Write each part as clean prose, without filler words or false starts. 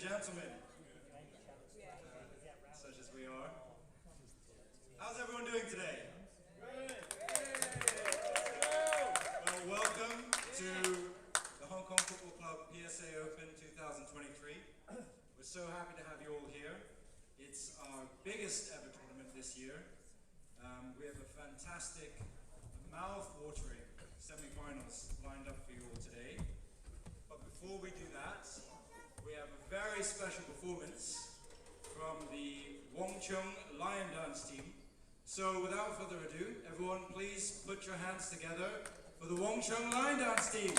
gentlemen, such as we are. How's everyone doing today? Well, welcome to the Hong Kong Football Club PSA Open 2023. We're so happy to have you all here. It's our biggest ever tournament this year. We have a fantastic, mouth-watering semi-finals lined up for you all today. But before we do that, we have a very special performance from the Wong Chung Lion Dance team. So without further ado, everyone please put your hands together for the Wong Chung Lion Dance team.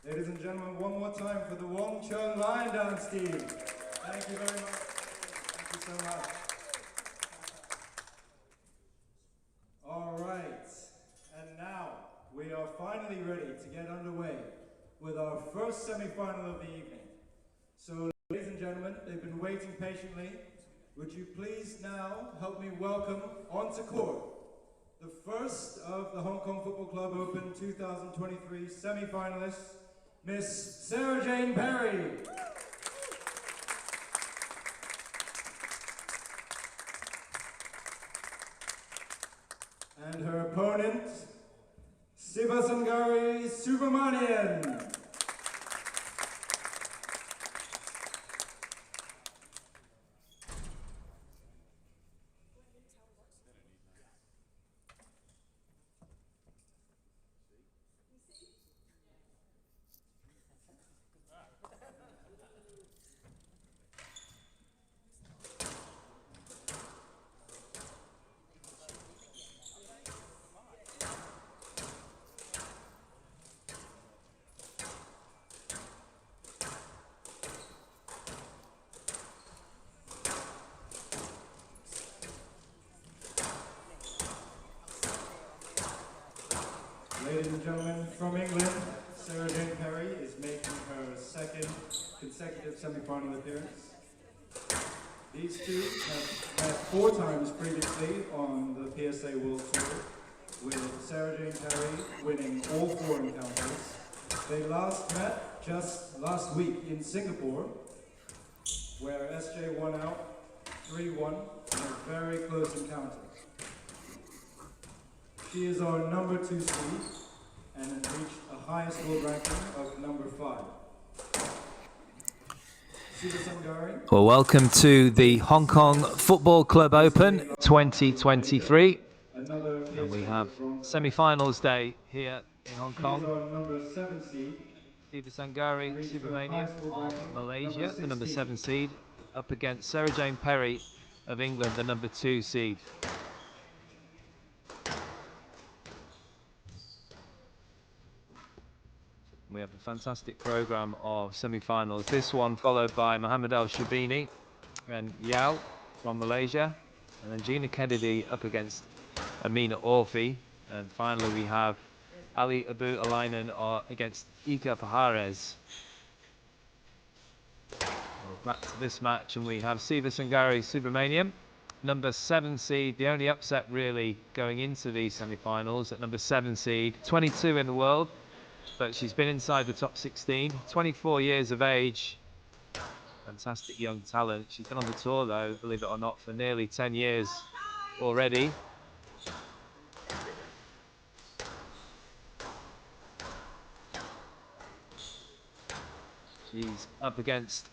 Ladies and gentlemen, one more time for the Wong Chun Line Dance team. Thank you very much. Thank you so much. All right, and now we are finally ready to get underway with our first semi-final of the evening. So, ladies and gentlemen, they've been waiting patiently. Would you please now help me welcome onto court the first of the Hong Kong Football Club Open 2023 semi-finalists, Miss Sarah Jane Perry. And her opponent, Sivasangari Subramaniam. Ladies and gentlemen, from England, Sarah Jane Perry is making her second consecutive semi-final appearance. These two have met 4 times previously on the PSA World Tour, with Sarah Jane Perry winning all 4 encounters. They last met just last week in Singapore, where SJ won out 3-1 in a very close encounter. She is our number 2 seed and has reached a highest world ranking of number 5. Sivasangari. Well, welcome to the Hong Kong Football Club Open 2023. And we have semi-finals day here in Hong Kong. Sivasangari Subramaniam of Malaysia, the number 7 seed, up against Sarah Jane Perry of England, the number 2 seed. We have a fantastic programme of semi-finals. This one followed by Mohamed ElSherbini and Yao from Malaysia. And then Gina Kennedy up against Amina Orfi. And finally we have Abou Eleinen against Iker Pajares. Back to this match, and we have Sivasangari Subramaniam, number 7 seed, the only upset really going into these semi-finals at number 7 seed, 22 in the world. But she's been inside the top 16, 24 years of age, fantastic young talent. She's been on the tour though, believe it or not, for nearly 10 years already. She's up against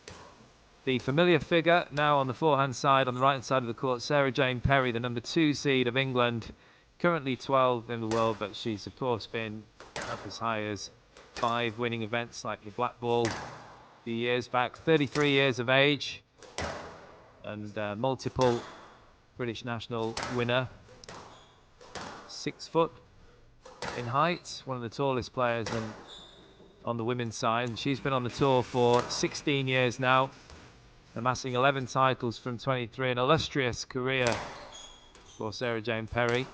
the familiar figure now on the forehand side, on the right hand side of the court, Sarah Jane Perry, the number 2 seed of England, currently 12 in the world, but she's of course been up as high as 5 winning events like the Black Ball a few years back, 33 years of age, and multiple British national winner, 6 foot in height, one of the tallest players on the women's side. And she's been on the tour for 16 years now, amassing 11 titles from 23, an illustrious career for Sarah Jane Perry.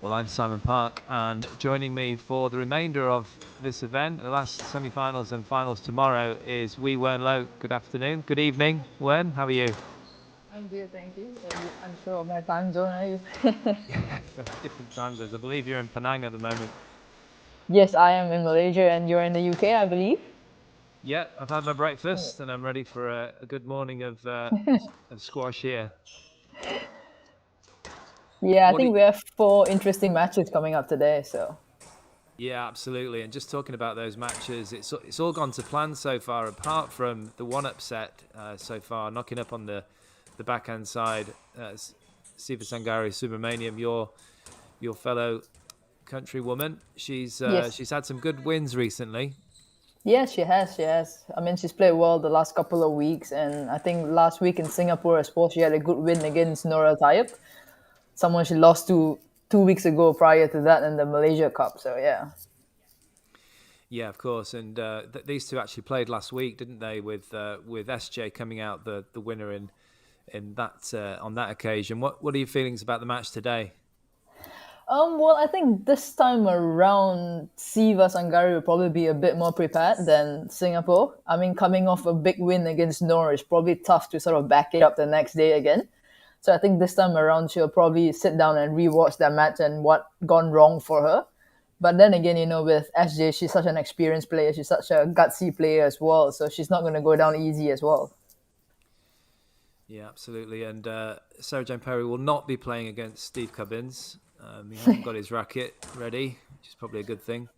Well, I'm Simon Park, and joining me for the remainder of this event, the last semi-finals and finals tomorrow, is Eain Low. Good afternoon, good evening, Wen. How are you? I'm good, thank you. I'm sure of my time zone, are you? Different time zones. I believe you're in Penang at the moment. Yes, I am in Malaysia and you're in the UK, I believe. Yeah, I've had my breakfast and I'm ready for a good morning of squash here. Yeah, I think we have 4 interesting matches coming up today, so. Yeah, absolutely. And just talking about those matches, it's all gone to plan so far, apart from the one upset so far, knocking up on the backhand side. Sivasangari, Subramaniam, your fellow countrywoman. She's Yes. she's had some good wins recently. Yes, she has. She has. I mean, she's played well the last couple of weeks, and I think last week in Singapore as well, she had a good win against Nora Tayeb, someone she lost to 2 weeks ago prior to that in the Malaysia Cup. So yeah. Yeah, of course. And these two actually played last week, didn't they? With SJ coming out the winner in that on that occasion. What are your feelings about the match today? Well, I think this time around, Sivasangari will probably be a bit more prepared than Singapore. I mean, coming off a big win against Norwich, probably tough to sort of back it up the next day again. So I think this time around, she'll probably sit down and rewatch that match and what gone wrong for her. But then again, with SJ, she's such an experienced player. She's such a gutsy player as well. So she's not going to go down easy as well. Yeah, absolutely. And Sarah Jane Perry will not be playing against Steve Cubbins. He hasn't got his racket ready, which is probably a good thing.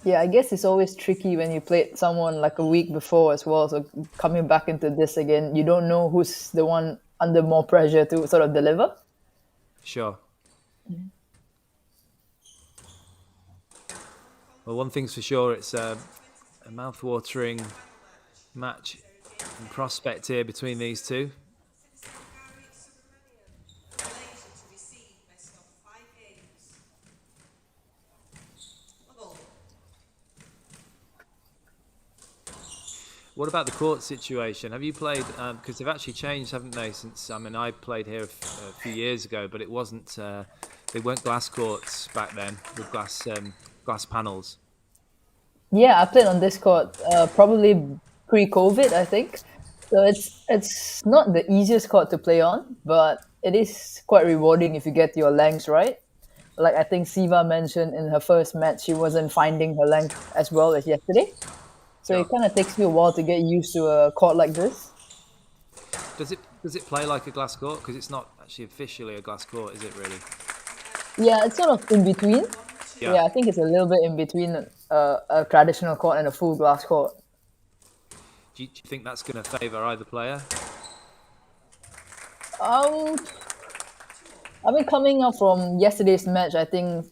Yeah, I guess it's always tricky when you played someone like a week before as well. So coming back into this again, you don't know who's the one under more pressure to sort of deliver. Sure. Well, one thing's for sure, it's a mouth-watering match and prospect here between these two. What about the court situation? Have you played? Because they've actually changed, haven't they? Since I played here a few years ago, but it wasn't. They weren't glass courts back then with glass panels. Yeah, I played on this court probably pre-COVID, I think. So it's not the easiest court to play on, but it is quite rewarding if you get your lengths right. Like I think Siva mentioned in her first match, she wasn't finding her length as well as yesterday. So Sure. it kind of takes me a while to get used to a court like this. Does it play like a glass court? Because it's not actually officially a glass court, is it really? Yeah, it's sort of in between. Yeah. Yeah, I think it's a little bit in between a traditional court and a full glass court. Do you think that's going to favour either player? Um, I mean, coming up from yesterday's match, I think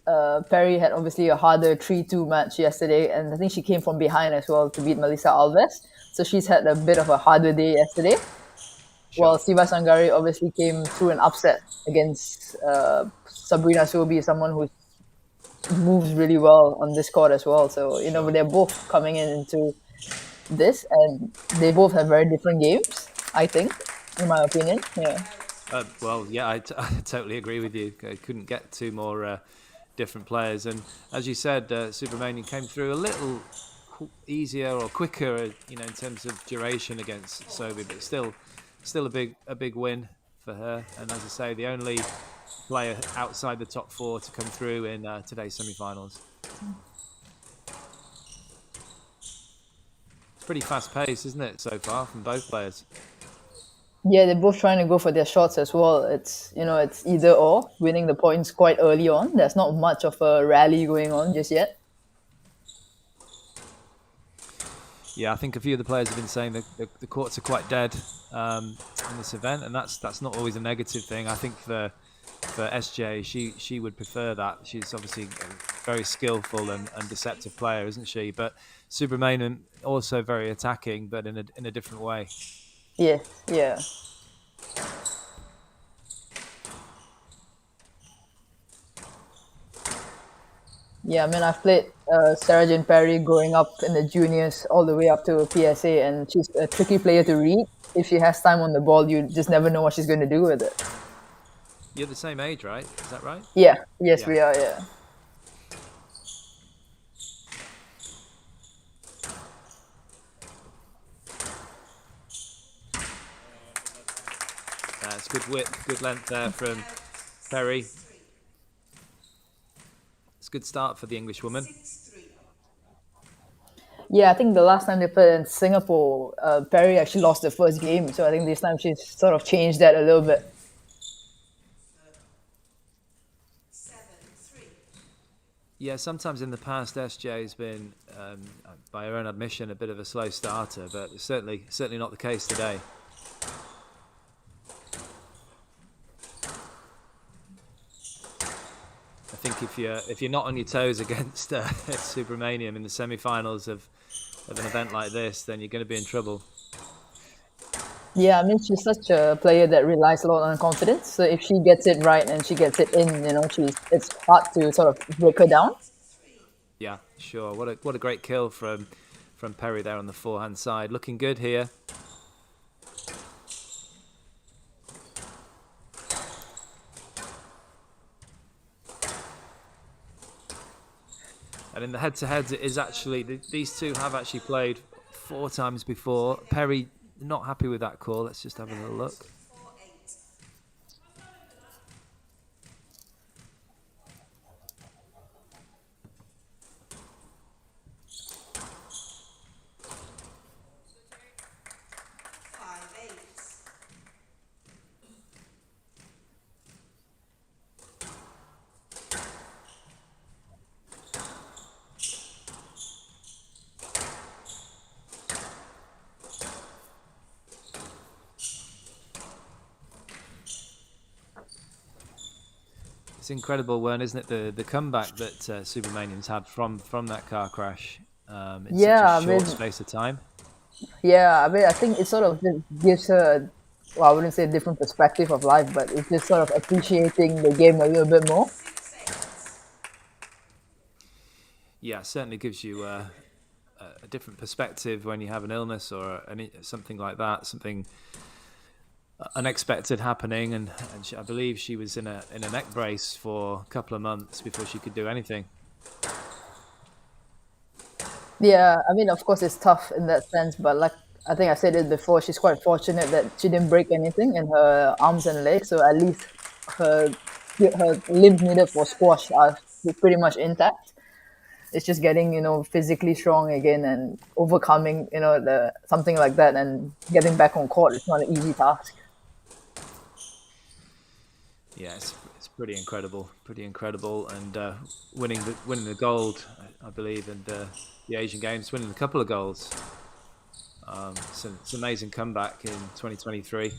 Perry had obviously a harder 3-2 match yesterday, and I think she came from behind as well to beat Melissa Alves. So she's had a bit of a harder day yesterday. Sure. While Sivasangari obviously came through an upset against Sabrina Sobi, someone who moves really well on this court as well. So, they're both coming into this, and they both have very different games, I think, in my opinion. Yeah. Well, yeah, I totally agree with you. I couldn't get two more different players. And as you said, Subramaniam came through a little easier or quicker, in terms of duration against Sobi, but still a big win for her. And as I say, the only player outside the top four to come through in today's semi-finals. It's pretty fast-paced, isn't it, so far from both players? Yeah, they're both trying to go for their shots as well. It's either or, winning the points quite early on. There's not much of a rally going on just yet. Yeah, I think a few of the players have been saying that the courts are quite dead in this event, and that's not always a negative thing. I think for SJ, she would prefer that. She's obviously a very skillful and deceptive player, isn't she? But Subramaniam also very attacking, but in a different way. Yeah, yeah. Yeah, I mean, I've played Sarah Jane Perry growing up in the juniors all the way up to PSA, and she's a tricky player to read. If she has time on the ball, you just never know what she's going to do with it. You're the same age, right? Is that right? Yeah, yes, Yeah. we are, yeah. It's good width, good length there from Perry. It's a good start for the English woman. Yeah, I think the last time they played in Singapore, Perry actually lost the first game. So I think this time she's sort of changed that a little bit. Yeah, sometimes in the past, SJ's been, by her own admission, a bit of a slow starter, but it's certainly not the case today. I think if you're not on your toes against Subramaniam in the semi-finals of an event like this, then you're going to be in trouble. Yeah, I mean, she's such a player that relies a lot on confidence. So if she gets it right and she gets it in, it's hard to sort of break her down. Yeah, sure. What a great kill from Perry there on the forehand side. Looking good here. And in the head-to-heads, it is actually these two have actually played 4 times before. Perry not happy with that call. Let's just have a little look. It's incredible, isn't it? The comeback that Subramaniam's had from that car crash. In such a short space of time. Yeah, I mean, I think it sort of just gives her, well, I wouldn't say a different perspective of life, but it's just sort of appreciating the game a little bit more. Yeah, it certainly gives you a different perspective when you have an illness or something like that, something unexpected happening, and I believe she was in a neck brace for a couple of months before she could do anything. Yeah, I mean, of course, it's tough in that sense, but like I think I said it before, she's quite fortunate that she didn't break anything in her arms and legs, so at least her limbs needed for squash are pretty much intact. It's just getting physically strong again and overcoming something like that and getting back on court. It's not an easy task. Yeah, it's pretty incredible, and winning the gold, I believe, and the Asian Games, winning a couple of golds. It's an amazing comeback in 2023.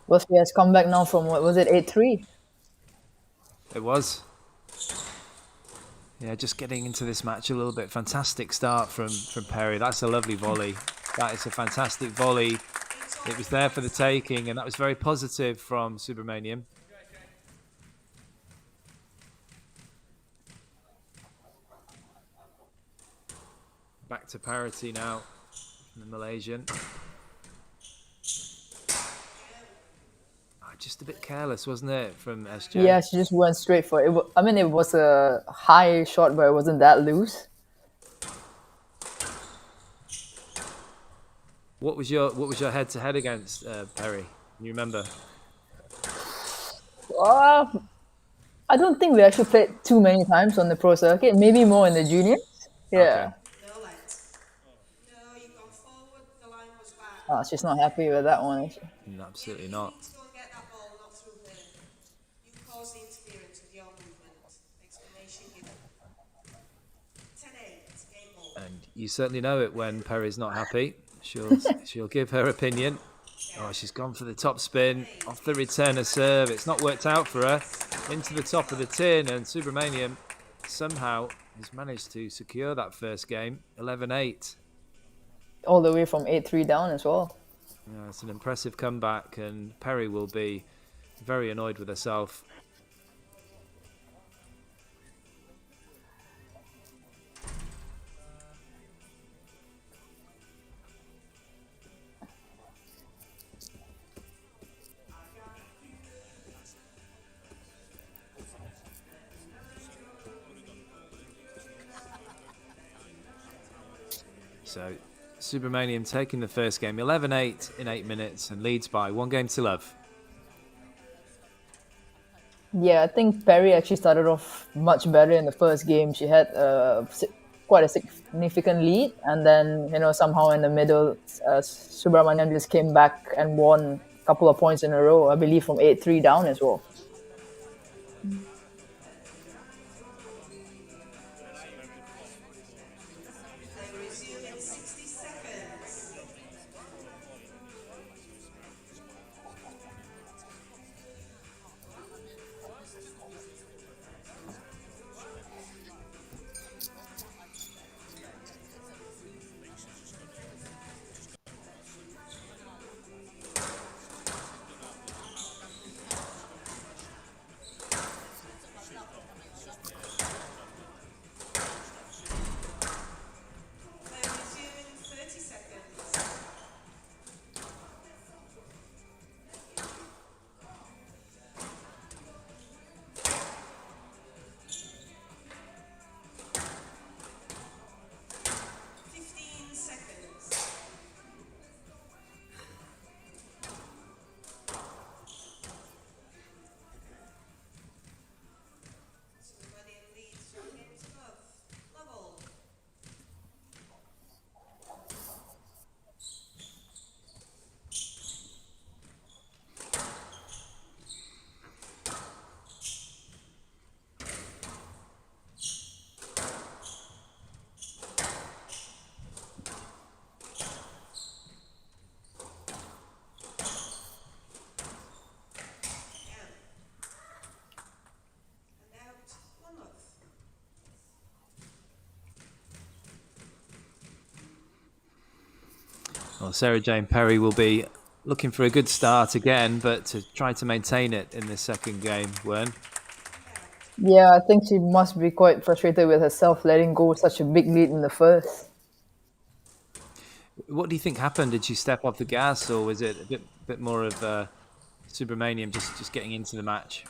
Well, she has come back now from, what was it, 8-3? It was. Yeah, just getting into this match a little bit. Fantastic start from Perry. That's a lovely volley. That is a fantastic volley. It was there for the taking, and that was very positive from Subramaniam. Back to parity now from the Malaysian. Just a bit careless, wasn't it, from SJ? Yeah, she just went straight for it. I mean, it was a high shot, but it wasn't that loose. What was your head-to-head against Perry? You remember? I don't think we actually played too many times on the pro circuit. Maybe more in the juniors. Yeah. Okay. Oh, she's not happy with that one, is she? No, absolutely not. And you certainly know it when Perry's not happy. She'll give her opinion. Oh, she's gone for the top spin off the returner serve. It's not worked out for her. Into the top of the tin, and Subramaniam somehow has managed to secure that first game, 11-8. All the way from 8-3 down as well. Yeah, it's an impressive comeback, and Perry will be very annoyed with herself. So Subramaniam taking the first game, 11-8 in 8 minutes, and leads by 1-0. Yeah, I think Perry actually started off much better in the first game. She had quite a significant lead, and then somehow in the middle, Subramaniam just came back and won a couple of points in a row. I believe from 8-3 down as well. Resume in 60 seconds. Resume in 30 seconds. Well, Sarah Jane Perry will be looking for a good start again, but to try to maintain it in this second game, Wern. Yeah, I think she must be quite frustrated with herself letting go such a big lead in the first. What do you think happened? Did she step off the gas, or was it a bit more of Subramaniam just getting into the match?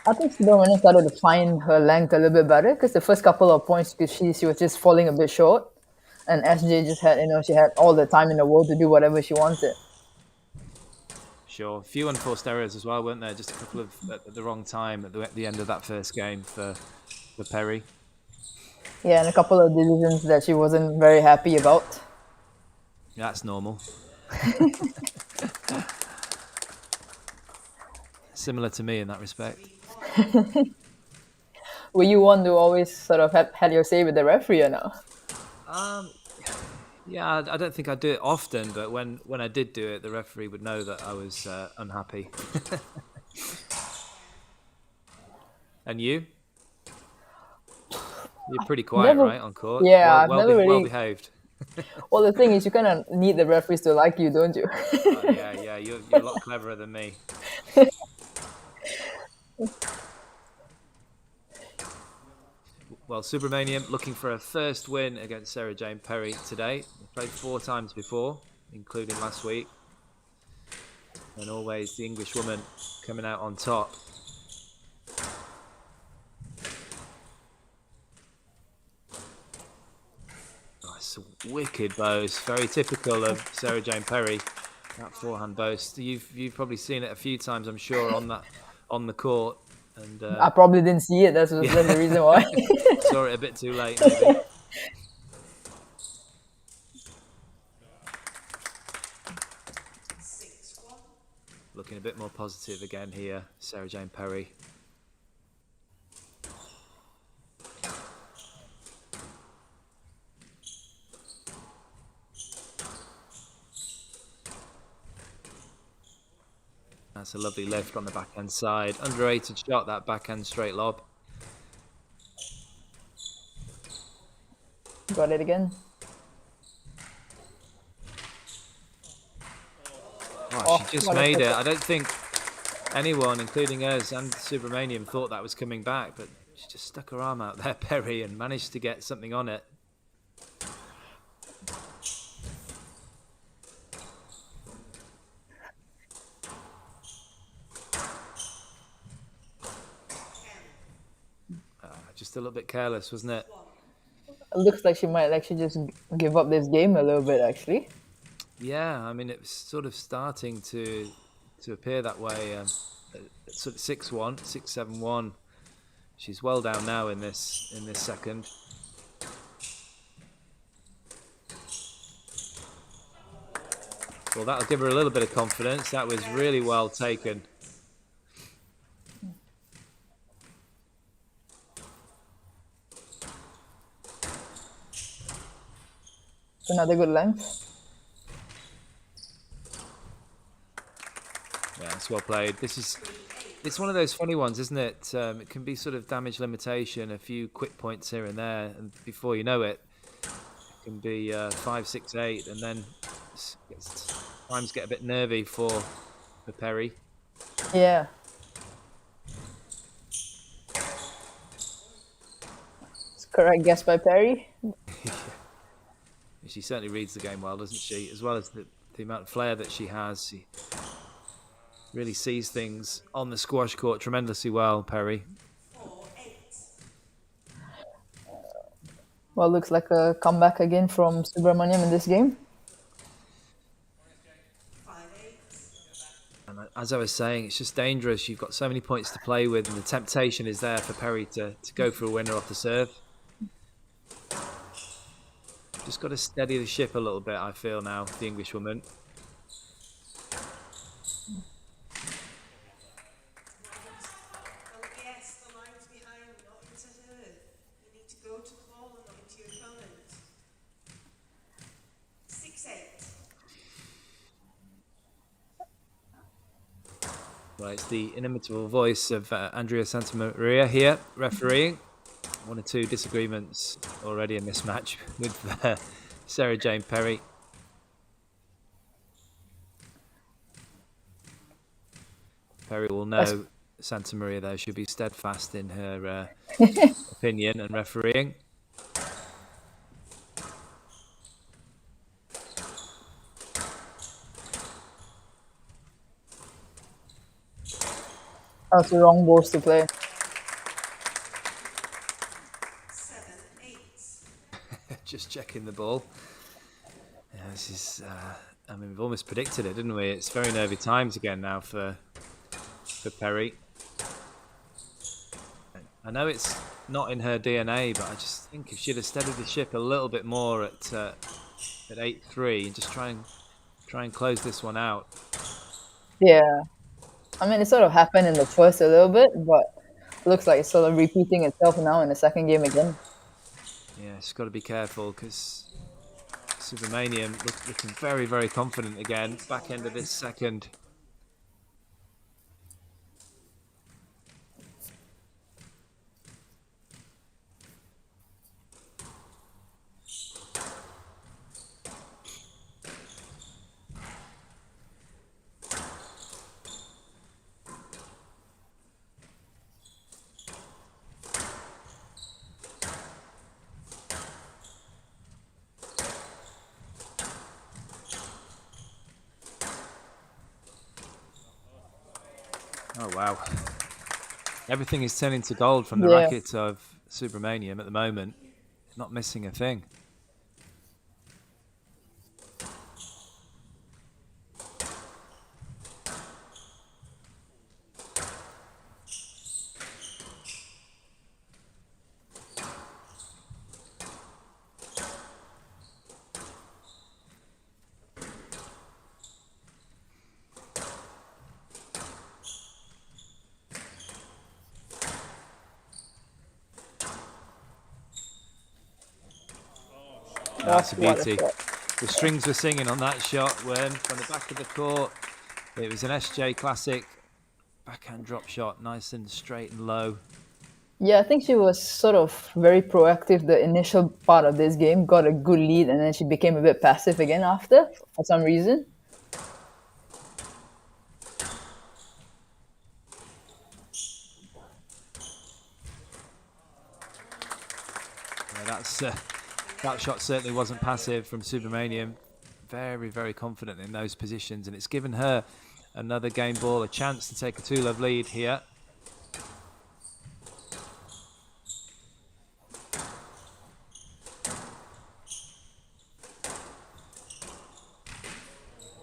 I think Subramaniam started to find her length a little bit better because the first couple of points, she was just falling a bit short, and SJ just had she had all the time in the world to do whatever she wanted. Sure, a few unforced errors as well, weren't there? Just a couple of at the wrong time at the end of that first game for Perry. Yeah, and a couple of decisions that she wasn't very happy about. That's normal. Similar to me in that respect. Were you one to always sort of had your say with the referee or no? Yeah, I don't think I do it often, but when I did do it, the referee would know that I was unhappy. And you? You're pretty quiet, right, on court? Yeah, I've never really... well behaved. Well, the thing is, you kind of need the referees to like you, don't you? Yeah, you're a lot cleverer than me. Well, Subramaniam looking for a first win against Sarah Jane Perry today. They played 4 times before, including last week. And always the English woman coming out on top. Nice, wicked bows. Very typical of Sarah Jane Perry. That forehand boast. You've probably seen it a few times, I'm sure, on the court. And I probably didn't see it. That's the reason why. Saw it a bit too late, maybe. Looking a bit more positive again here, Sarah Jane Perry. That's a lovely lift on the backhand side. Underrated shot, that backhand straight lob. Got it again. Oh, she just made it. I don't think anyone, including us and Subramaniam, thought that was coming back, but she just stuck her arm out there, Perry, and managed to get something on it. Just a little bit careless, wasn't it? It looks like she might actually just give up this game a little bit, actually. Yeah, I mean, it was sort of starting to appear that way. Sort of 6-1, 6-7-1. She's well down now in this second. Well, that'll give her a little bit of confidence. That was really well taken. Another good length. Yeah, it's well played. It's one of those funny ones, isn't it? It can be sort of damage limitation, a few quick points here and there, and before you know it, it can be 5, 6, 8, and then times get a bit nervy for Perry. Yeah. It's correct guess by Perry. She certainly reads the game well, doesn't she? As well as the amount of flair that she has. She really sees things on the squash court tremendously well, Perry. 4-8. Well, looks like a comeback again from Subramaniam in this game. 5-8. And as I was saying, it's just dangerous. You've got so many points to play with, and the temptation is there for Perry to go for a winner off the serve. Just got to steady the ship a little bit, I feel now, the English woman. Well, yes, the line's behind, not into her. You need to go to the ball and not into your opponent. 6-8. Well, it's the inimitable voice of Andrea Santamaria here, refereeing. 1 or 2 disagreements already in this match with Sarah Jane Perry. Perry will know Santamaria, though. She'll be steadfast in her opinion and refereeing. That's the wrong balls to play. 7-8. Just checking the ball. Yeah, this is, I mean, we've almost predicted it, didn't we? It's very nervy times again now for Perry. I know it's not in her DNA, but I just think if she'd have steadied the ship a little bit more at 8-3 and just try and close this one out. Yeah. I mean, it sort of happened in the first a little bit, but it looks like it's sort of repeating itself now in the second game again. Yeah, she's got to be careful because Subramaniam looking very, very confident again. Back end of this second. Oh, wow. Everything is turning to gold from the racket of Subramaniam at the moment. Not missing a thing. That's a beauty. The strings were singing on that shot when from the back of the court. It was an SJ classic backhand drop shot, nice and straight and low. Yeah, I think she was sort of very proactive the initial part of this game, got a good lead, and then she became a bit passive again after, for some reason. Yeah, that shot certainly wasn't passive from Subramaniam. Very, very confident in those positions, and it's given her another game ball, a chance to take a 2-love lead here.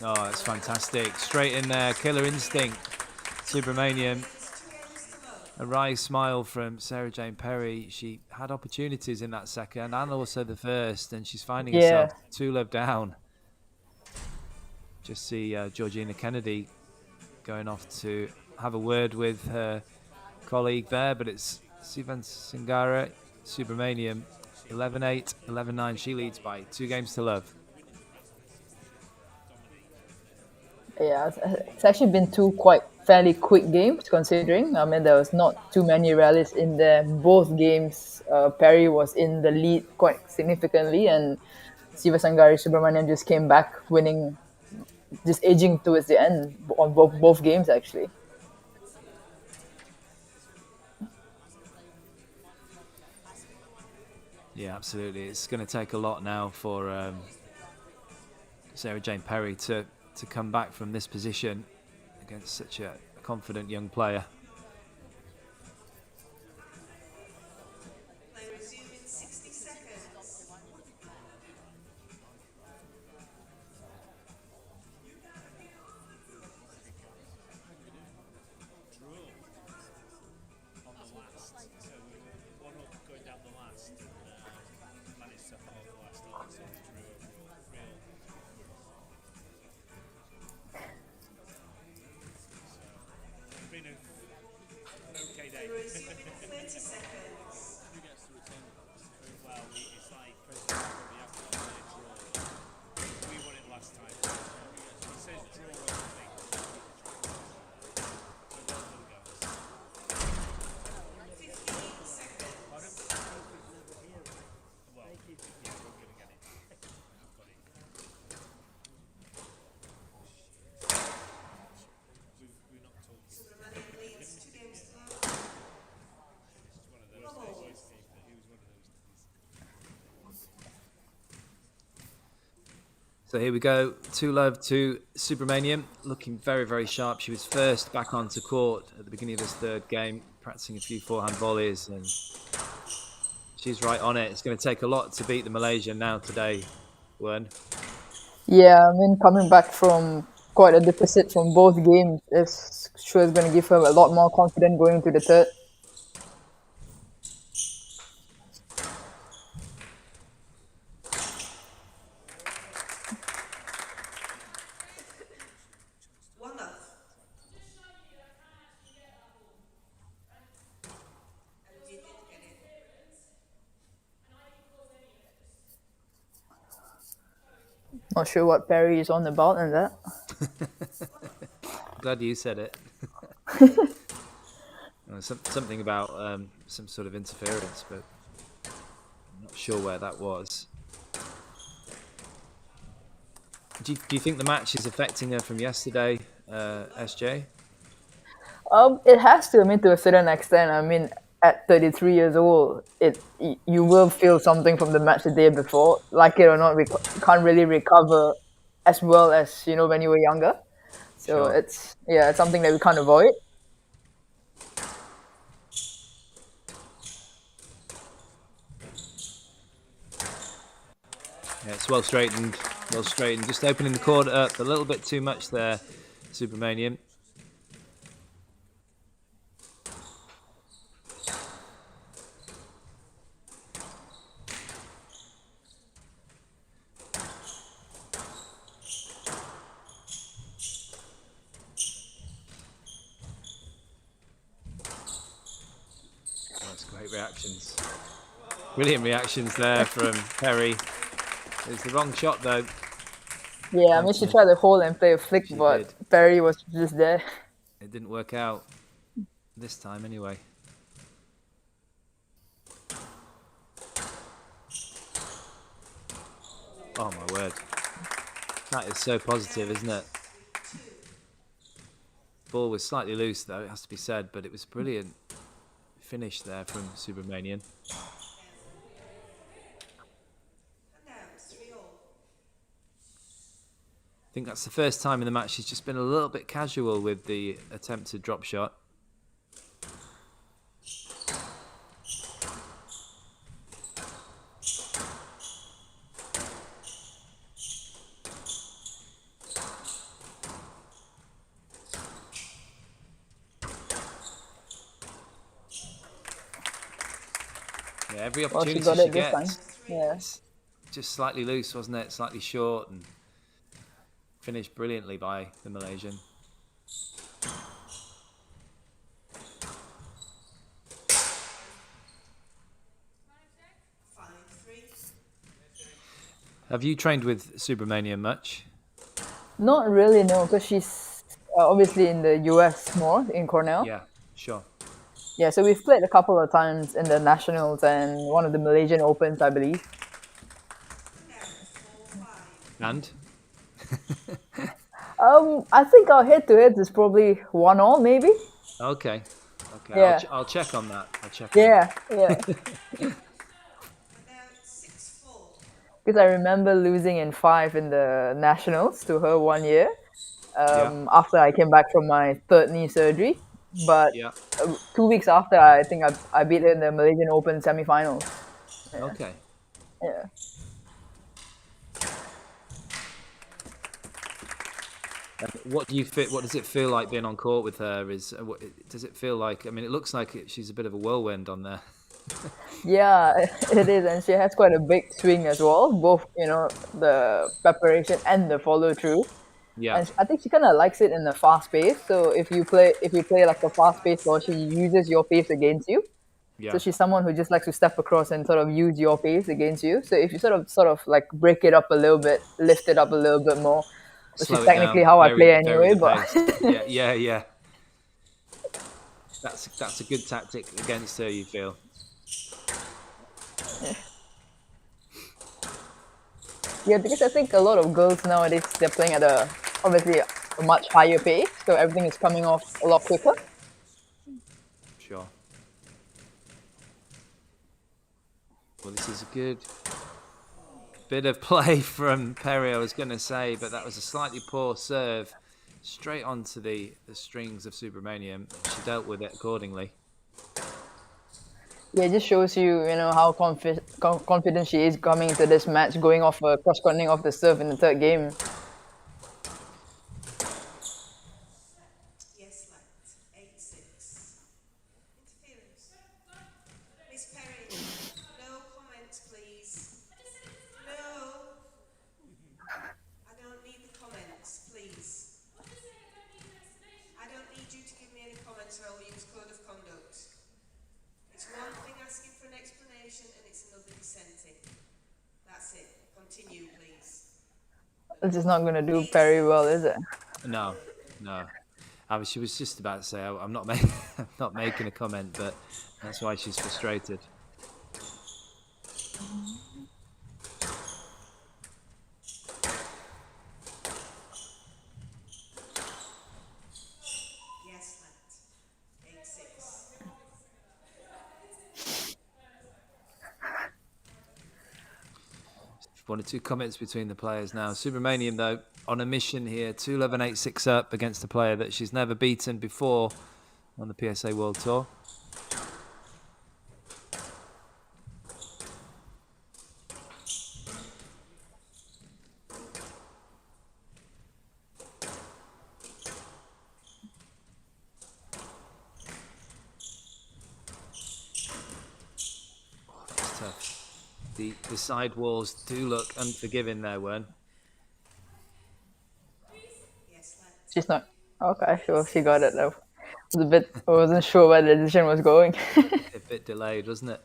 Oh, that's fantastic. Straight in there, killer instinct. Subramaniam. A wry smile from Sarah Jane Perry. She had opportunities in that second and also the first, and she's finding herself 2-love down. Just see Georgina Kennedy going off to have a word with her colleague there, but it's Sivasangari, Subramaniam 11-8, 11-9. She leads by 2 games to love. Yeah, it's actually been two quite fairly quick games considering. I mean, there was not too many rallies in there. Both games, Perry was in the lead quite significantly, and Sivasangari Subramaniam just came back winning, just edging towards the end on both games actually. Yeah, absolutely. It's going to take a lot now for Sarah Jane Perry to come back from this position against such a confident young player. Play resume in 60 seconds. Play resume in 30 seconds. Subramaniam leads 2 games to love. So here we go, 2-love to Subramaniam, looking very, very sharp. She was first back onto court at the beginning of this third game, practicing a few forehand volleys, and she's right on it. It's going to take a lot to beat the Malaysian now today, Wern. Yeah, I mean, coming back from quite a deficit from both games is sure is going to give her a lot more confidence going into the third. One love. And you did get it. Not sure what Perry is on about in that. Glad you said it. Something about some sort of interference, but I'm not sure where that was. Do you think the match is affecting her from yesterday, SJ? It has to. I mean, to a certain extent. I mean, at 33 years old, you will feel something from the match the day before. Like it or not, we can't really recover as well as when you were younger. So Sure. it's something that we can't avoid. Yeah, it's well straightened, Just opening the court up a little bit too much there, Subramaniam. That's great reactions. Brilliant reactions there from Perry. It's the wrong shot though. Yeah, I mean, she tried to hold and play a flick, She but did. Perry was just there. It didn't work out this time anyway. Oh my word. That is so positive, isn't it? Ball was slightly loose though, it has to be said, but it was brilliant finish there from Subramanian. And now it's 3-all. I think that's the first time in the match she's just been a little bit casual with the attempted drop shot. Yeah, every Well, she opportunity got she it this time. gets. Yeah. It's just slightly loose, wasn't it? Slightly short, and finished brilliantly by the Malaysian. Have you trained with Subramaniam much? Not really, no, because she's obviously in the US more, in Cornell. Yeah, sure. Yeah, so we've played a couple of times in the Nationals and one of the Malaysian Opens, I believe. And? I think our head-to-heads is probably 1-1, maybe. Okay. Yeah. I'll check on that. I'll check. Yeah. About 6-4. Because I remember losing in 5 in the Nationals to her 1 year Yeah. after I came back from my third knee surgery. But Yeah. 2 weeks after, I think I beat her in the Malaysian Open semi-finals. Okay. Yeah. What do you feel? What does it feel like being on court with her? Does it feel like? I mean, it looks like she's a bit of a whirlwind on there. Yeah, it is, and she has quite a big swing as well. Both, the preparation and the follow through. Yeah. And I think she kind of likes it in the fast pace. So if you play like a fast pace ball, she uses your pace against you. Yeah. So she's someone who just likes to step across and sort of use your pace against you. So if you sort of like break it up a little bit, lift it up a little bit more, which Slow is it technically down, how I vary- play vary anyway. the But pace. Yeah. That's a good tactic against her. You feel? yeah, because I think a lot of girls nowadays they're playing at obviously a much higher pace, so everything is coming off a lot quicker. Sure. Well, this is a good bit of play from Perry, I was going to say, but that was a slightly poor serve straight onto the strings of Subramaniam. She dealt with it accordingly. Yeah, it just shows you, how confident she is coming into this match, going off cross-cutting off the serve in the third game. Yes, left. 8-6. Interference. Miss Perry, no comments, please. No. I don't need the comments, please. I don't need you to give me any comments or I'll use code of conduct. It's one thing asking for an explanation and it's another dissenting. That's it. Continue, please. This is not going to do very well, is it? No. She was just about to say, I'm not making a comment, but that's why she's frustrated. Yes, left. 8-6. One or two comments between the players now. Subramaniam, though, on a mission here, 2-11, 8-6 up against a player that she's never beaten before on the PSA World Tour. Oh, that's tough. The side walls do look unforgiving there, Wern. Yes, left. She's not. Okay, sure, she got it though. I wasn't sure where the decision was going. A bit delayed, wasn't it?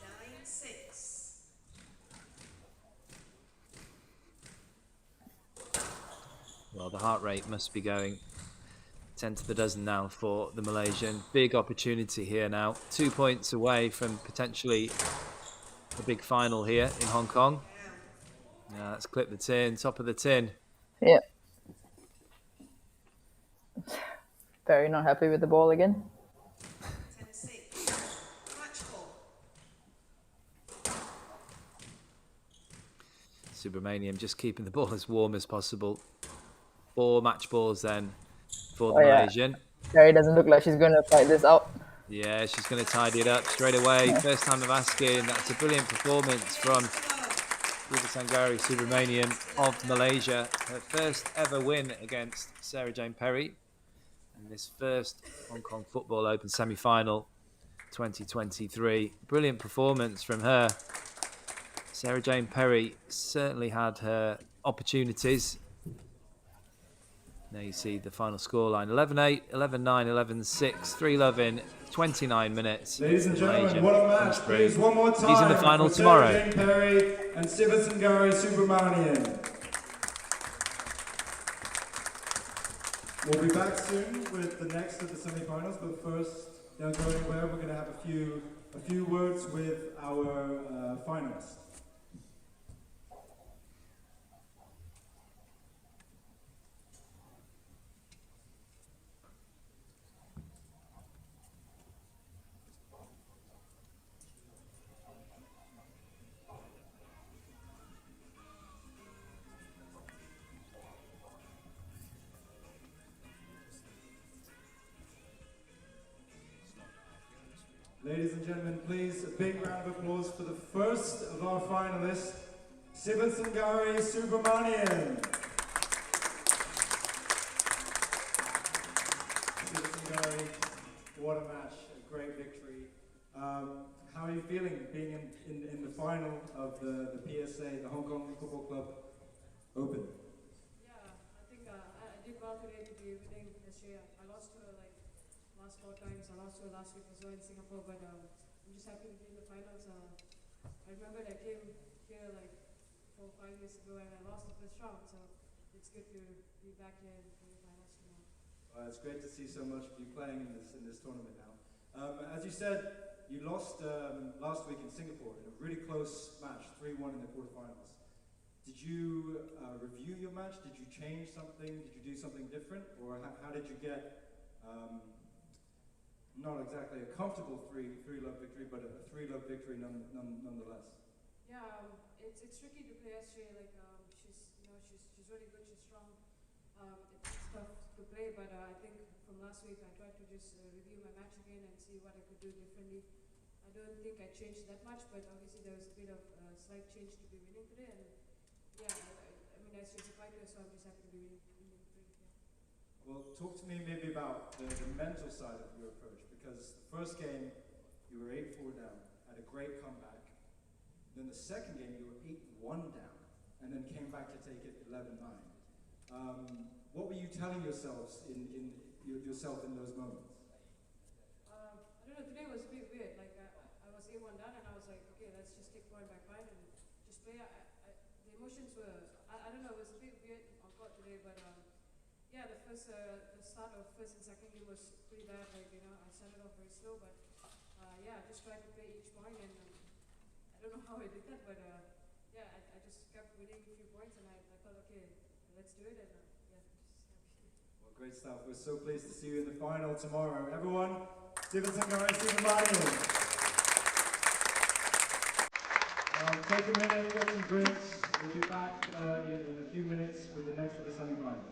Nine, 6. Well, the heart rate must be going 10 to the dozen now for the Malaysian. Big opportunity here now. 2 points away from potentially a big final here in Hong Kong. Now let's clip the tin, top of the tin. Yeah. Very not happy with the ball again. 10-6. Match ball. Subramaniam just keeping the ball as warm as possible. 4 match balls then for the Oh, yeah. Malaysian. Perry doesn't look like she's going to fight this out. Yeah, she's going to tidy it up straight away. First time of asking. That's a brilliant performance from Sivasangari Subramaniam of Malaysia. Her first ever win against Sarah Jane Perry in this first Hong Kong Football Open semi-final 2023. Brilliant performance from her. Sarah Jane Perry certainly had her opportunities. Now you see the final scoreline: 11-8, 11-9, 11-6, 3-love in 29 minutes. Ladies and gentlemen, Malaysia what a comes match. through. Please, one more time. He's in the final for tomorrow. Sarah Jane Perry and Sivasangari Subramaniam. We'll be back soon with the next of the semi-finals, but first, don't go anywhere. We're going to have a few words with our finalists. Ladies and gentlemen, please, a big round of applause for the first of our finalists, Sivasangari Subramaniam. Sivasangari, what a match, a great victory. How are you feeling being in the final of the PSA, the Hong Kong Football Club Open? Yeah, I think I did well today to be winning this year. I lost to like last 4 times. I lost to her last week as well in Singapore, but I'm just happy to be in the finals. I remember I came here like 4 or 5 years ago and I lost the first round, so it's good to be back here in the finals tomorrow. It's great to see so much of you playing in this tournament now. As you said, you lost last week in Singapore in a really close match, 3-1 in the quarterfinals. Did you review your match? Did you change something? Did you do something different? Or how did you get not exactly a comfortable 3-love victory, but a 3-love victory nonetheless? Yeah, it's tricky to play SJ. Like she's really good. She's strong. It's tough to play, but I think from last week I tried to just review my match again and see what I could do differently. I don't think I changed that much, but obviously there was a bit of slight change to be winning today. And yeah, I mean, SJ is a fighter, so I'm just happy to be winning today. Yeah. Well, talk to me maybe about the mental side of your approach, because the first game you were 8-4 down, had a great comeback. Then the second game you were 8-1 down, and then came back to take it 11-9. What were you telling yourselves in those moments? I don't know, today was a bit weird. Like I was 8-1 down and I was like, okay, let's just take point by point and just play. The emotions were, I don't know, it was a bit weird on court today, but yeah, the start of first and second game was pretty bad. Like, you know, I started off very slow, but yeah, I just tried to play each point and I don't know how I did that, but yeah, I just kept winning a few points and I thought, okay, let's do it and yeah, just happy. Well, great stuff. We're so pleased to see you in the final tomorrow. Everyone, Sivasangari Subramaniam. Take a minute, get some drinks. We'll be back in a few minutes with the next of the semi-finals.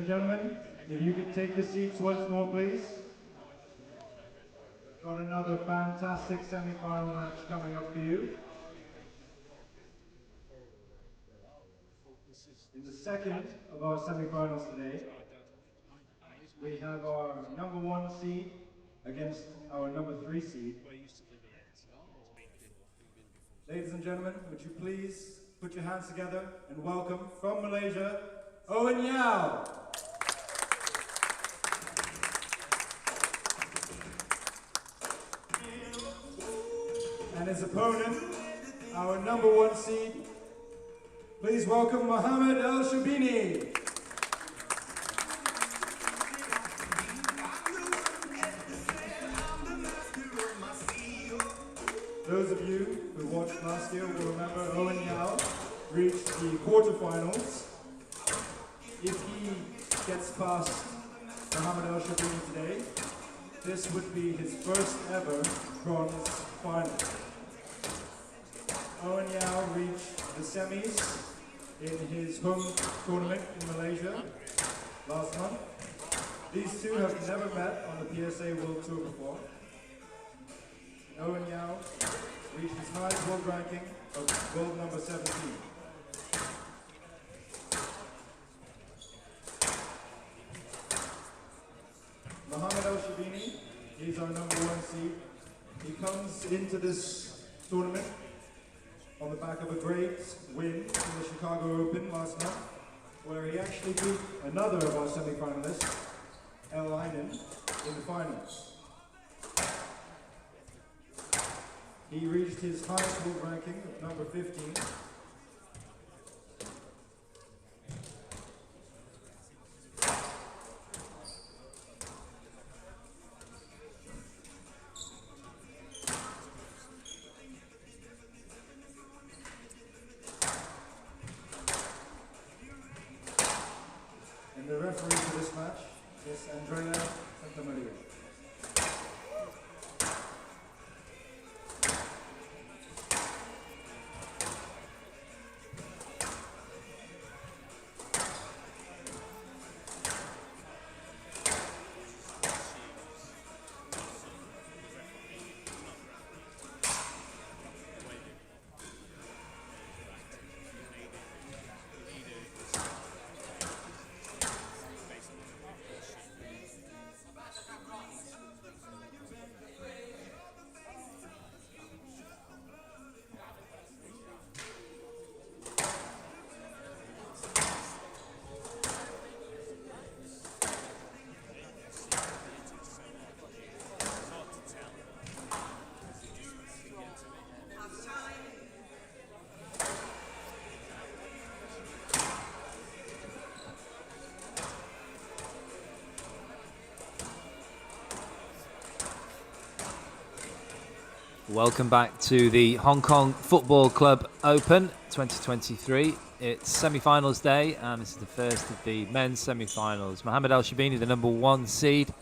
gentlemen, if you could take the seats once more, please. Got another fantastic semi-final match coming up for you. In the second of our semi-finals today, we have our number 1 seed against our number 3 seed. Ladies and gentlemen, would you please put your hands together and welcome from Malaysia, Owen Yao. And his opponent, our number 1 seed, please welcome Mohamed ElSherbini. Those of you who watched last year will remember Owen Yao reached the quarterfinals. If he gets past Mohamed ElSherbini today, this would be his first ever bronze final. Owen Yao reached the semis in his home tournament in Malaysia last month. These two have never met on the PSA World Tour before. Owen Yao reached his highest world ranking of world number 17. Mohamed ElSherbini, he's our number 1 seed. He comes into this tournament on the back of a great win in the Chicago Open last month, where he actually beat another of our semi-finalists, Eleinen, in the finals. He reached his highest world ranking of number 15. And the referee for this match is Andrea Santamaria. Welcome back to the Hong Kong Football Club Open 2023. It's semi-finals day, and this is the first of the men's semi-finals. Mohamed ElSherbini, the number 1 seed,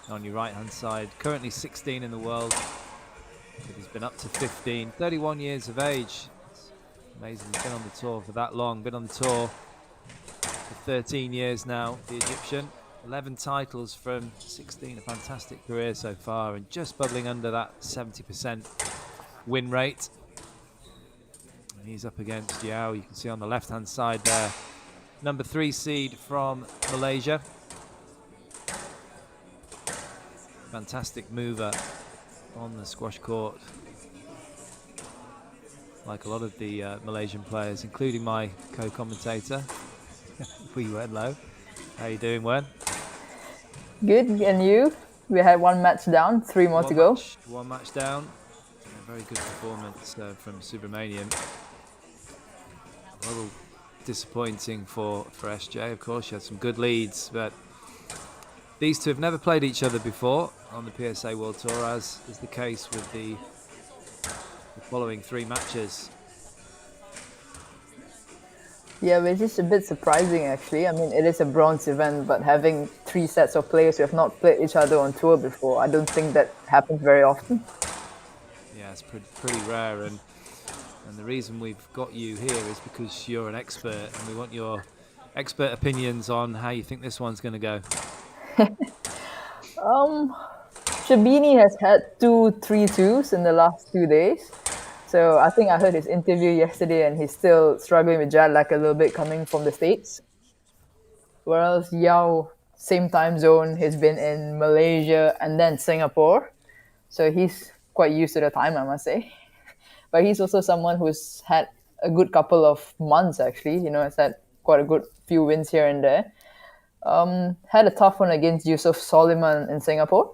on your right-hand side, currently 16 in the world. But he's been up to 15, 31 years of age. It's amazing he's been on the tour for that long. Been on the tour for 13 years now, the Egyptian. 11 titles from 16, a fantastic career so far, and just bubbling under that 70% win rate. And he's up against Yao, you can see on the left-hand side there, number 3 seed from Malaysia. Fantastic mover on the squash court, like a lot of the Malaysian players, including my co-commentator, Wee Wen Lo. How you doing, Wen? Good, and you? We had 1 match down, 3 more to go. One match down. A very good performance from Subramaniam. A little disappointing for SJ, of course. She had some good leads, but these two have never played each other before on the PSA World Tour, as is the case with the following 3 matches. Yeah, which is a bit surprising actually. I mean, it is a bronze event, but having 3 sets of players who have not played each other on tour before, I don't think that happens very often. Yeah, it's pretty rare, and the reason we've got you here is because you're an expert, and we want your expert opinions on how you think this one's going to go. Sherbini has had 2 3-2s in the last 2 days. So I think I heard his interview yesterday and he's still struggling with jet lag a little bit coming from the States. Whereas Yao, same time zone, he's been in Malaysia and then Singapore. So he's quite used to the time, I must say. But he's also someone who's had a good couple of months, actually. Has had quite a good few wins here and there. Had a tough one against Yusuf Soliman in Singapore.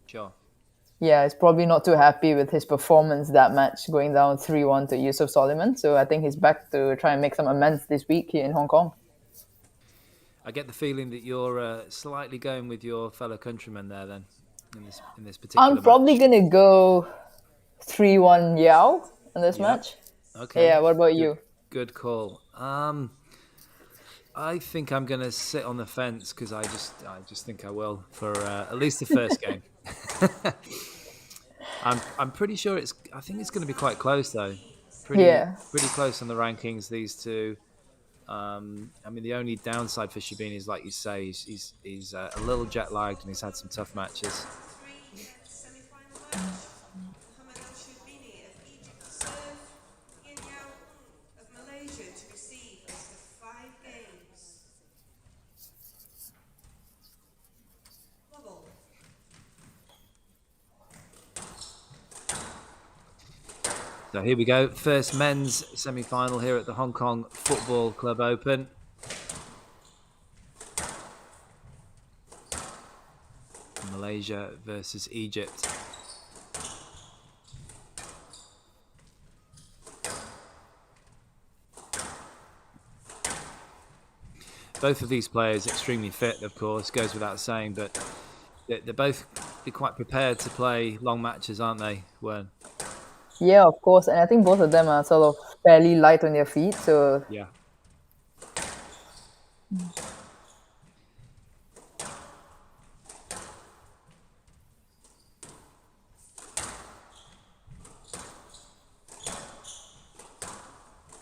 Sure. Yeah, he's probably not too happy with his performance that match, going down 3-1 to Yusuf Soliman. So I think he's back to try and make some amends this week here in Hong Kong. I get the feeling that you're slightly going with your fellow countrymen there, then, in this particular I'm probably match. going to go 3-1 Yao in this match. Okay. Yeah, what about you? Good call. I think I'm going to sit on the fence because I just think I will for at least the first game. I'm pretty sure I think it's going to be quite close though. Pretty close on the rankings, these two. I mean, the only downside for Sherbini is, like you say, he's a little jet lagged and he's had some tough matches. Semi-final match. Mohamed ElSherbini of Egypt to serve. Eain of Malaysia to receive after 5 games. Wobble. So here we go. First men's semi-final here at the Hong Kong Football Club Open. Malaysia versus Egypt. Both of these players extremely fit, of course, goes without saying, but they're both quite prepared to play long matches, aren't they, Wern? Yeah, of course. And I think both of them are sort of fairly light on their feet. So yeah.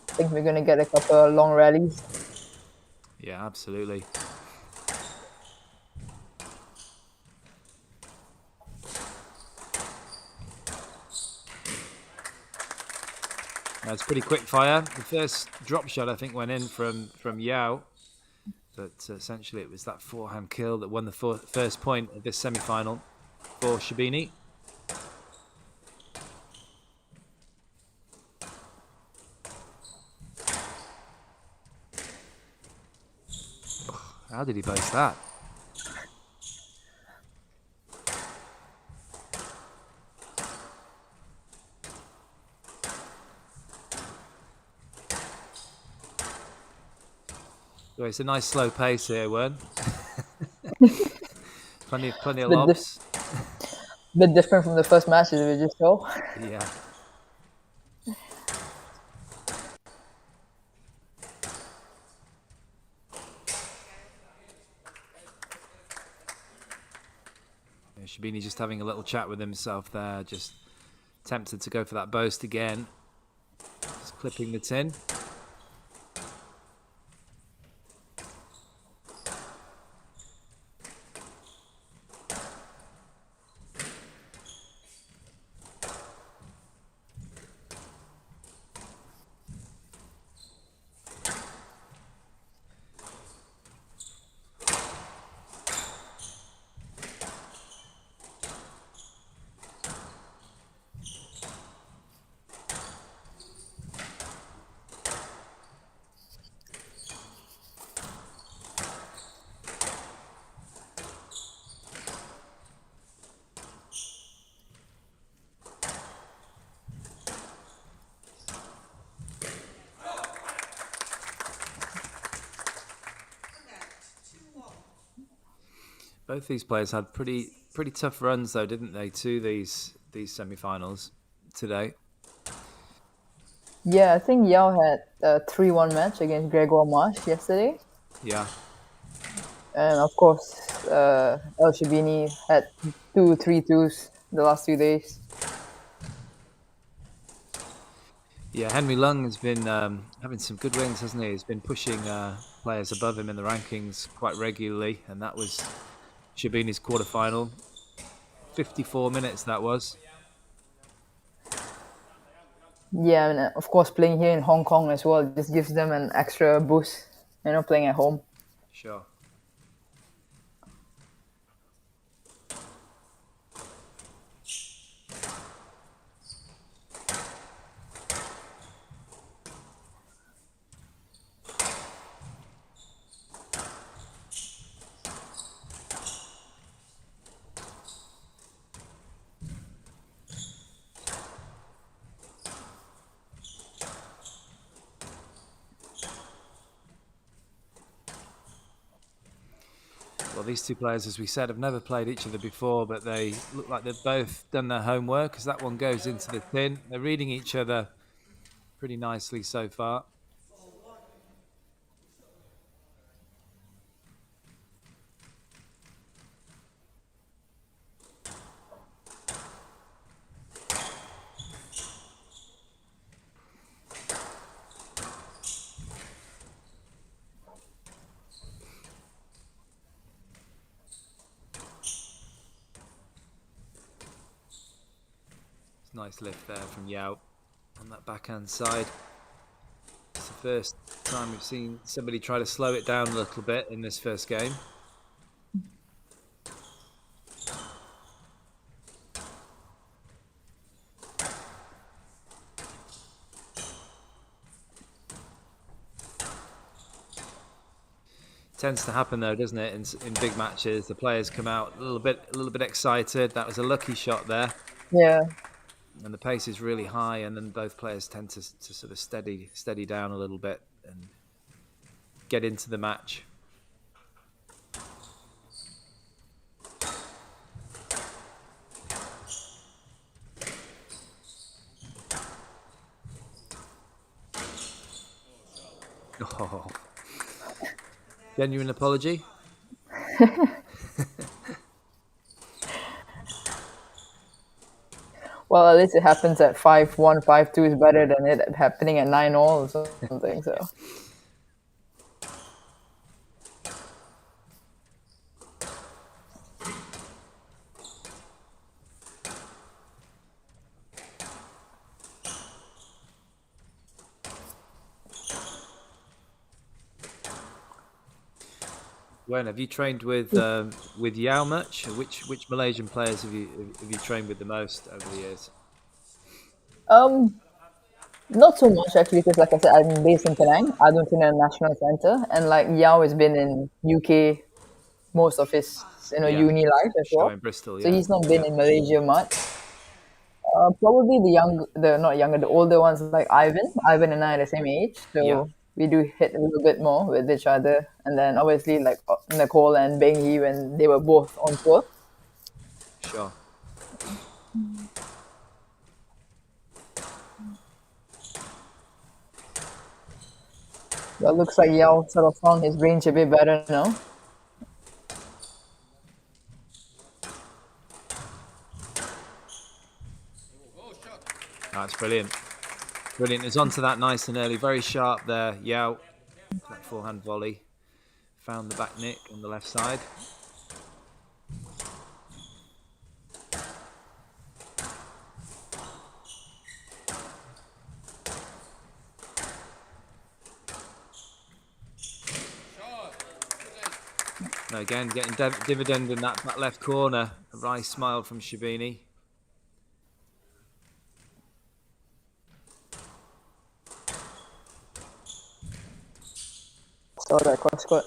I think we're going to get a couple of long rallies. Yeah, absolutely. That's pretty quick fire. The first drop shot, I think, went in from Yao. But essentially it was that forehand kill that won the first point of this semi-final for Sherbini. How did he boast that? So it's a nice slow pace here, Wern. plenty of lobs. Bit different from the first match that we just saw. Yeah. Sherbini just having a little chat with himself there, just tempted to go for that boast again. Just clipping the tin. Both these players had pretty tough runs, though, didn't they, to these semi-finals today? Yeah, I think Yao had a 3-1 match against Gregor Marsh yesterday. Yeah. And of course, ElSherbini had 2 3-2s the last 2 days. Yeah, Henry Lung has been having some good wins, hasn't he? He's been pushing players above him in the rankings quite regularly, and that was Sherbini's quarterfinal. 54 minutes that was. Yeah, and of course, playing here in Hong Kong as well just gives them an extra boost, playing at home. Sure. Well, these two players, as we said, have never played each other before, but they look like they've both done their homework, as that one goes into the tin. They're reading each other pretty nicely so far. Nice lift there from Yao on that backhand side. It's the first time we've seen somebody try to slow it down a little bit in this first game. Tends to happen though, doesn't it? In big matches, the players come out a little bit excited. That was a lucky shot there. Yeah. And the pace is really high, and then both players tend to sort of steady down a little bit and get into the match. Oh. Genuine apology. Well, at least it happens at 5-1, 5-2 is better than it happening at 9-all or something. So. When have you trained with Yao much? Which Malaysian players have you trained with the most over the years? Not so much actually, because like I said, I'm based in Penang. I don't train at a national center, and like Yao has been in UK most of his Yeah. uni life as Show well. in Bristol, So yeah. he's not been in Malaysia much. Probably the older ones like Ivan. Ivan and I are the same age, so Yeah. we do hit a little bit more with each other. And then obviously like Nicole and Beng Yi when they were both on tour. Sure. But looks like Yao sort of found his range a bit better now. That's brilliant. Brilliant. It's onto that nice and early. Very sharp there. Yao. That forehand volley. Found the back nick on the left side. Now again, getting dividend in that left corner. A wry smile from Sherbini. Saw that cross court.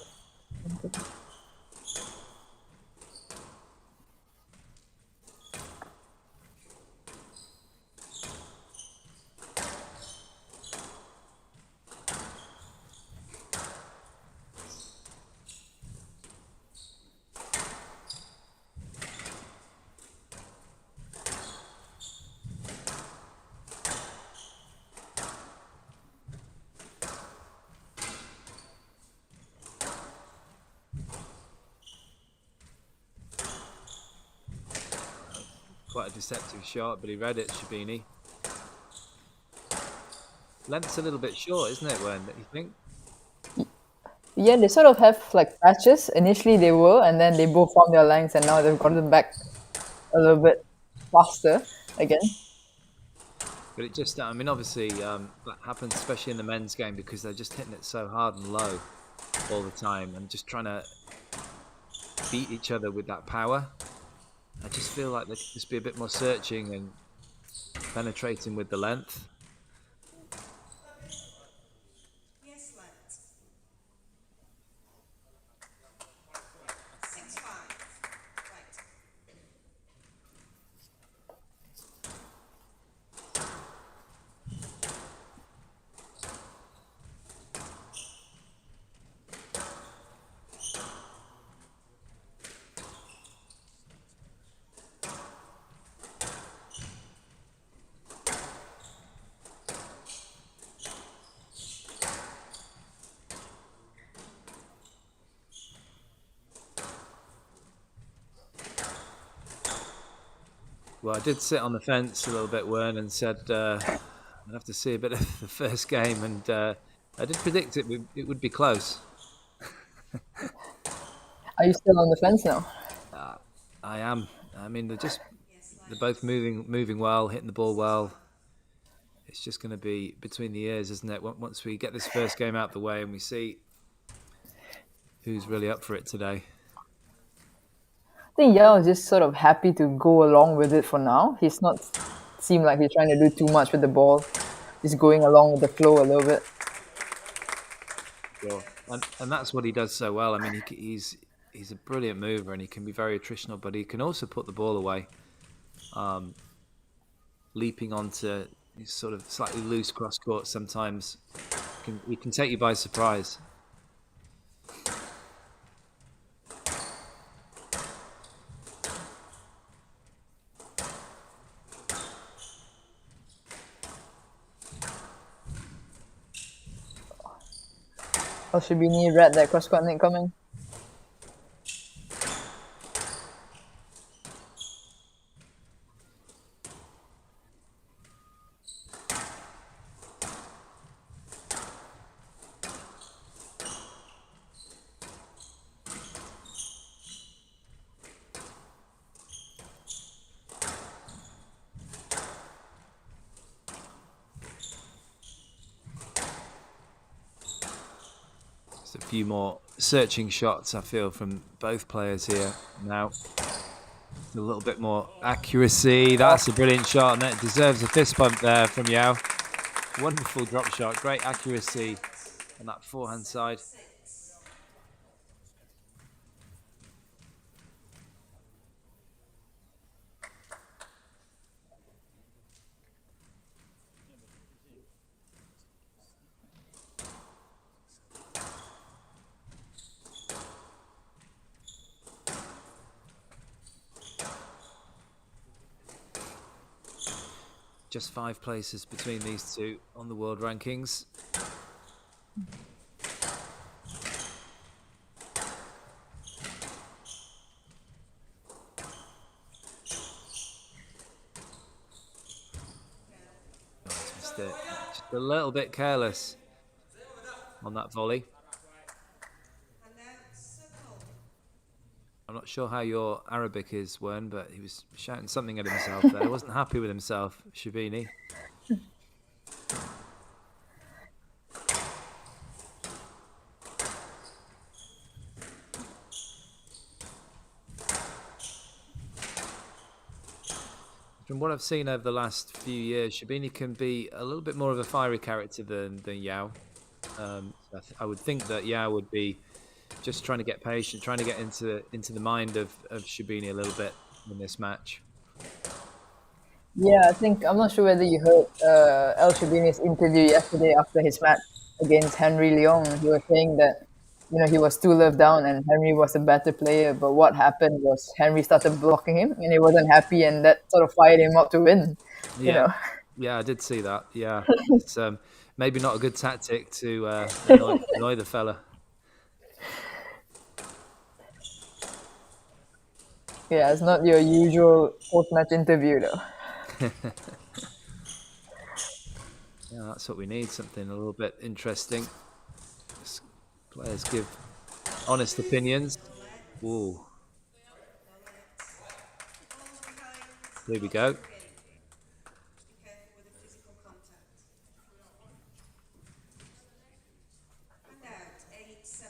Quite a deceptive shot, but he read it, Sherbini. length's a little bit short, isn't it, Wen? You think? Yeah, they sort of have like patches. Initially they were, and then they both found their lengths, and now they've gotten back a little bit faster again. But it just, I mean, obviously that happens especially in the men's game because they're just hitting it so hard and low all the time and just trying to beat each other with that power. I just feel like there could just be a bit more searching and penetrating with the length. Yes, let. 6-5. Right. Well, I did sit on the fence a little bit, Wern, and said I'd have to see a bit of the first game, and I did predict it would be close. Are you still on the fence now? I am. I mean, they're Yes, both moving well, hitting the ball well. It's just going to be between the ears, isn't it? Once we get this first game out the way and we see who's really up for it today. I think Yao is just sort of happy to go along with it for now. He's not seem like he's trying to do too much with the ball. Just going along with the flow a little bit. Sure. And that's what he does so well. I mean, he's a brilliant mover and he can be very attritional, but he can also put the ball away, leaping onto sort of slightly loose cross court sometimes. He can take you by surprise. ElSherbini read that cross court net coming. A few more searching shots, I feel, from both players here now. A little bit more accuracy. That's a brilliant shot, and that deserves a fist bump there from Yao. Wonderful drop shot, great accuracy on that forehand side. Just 5 places between these two on the world rankings. Just a little bit careless on that volley. And now, circle. I'm not sure how your Arabic is, Wern, but he was shouting something at himself there. He wasn't happy with himself, Sherbini. From what I've seen over the last few years, Sherbini can be a little bit more of a fiery character than Yao. I would think that Yao would be just trying to get patient, trying to get into the mind of Sherbini a little bit in this match. Yeah, I think I'm not sure whether you heard ElSherbini's interview yesterday after his match against Henry Leong. He was saying that he was 2-love down and Henry was a better player, but what happened was Henry started blocking him and he wasn't happy, and that sort of fired him up to win. Yeah, I did see that. Yeah, it's maybe not a good tactic to annoy the fella. Yeah, it's not your usual post-match interview though. Yeah, that's what we need. Something a little bit interesting. Players give honest opinions. Ooh. Here we go. Just be careful with the physical contact. And out, 8-7.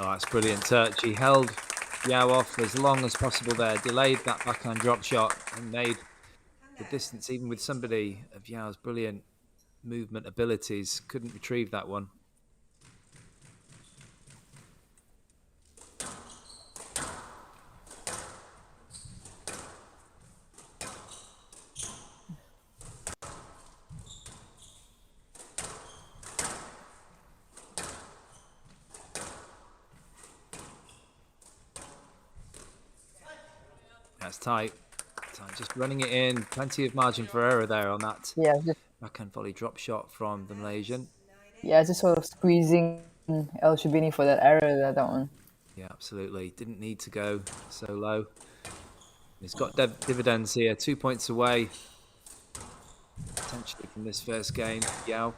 Oh, that's brilliant touch. He held Yao off as long as possible there, delayed that backhand drop shot and made the distance, even with somebody of Yao's brilliant movement abilities, couldn't retrieve that one. That's tight. Just running it in. Plenty of margin for error there on that backhand volley drop shot from the Malaysian. Yeah, just sort of squeezing ElSherbini for that error, that one. Yeah, absolutely. Didn't need to go so low. He's got dividends here. 2 points away, potentially, from this first game. Yao.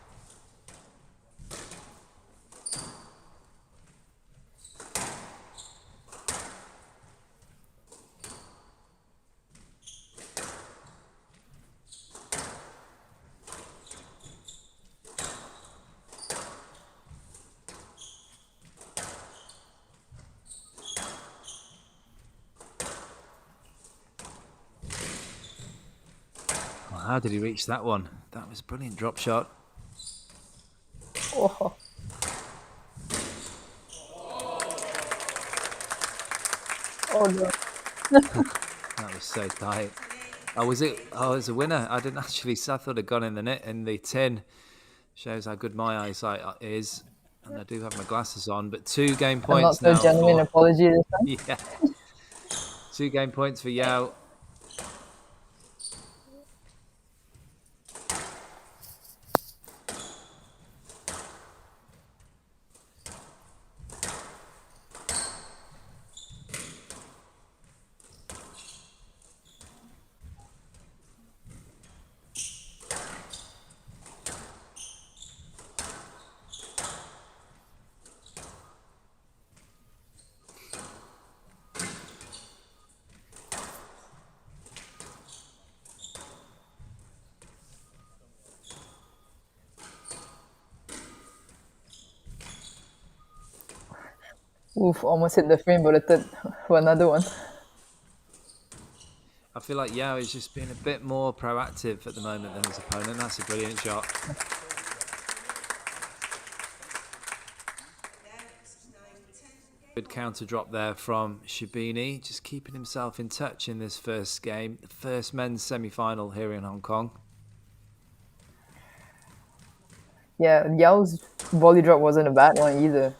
How did he reach that one? That was a brilliant drop shot. Oh. Oh no. That was so tight. Oh, was it? Oh, it was a winner. I didn't actually. I thought it'd gone in the net in the tin. Shows how good my eyesight is, and I do have my glasses on. But 2 game points not now. so genuine apology this time. Yeah. 2 game points for Yao. Oof, almost hit the frame, but for another one. I feel like Yao is just being a bit more proactive at the moment than his opponent. That's a brilliant shot. Good counter drop there from Sherbini, just keeping himself in touch in this first game, the first men's semi-final here in Hong Kong. Yeah, Yao's volley drop wasn't a bad one either.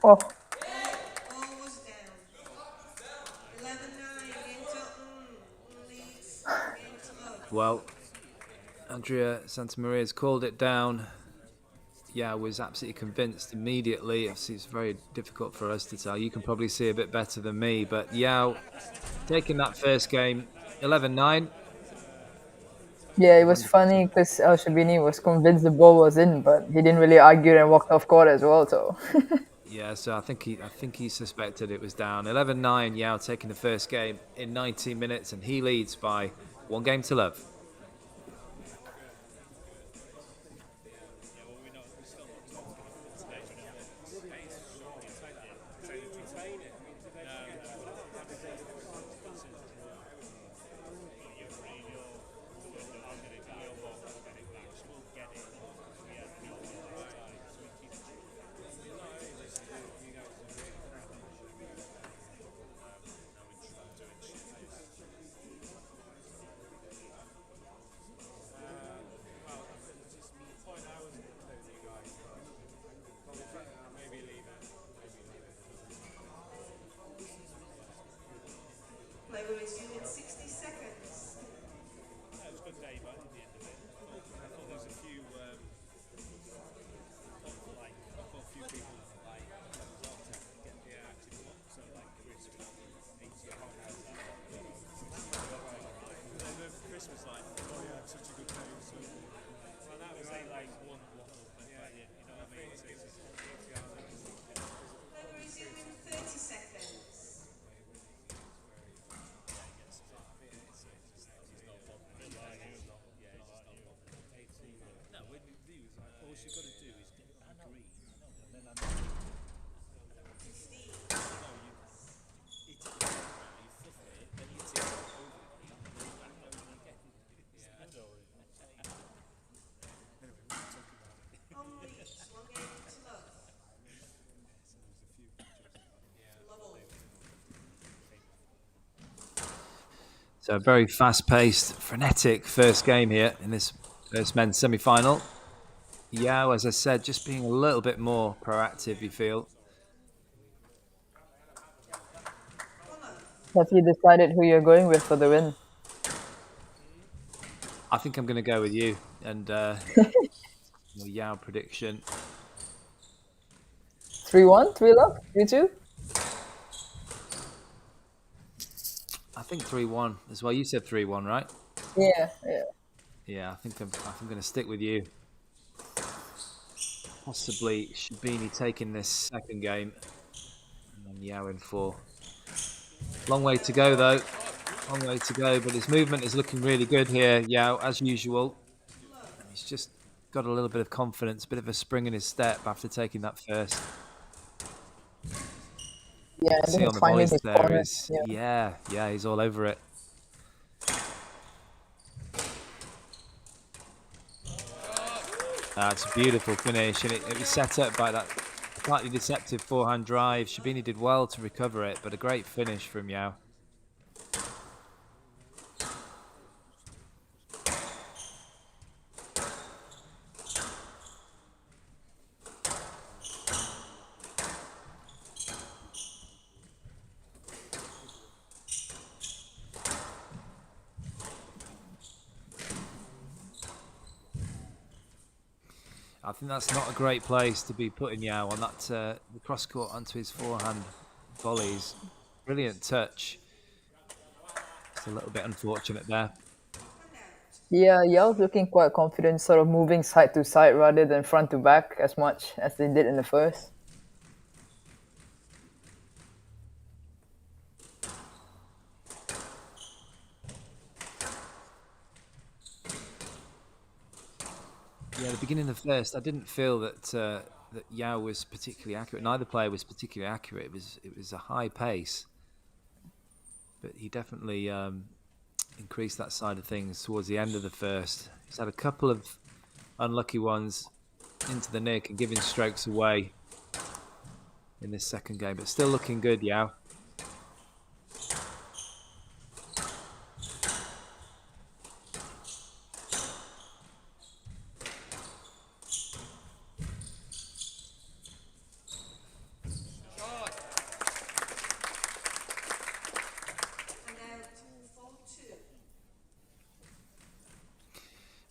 Oh. Almost down. 11-9 leads. Well, Andrea Santamaria's called it down. Yeah, was absolutely convinced immediately. Obviously, it's very difficult for us to tell. You can probably see a bit better than me, but Yao taking that first game, 11-9. Yeah, it was funny because ElSherbini was convinced the ball was in, but he didn't really argue and walked off court as well. So. Yeah, so I think he suspected it was down. 11-9. Yao taking the first game in 19 minutes, and he leads by 1 game to love. Play will resume in 60 seconds. It was a good day, but at the end of it, I thought there was a few, I thought a few people like well to get the active one, so like Chris was 80 pounds. Then over Chris was like, oh yeah, such a good day. So well, that was like one yeah, you know what I mean? So it's Play will resume in 30 seconds. no, when you do, all you've got to do is get green, and then I'm 15. you hit it around, you fluff it, then you hit it over the green, and then back over again. Yeah, I know. Anyway, we'll talk about it. On leads, 1 game to love. So there's a few pictures. Love all. So a very fast-paced, frenetic first game here in this first men's semi-final. Yao, as I said, just being a little bit more proactive, you feel. Have you decided who you're going with for the win? I think I'm going to go with you. And your Yao prediction. 3-1? 3-love? 3-2? I think 3-1 as well. You said 3-1, right? Yeah. Yeah, I think I'm going to stick with you. Possibly Sherbini taking this second game. And then Yao in 4. Long way to go, though. Long way to go. But his movement is looking really good here, Yao, as usual. And he's just got a little bit of confidence, a bit of a spring in his step after taking that first. Yeah, I See think on it's the finding voice his there corner. is, yeah, he's all over it. That's a beautiful finish, and it was set up by that slightly deceptive forehand drive. Sherbini did well to recover it, but a great finish from Yao. I think that's not a great place to be putting Yao on that the cross court onto his forehand volleys. Brilliant touch. It's a little bit unfortunate there. Yeah, Yao's looking quite confident, sort of moving side to side rather than front to back as much as they did in the first. Yeah, the beginning of the first, I didn't feel that that Yao was particularly accurate. Neither player was particularly accurate. It was a high pace, but he definitely increased that side of things towards the end of the first. He's had a couple of unlucky ones into the nick and giving strokes away in this second game, but still looking good, Yao.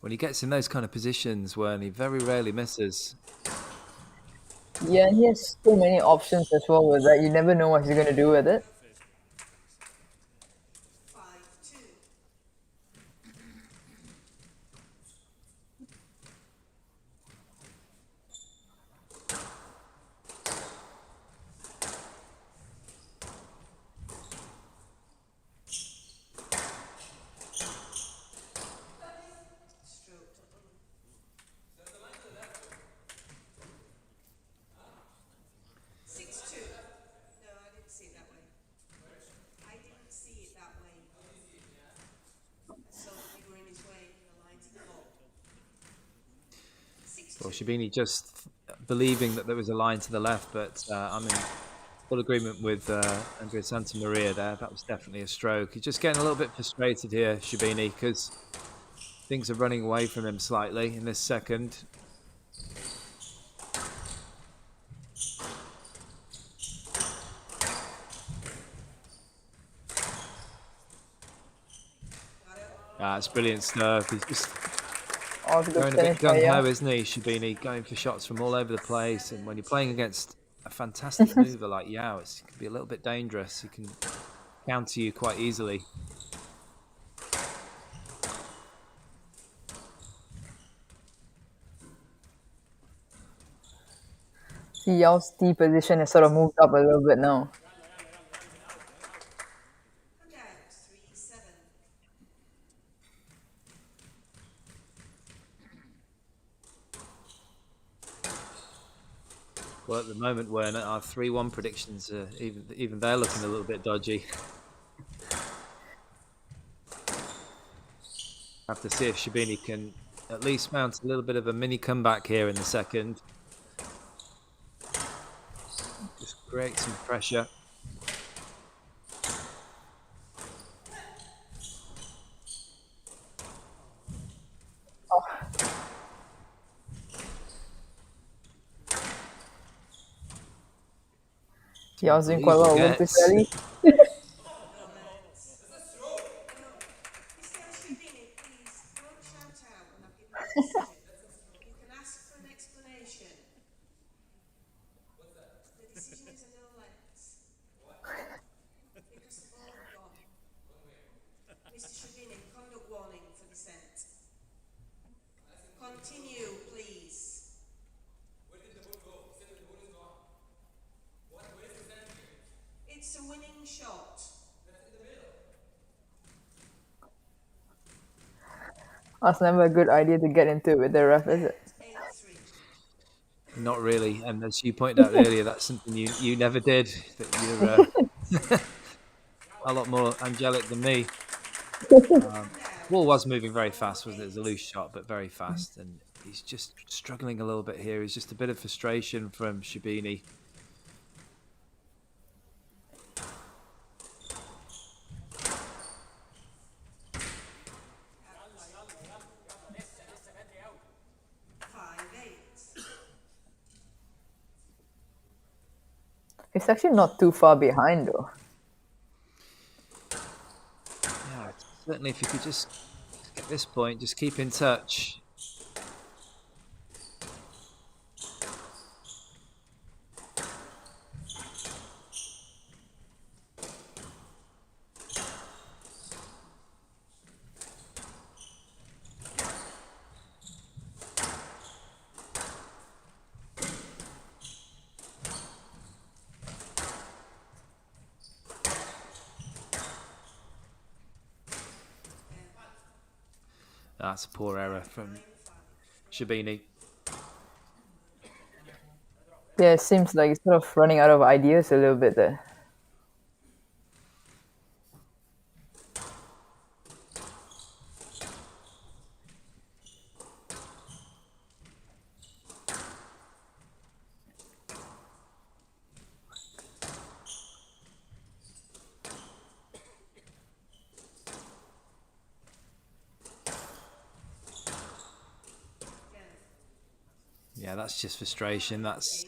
When he gets in those kind of positions when he very rarely misses. Yeah, and he has so many options as well with that. You never know what he's going to do with it. 5-2. Well, Sherbini just believing that there was a line to the left, but I'm in full agreement with Andrea Santa Maria there. That was definitely a stroke. He's just getting a little bit frustrated here, Sherbini, because things are running away from him slightly in this second. It's brilliant stuff. He's just going a bit gung-ho, isn't he, Sherbini? Going for shots from all over the place. And when you're playing against a fantastic mover like Yao, it can be a little bit dangerous. He can counter you quite easily. Yao's D position has sort of moved up a little bit now. And out, 3-7. Well, at the moment, when our 3-1 predictions, even they're looking a little bit dodgy. Have to see if Sherbini can at least mount a little bit of a mini comeback here in the second. Just create some pressure. Yao's doing quite well. Went to Sally. Mr. ElSherbini, please don't shout out when I've given a decision. You can ask for an explanation. The decision is a no lens. Because the ball had gone. Mr. ElSherbini, conduct warning for descent. Continue, please. It's a winning shot. That's never a good idea to get into it with the ref, is it? 8-3. Not really, and as you pointed out earlier, that's something you never did. That you're a lot more angelic than me. Ball was moving very fast, wasn't it? It was a loose shot, but very fast, and he's just struggling a little bit here. It's just a bit of frustration from Sherbini. It's actually not too far behind, though. Yeah, certainly if you could just, at this point, just keep in touch. That's a poor error from Sherbini. Yeah, it seems like he's sort of running out of ideas a little bit there. Yeah, that's just frustration. That's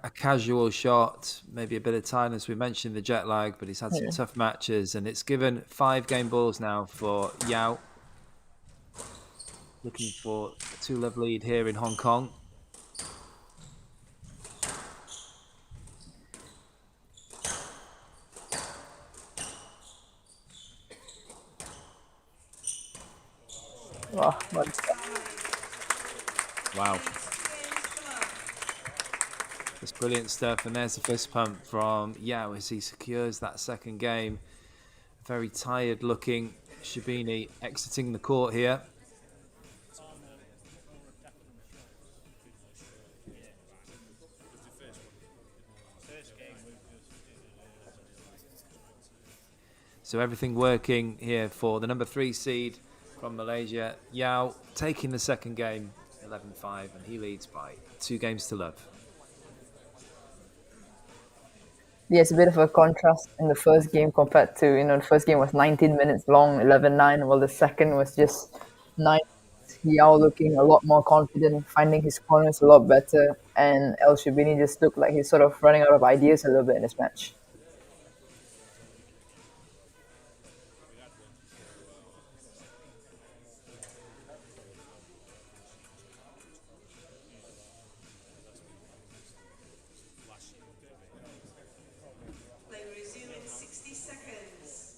a casual shot, maybe a bit of tiredness. We mentioned the jet lag, but he's had some tough matches, and it's given 5 game balls now for Yao. Looking for a 2-love lead here in Hong Kong. Oh, Wow. That's brilliant stuff. And there's the fist pump from Yao as he secures that second game. Very tired looking Sherbini exiting the court here. So everything working here for the number 3 seed from Malaysia. Yao taking the second game 11-5, and he leads by 2 games to love. Yeah, it's a bit of a contrast in the first game compared to, the first game was 19 minutes long, 11-9, while the second was just 9. Yao looking a lot more confident, finding his corners a lot better, and ElSherbini just looked like he's sort of running out of ideas a little bit in this match. Play will resume in 60 seconds.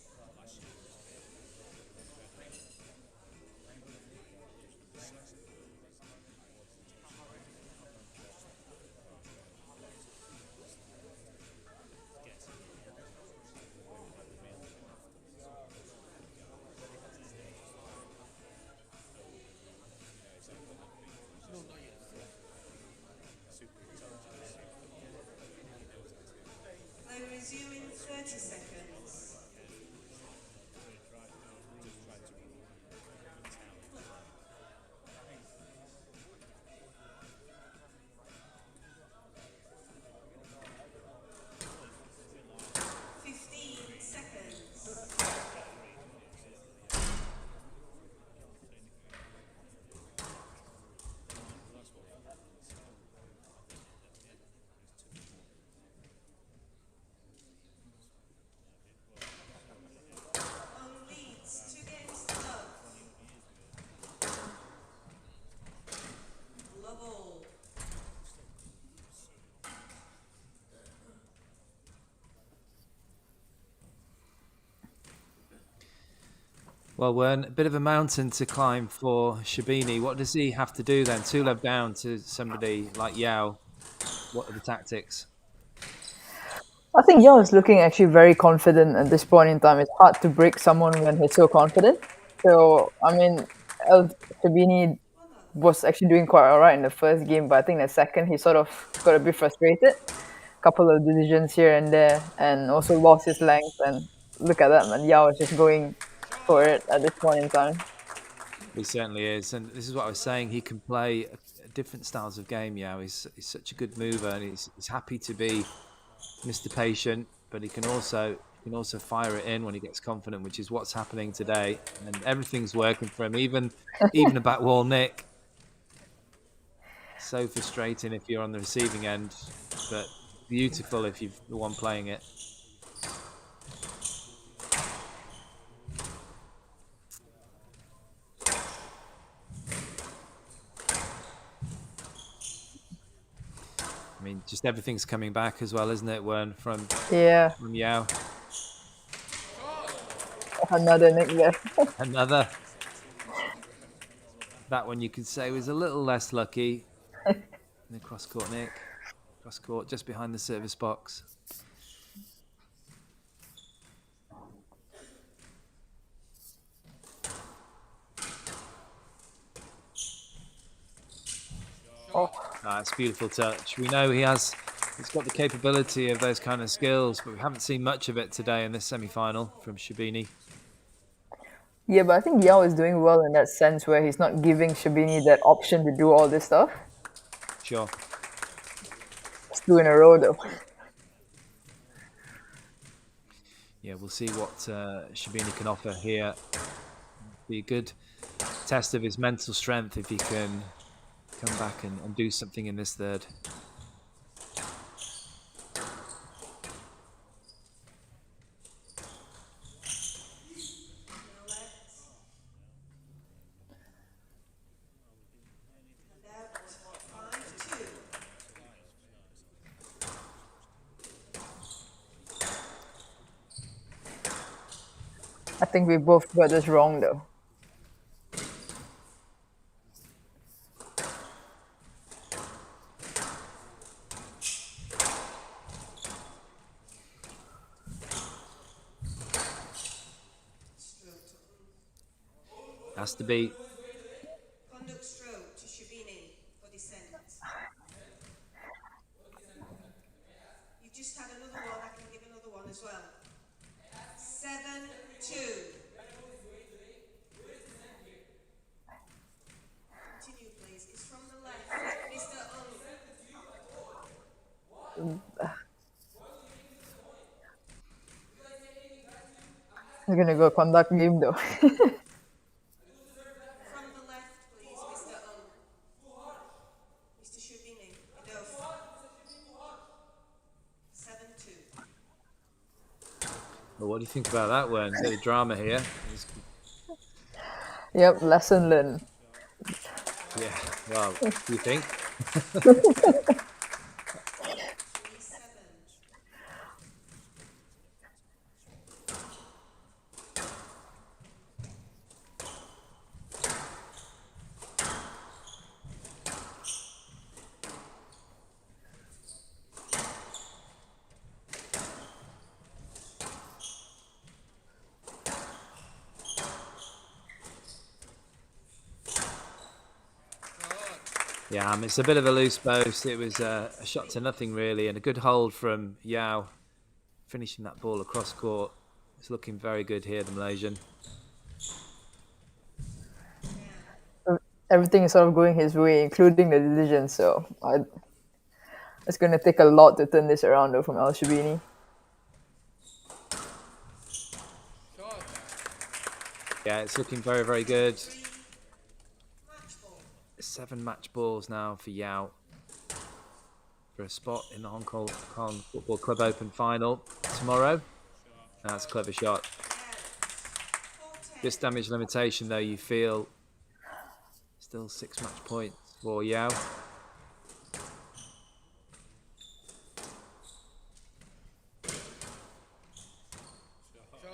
Play will resume in 30 seconds. Well, we're a bit of a mountain to climb for Sherbini. What does he have to do then? 2 love down to somebody like Yao. What are the tactics? I think Yao is looking actually very confident at this point in time. It's hard to break someone when he's so confident. So, I mean, ElSherbini was actually doing quite alright in the first game, but I think the second he sort of got a bit frustrated. Couple of decisions here and there, and also lost his length. And look at that, man. Yao is just going for it at this point in time. He certainly is, and this is what I was saying. He can play different styles of game. Yao, he's such a good mover, and he's happy to be Mr. Patient, but he can also fire it in when he gets confident, which is what's happening today. And everything's working for him, even a back wall nick. So frustrating if you're on the receiving end, but beautiful if you're the one playing it. I mean, just everything's coming back as well, isn't it, Wern, from Yao? Another nick there. Another. That one you could say was a little less lucky. The cross-court nick. Cross-court just behind the service box. Oh. It's a beautiful touch. We know he's got the capability of those kind of skills, but we haven't seen much of it today in this semi-final from Sherbini. Yeah, but I think Yao is doing well in that sense where he's not giving Sherbini that option to do all this stuff. Sure. It's 2 in a row, though. Yeah, we'll see what Sherbini can offer here. Be a good test of his mental strength if he can come back and do something in this third. I think we both got this wrong, though. Has to be. Conduct stroke to Sherbini for descent. You've just had another one. I can give another one as well. 7-2. Continue, please. It's from We're gonna go conduct game though. From the left, please, Mr. Mr. Sherbini. Enough. 7-2. Well, what do you think about that one? A bit of drama here. Yep, lesson learned. Yeah, well, what do you think? 3-7. Yeah, it's a bit of a loose post. It was a shot to nothing, really, and a good hold from Yao, finishing that ball across court. It's looking very good here, the Malaysian. Everything is sort of going his way, including the decision. So it's going to take a lot to turn this around though from ElSherbini. Yeah, it's looking very, very good. 3 match ball. 7 match balls now for Yao for a spot in the Hong Kong Football Club Open final tomorrow. That's a clever shot. This damage limitation, though, you feel still 6 match points for Yao.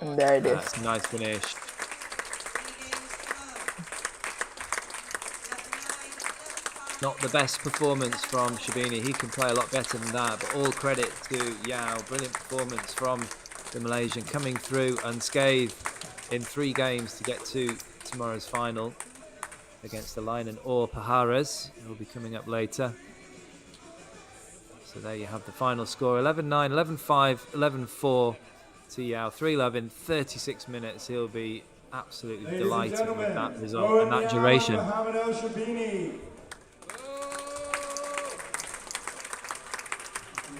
And there it is. That's a nice finish. 3 games to go. 11-9, 11-5. Not the best performance from Sherbini. He can play a lot better than that, but all credit to Yao. Brilliant performance from the Malaysian, coming through unscathed in 3 games to get to tomorrow's final against Eleinen or Pajares. It will be coming up later. So there you have the final score. 11-9, 11-5, 11-4 to Yao. 3-love in 36 minutes. He'll be absolutely Ladies and delighted with gentlemen, that result and that Yao duration. Mohamed ElSherbini.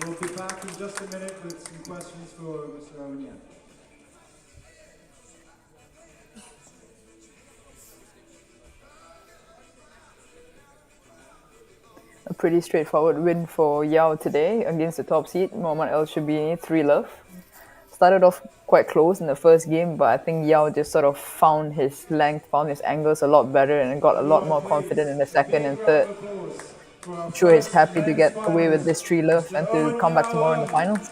We'll be back in just a minute with some questions for Mr. Amina. A pretty straightforward win for Yao today against the top seed, Mohamed ElSherbini, 3-love. Started off quite close in the first game, but I think Yao just sort of found his length, found his angles a lot better, and got a lot more confident in the second and third. I'm sure he's happy to get away with this 3-love and to come back tomorrow in the finals.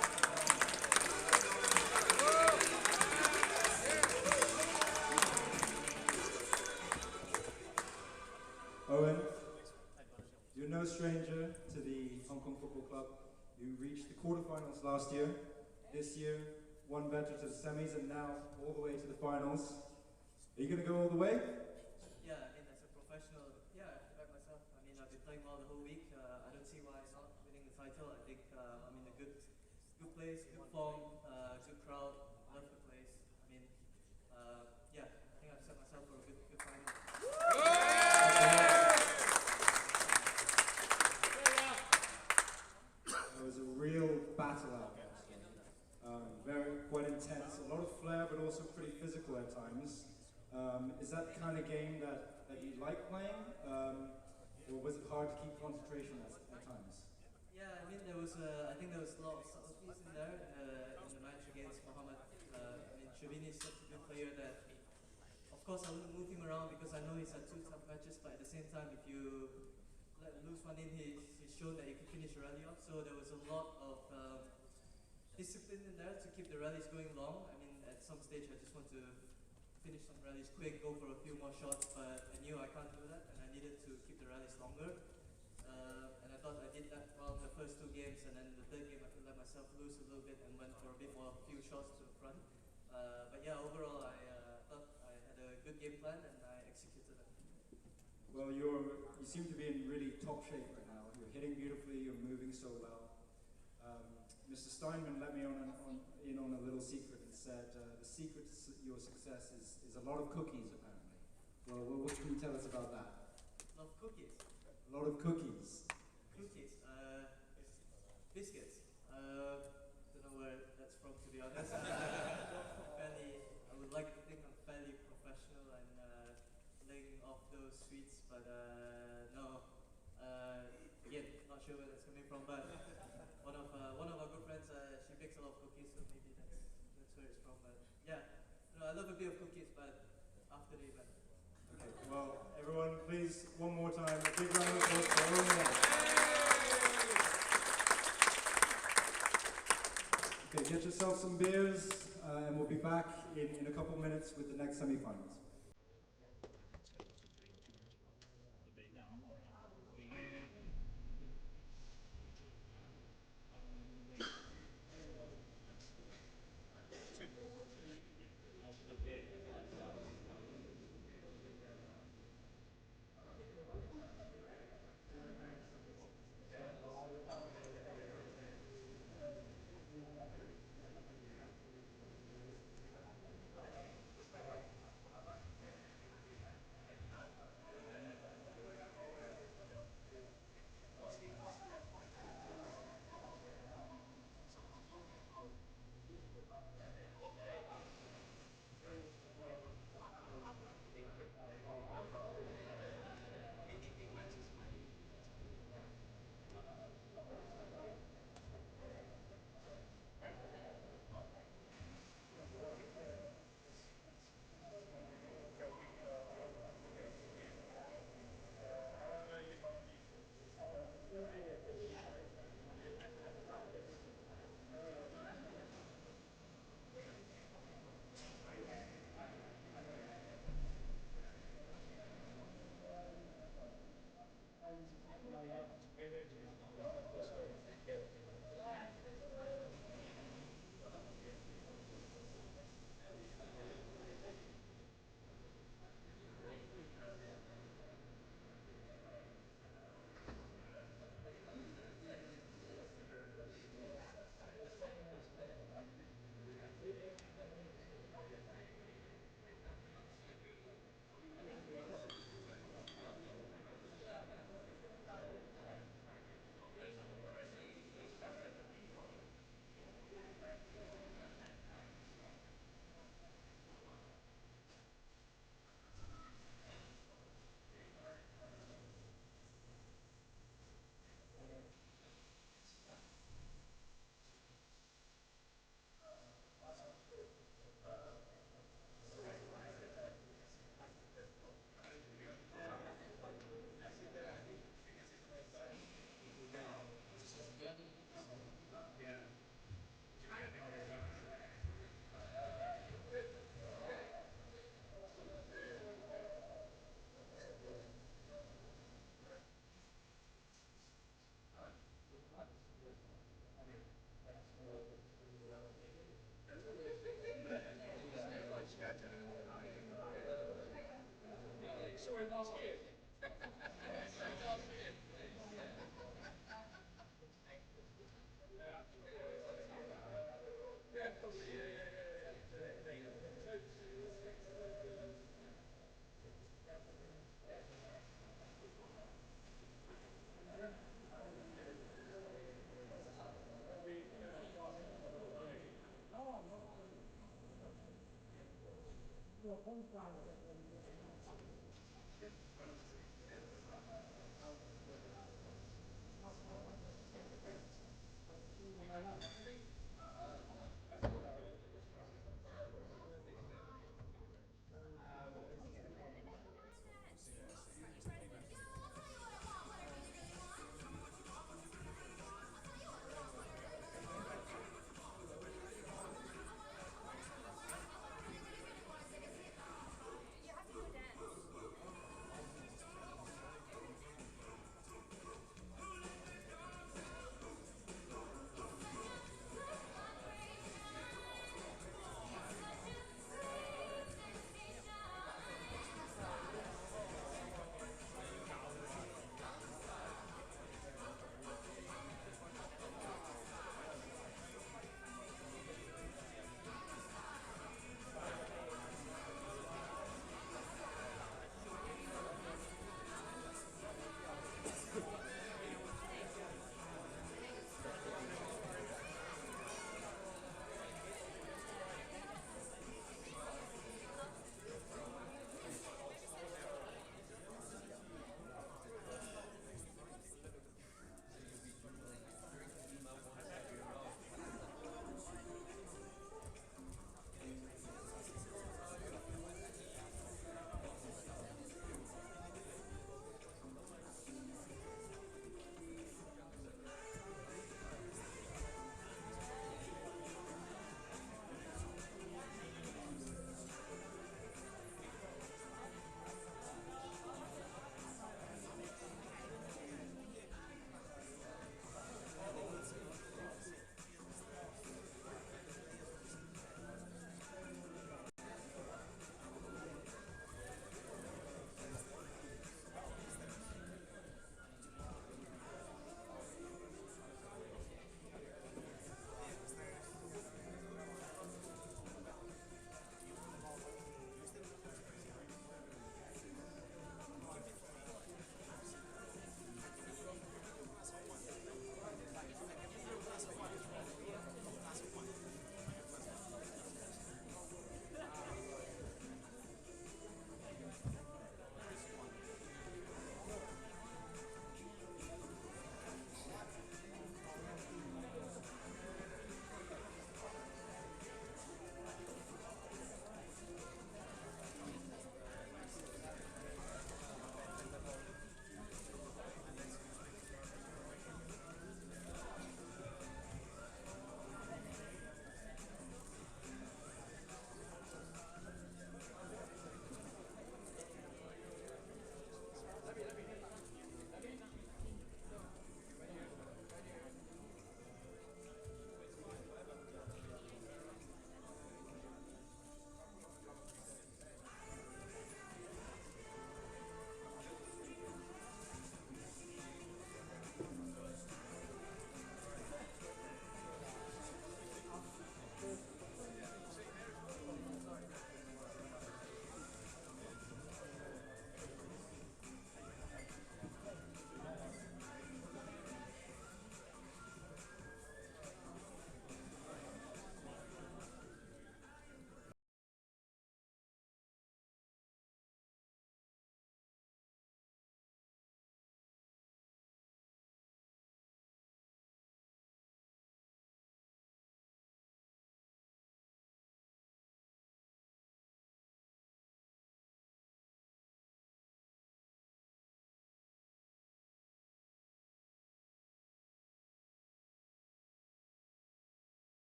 Owen, you're no stranger to the Hong Kong Football Club. You reached the quarterfinals last year. This year, one better to the semis, and now all the way to the finals. Are you going to go all the way? Yeah, I mean, as a professional, yeah, I back myself. I mean, I've been playing well the whole week. I don't see why not winning the title. I think I'm in a good place, good form, good crowd, love the place. I mean, yeah, I think I've set myself for a good final. It was a real battle out there. Quite intense, a lot of flair, but also pretty physical at times. Is that the kind of game that you like playing, or was it hard to keep concentration at times? Yeah, I mean, I think there was a lot of subtleties in there in the match against Mohamed. I mean, Sherbini is such a good player that, of course, I wouldn't move him around because I know he's had 2 tough matches, but at the same time, if you let him lose one in, he's shown that he can finish a rally off. So there was a lot of discipline in there to keep the rallies going long. I mean, at some stage I just want to finish some rallies quick, go for a few more shots, but I knew I can't do that and I needed to keep the rallies longer. And I thought I did that well in the first 2 games, and then the 3rd game I could let myself loose a little bit and went for a bit more, few shots to the front. But yeah, overall I thought I had a good game plan and I executed it. Well, you seem to be in really top shape right now. You're hitting beautifully, you're moving so well. Mr. Steinman let me in on a little secret and said the secret to your success is a lot of cookies, apparently. Well, what can you tell us about that? A lot of cookies. A lot of cookies. Cookies. Biscuits. honest. Fairly, I would like to think I'm fairly professional and laying off those sweets, but no. Again, not sure where that's coming from, but one of our good friends, she bakes a lot of cookies, so maybe that's where it's from. But yeah, no, I love a bit of cookies, but after the event. Okay, well, everyone, please, one more time, a big round of applause for Orfi. Okay, get yourself some beers, and we'll be back in a couple minutes with the next semi-finals.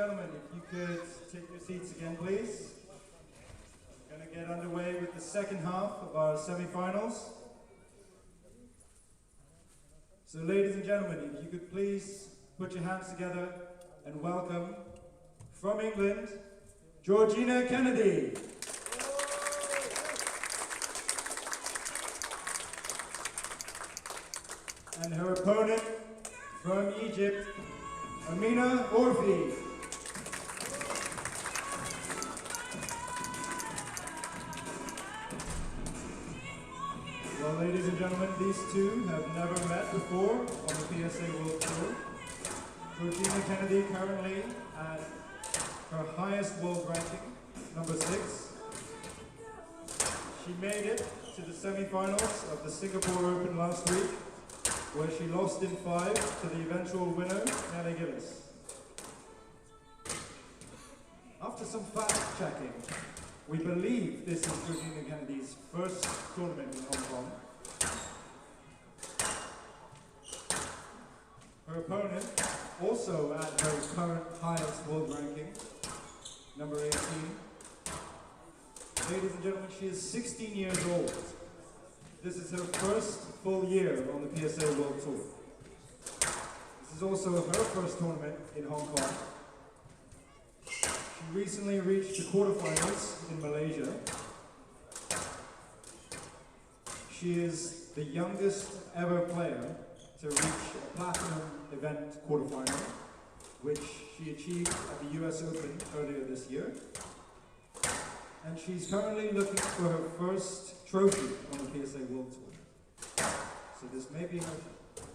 Gentlemen, if you could take your seats again, please. We're going to get underway with the second half of our semi-finals. So ladies and gentlemen, if you could please put your hands together and welcome, from England, Georgina Kennedy. And her opponent, from Egypt, Amina Orfi. Well, ladies and gentlemen, these two have never met before on the PSA World Tour. Georgina Kennedy currently at her highest world ranking, number 6. She made it to the semi-finals of the Singapore Open last week, where she lost in 5 to the eventual winner, Nelly Gillis. After some fact-checking, we believe this is Georgina Kennedy's first tournament in Hong Kong. Her opponent, also at her current highest world ranking, number 18. Ladies and gentlemen, she is 16 years old. This is her first full year on the PSA World Tour. This is also her first tournament in Hong Kong. She recently reached the quarterfinals in Malaysia. She is the youngest ever player to reach a platinum event quarterfinal, which she achieved at the US Open earlier this year. And she's currently looking for her first trophy on the PSA World Tour. So this may be her shot.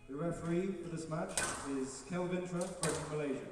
The referee for this match is Kelvintra from Malaysia.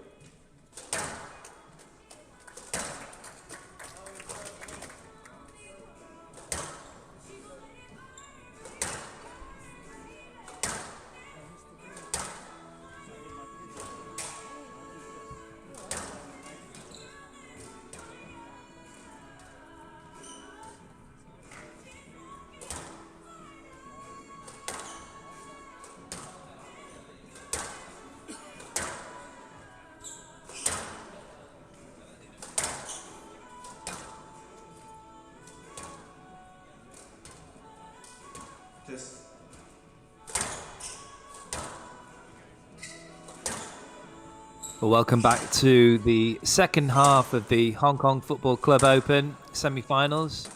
Well, welcome back to the second half of the Hong Kong Football Club Open semi-finals.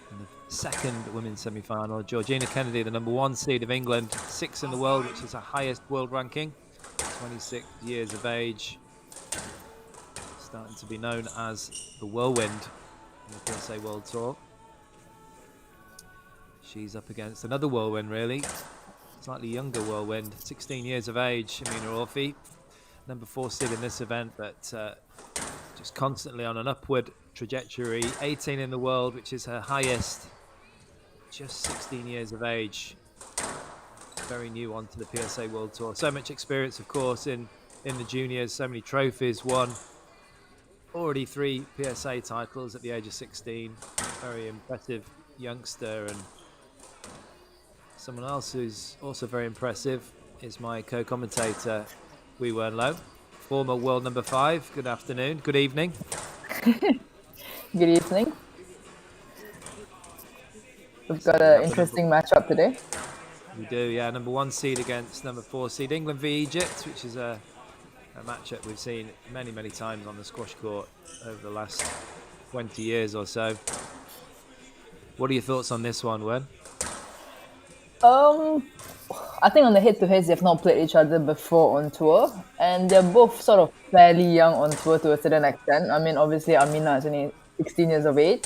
And the second women's semi-final, Georgina Kennedy, the number 1 seed of England, 6th in the world, which is her highest world ranking, 26 years of age, starting to be known as the Whirlwind in the PSA World Tour. She's up against another Whirlwind, really, slightly younger Whirlwind, 16 years of age, Amina Orfi. Number 4 seed in this event, but just constantly on an upward trajectory. 18 in the world, which is her highest. Just 16 years of age. Very new onto the PSA World Tour. So much experience, of course, in the juniors. So many trophies won. Already 3 PSA titles at the age of 16. Very impressive youngster. And someone else who's also very impressive is my co-commentator, We Weren't Low, former world number 5. Good afternoon, good evening. Good evening. We've got an interesting matchup today. We do, yeah. Number 1 seed against number 4 seed, England v Egypt, which is a matchup we've seen many, many times on the squash court over the last 20 years or so. What are your thoughts on this one, Wen? I think on the head-to-heads, they've not played each other before on tour, and they're both sort of fairly young on tour to a certain extent. I mean, obviously, Amina is only 16 years of age,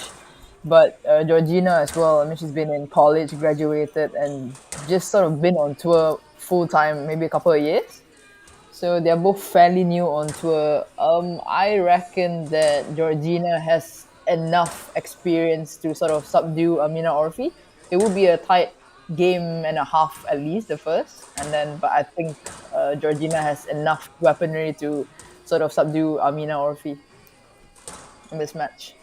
but Georgina as well. I mean, she's been in college, graduated, and just sort of been on tour full-time, maybe a couple of years. So they're both fairly new on tour. I reckon that Georgina has enough experience to sort of subdue Amina Orfi. It would be a tight game and a half at least, the first, and then but I think Georgina has enough weaponry to sort of subdue Amina Orfi in this match.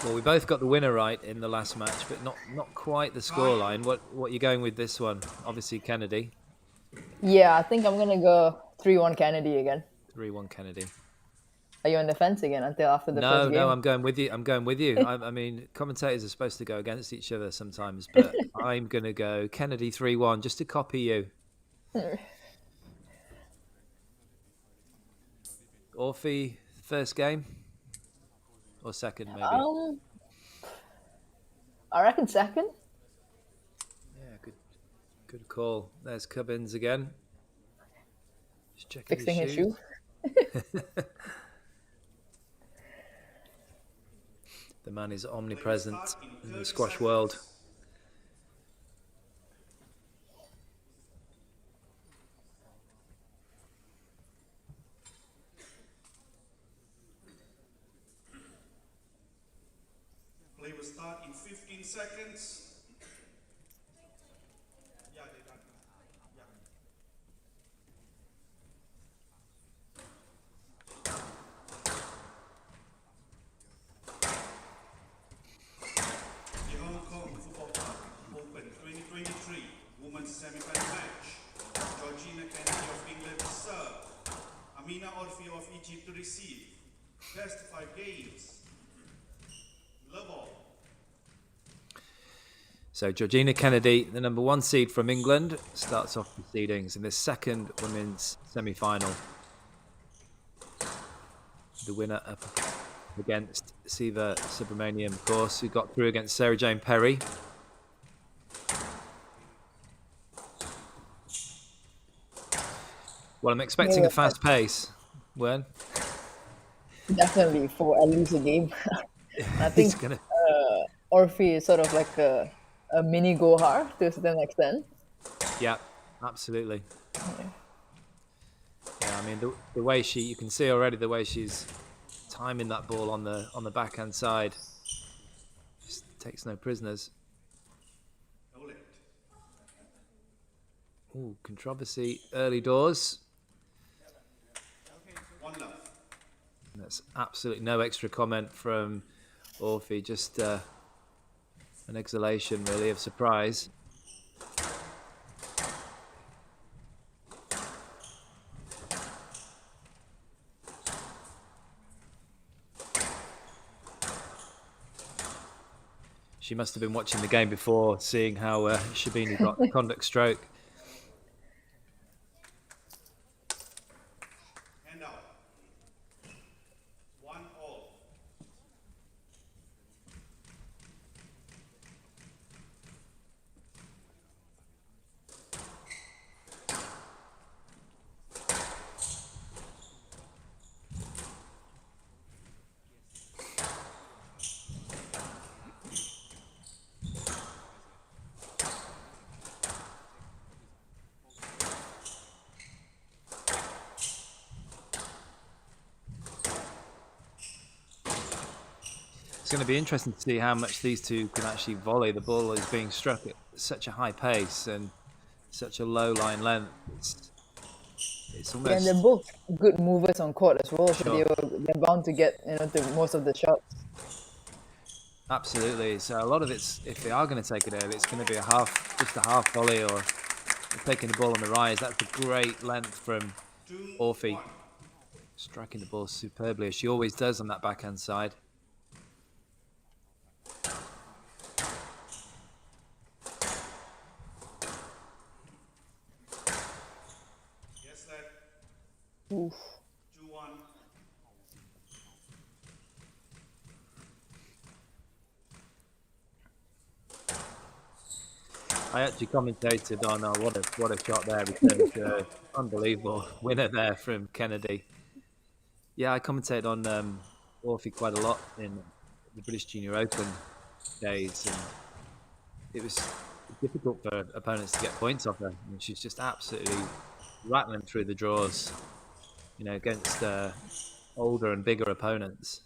Well, we both got the winner right in the last match, but not quite the scoreline. What are you going with this one? Obviously Kennedy. Yeah, I think I'm gonna go 3-1 Kennedy again. 3-1 Kennedy. Are you on the fence again until after the first game? No, I'm going with you. I mean, commentators are supposed to go against each other sometimes, but I'm going to go Kennedy 3-1 just to copy you. Orfi, first game or second, maybe? I reckon second. Yeah, good call. There's Cubbins again. Just checking Fixing his shoe. The man is omnipresent in the squash world. Play will start in 15 seconds. Yeah, they done. Yeah. The Hong Kong Football Club Open 2023 Women's Semi-Final match. Georgina Kennedy of England to serve. Amina Orfi of Egypt to receive. Best of 5 games. Love all. So Georgina Kennedy, the number 1 seed from England, starts off proceedings in the second women's semi-final. The winner up against Subramaniam, of course, who got through against Sarah Jane Perry. Well, I'm expecting a fast pace. When? Definitely for at least a game. I think Orfi is sort of like a mini Gohar to a certain extent. Yeah, absolutely. Yeah, I mean the way you can see already the way she's timing that ball on the backhand side. Just takes no prisoners. Ooh, controversy early doors. That's absolutely no extra comment from Orfi, just an exhalation really of surprise. She must have been watching the game before, seeing how ElSherbini got the conduct stroke. Hand out. 1 all. It's going to be interesting to see how much these two can actually volley. The ball is being struck at such a high pace and such a low line length. It's almost... And they're both good movers on court as well, so Sure. they're bound to get to most of the shots. Absolutely. So a lot of it's, if they are going to take it early, it's going to be just a half volley or taking the ball on the rise. That's a great length from Orfi. Striking the ball superbly, as she always does on that backhand side. Yes, lad. Oof. 2-1. I actually commentated on what a shot there, because unbelievable winner there from Kennedy. Yeah, I commentated on Orfi quite a lot in the British Junior Open days, and it was difficult for opponents to get points off her. I mean, she's just absolutely rattling through the draws, against older and bigger opponents.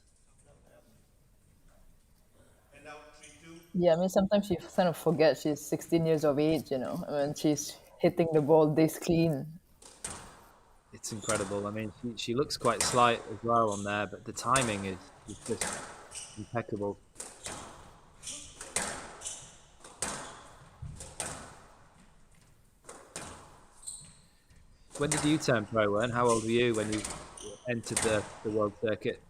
Hand out 3-2. Yeah, I mean, sometimes you kind of forget she's 16 years of age, I mean, she's hitting the ball this clean. It's incredible. I mean, she looks quite slight as well on there, but the timing is just impeccable. When did you turn pro, and how old were you when you entered the world circuit?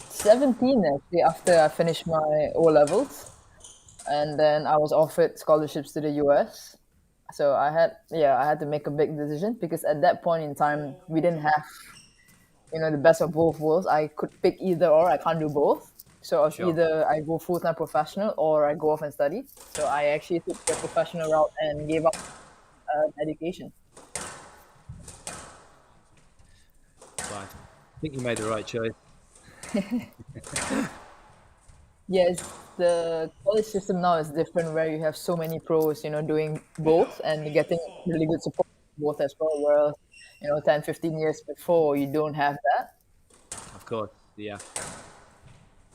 17 actually, after I finished my O levels, and then I was offered scholarships to the US. So I had to make a big decision because at that point in time we didn't have the best of both worlds. I could pick either or. I can't do both. So it's Sure. either I go full time professional or I go off and study. So I actually took the professional route and gave up education. Right. I think you made the right choice. Yes, the college system now is different where you have so many pros, doing both and getting really good support both as well. Whereas, 10, 15 years before, you don't have that. Of course, yeah.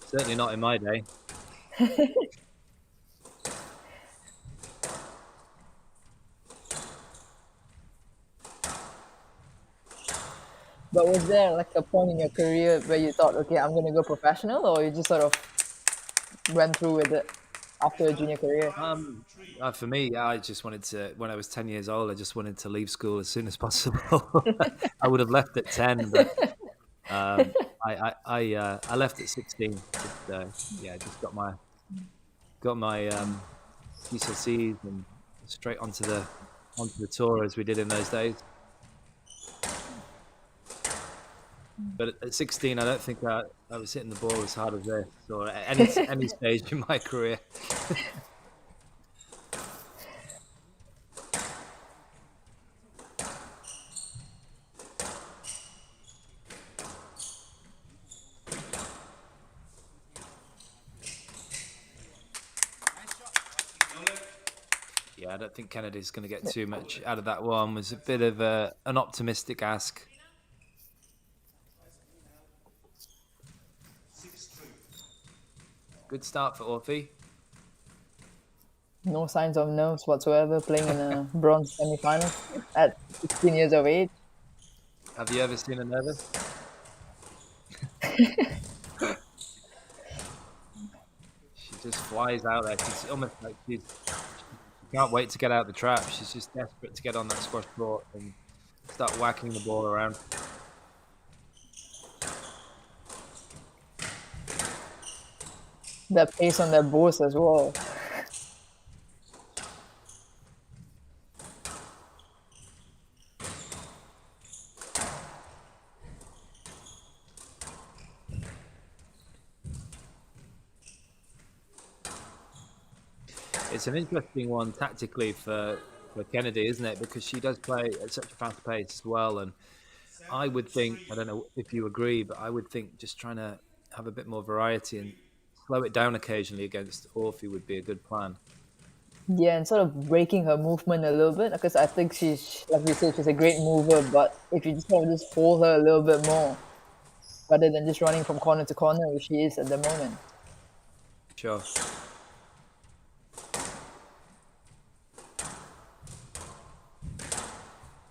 Certainly not in my day. But was there like a point in your career where you thought, okay, I'm going to go professional, or you just sort of went through with it after a junior career? For me, I just wanted to. When I was 10 years old, I just wanted to leave school as soon as possible. I would have left at 10, but I left at 16. Just got my GCSEs and straight onto the tour as we did in those days. But at 16, I don't think I was hitting the ball as hard as this, or at any stage in my career. Yeah, I don't think Kennedy's going to get too much out of that one. It was a bit of an optimistic ask. Good start for Orfi. No signs of nerves whatsoever, playing in a bronze semi-final at 16 years of age. Have you ever seen her nervous? She just flies out there. She's almost like she can't wait to get out the trap. She's just desperate to get on that squash court and start whacking the ball around. The pace on their bows as well. It's an interesting one tactically for Kennedy, isn't it? Because she does play at such a fast pace as well. And I would think, I don't know if you agree, but I would think just trying to have a bit more variety and slow it down occasionally against Orfi would be a good plan. Yeah, and sort of breaking her movement a little bit because I think she's, like we said, she's a great mover. But if you just sort of just hold her a little bit more, rather than just running from corner to corner, which she is at the moment. Sure.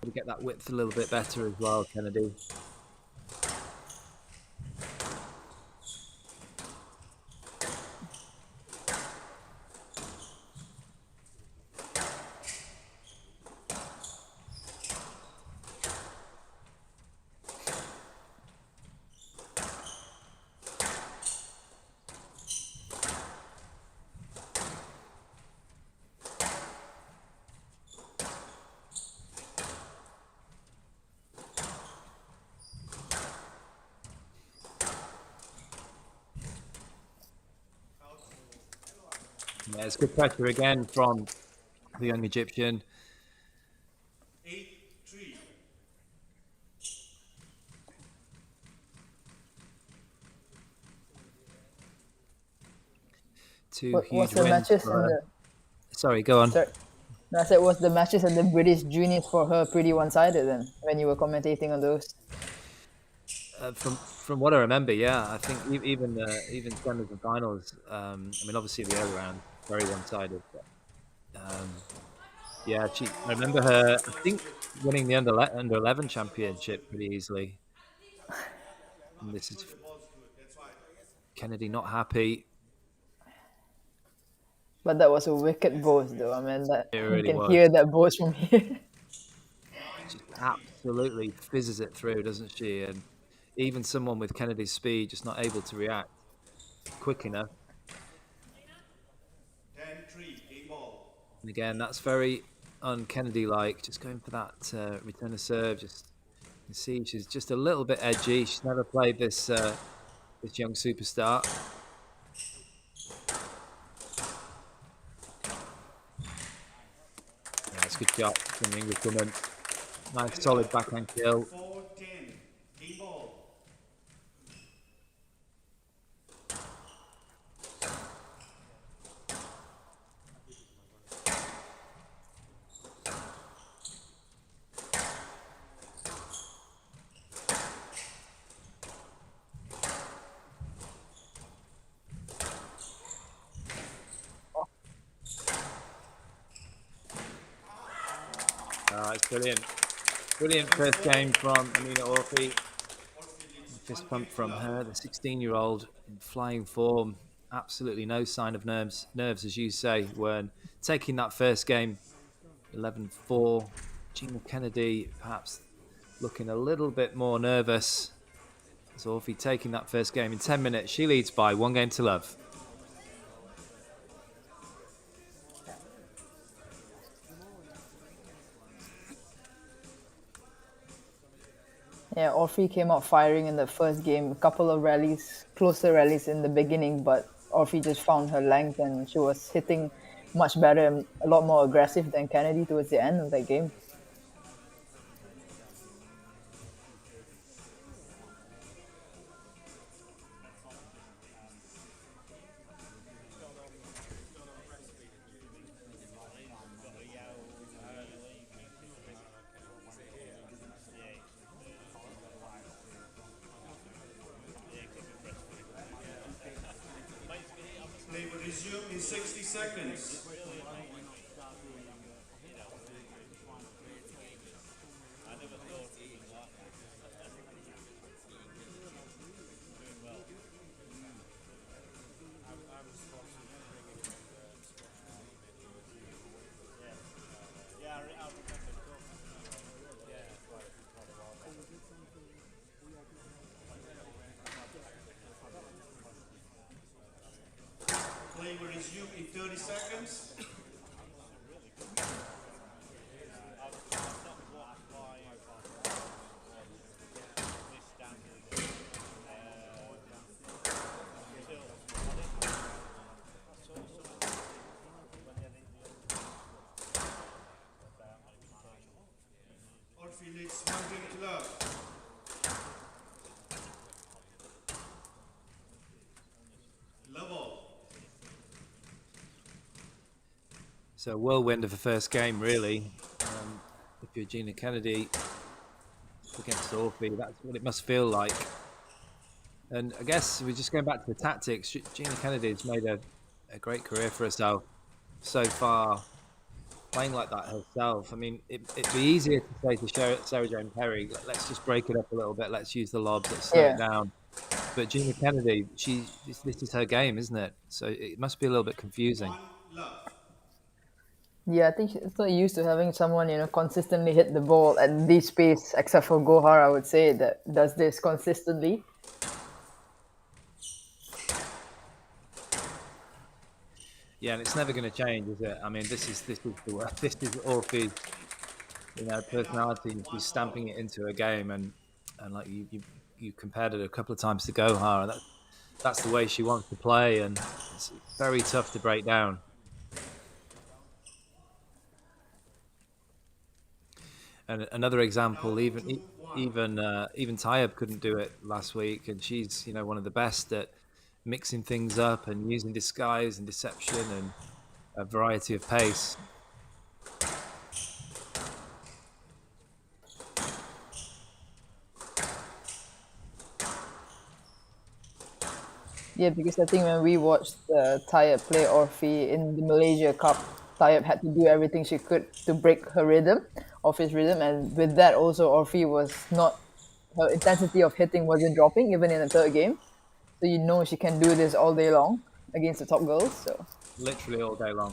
To get that width a little bit better as well, Kennedy. Yeah, it's good pressure again from the young Egyptian. 8-3. What's the matches and the? Sorry, go on. Sorry. No, I said, was the matches and the British juniors for her pretty one-sided then when you were commentating on those? From what I remember, yeah, I think even semis and finals. I mean, obviously the early round very one-sided. But, yeah, I remember her. I think winning the under 11 championship pretty easily. And this is Kennedy not happy. But that was a wicked boast, though. I mean, that It really you can was. hear that boast from here. absolutely fizzes it through, doesn't she? And even someone with Kennedy's speed just not able to react quick enough. 10-3, game ball. And again, that's very un-Kennedy-like, just going for that return of serve. Just you see, she's just a little bit edgy. She's never played this this young superstar. Yeah, it's a good shot from the English woman. Nice, solid backhand kill. 4-10, game ball. It's brilliant. Brilliant first game from Amina Orfi. Fist pump from her, the 16-year-old in flying form. Absolutely no sign of nerves, as you say, when taking that first game, 11-4. Gina Kennedy perhaps looking a little bit more nervous. As Orfi taking that first game in 10 minutes. She leads by 1-0. Yeah, Orfi came out firing in the first game. A couple of rallies, closer rallies in the beginning, but Orfi just found her length and she was hitting much better and a lot more aggressive than Kennedy towards the end of that game. Play will resume in 60 seconds. Play will resume in 30 seconds. Orfi leads 1 to love. Level. So a whirlwind of the first game, really. If you're Gina Kennedy against Orfi, that's what it must feel like. And I guess we're just going back to the tactics. Gina Kennedy has made a great career for herself so far, playing like that herself. I mean, it'd be easier to say to Sarah Jane Perry, let's just break it up a little bit, let's use the lobs, let's slow it down. But Gina Kennedy, this is her game, isn't it? So it must be a little bit confusing. 1 love. Yeah, I think she's not used to having someone, consistently hit the ball at this pace, except for Gohar, I would say, that does this consistently. Yeah, and it's never going to change, is it? I mean, this is Orfi's, personality. She's stamping it into a game, and like you compared it a couple of times to Gohar. That's the way she wants to play, and it's very tough to break down. And another example, even Tayyab couldn't do it last week, and she's one of the best at mixing things up and using disguise and deception and a variety of pace. Yeah, because I think when we watched Tayyab play Orfi in the Malaysia Cup, Tayyab had to do everything she could to break her rhythm, Orfi's rhythm, and with that also Orfi was not, her intensity of hitting wasn't dropping even in the third game. So she can do this all day long against the top girls. So Literally all day long.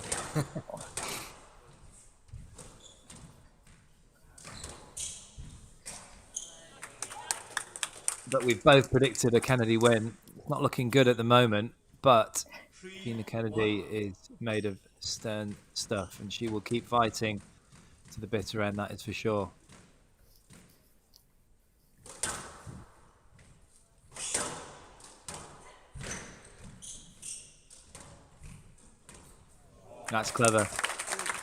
But we've both predicted a Kennedy win. It's not looking good at the moment, but Tina Kennedy is made of stern stuff, and she will keep fighting to the bitter end, that is for sure. That's clever.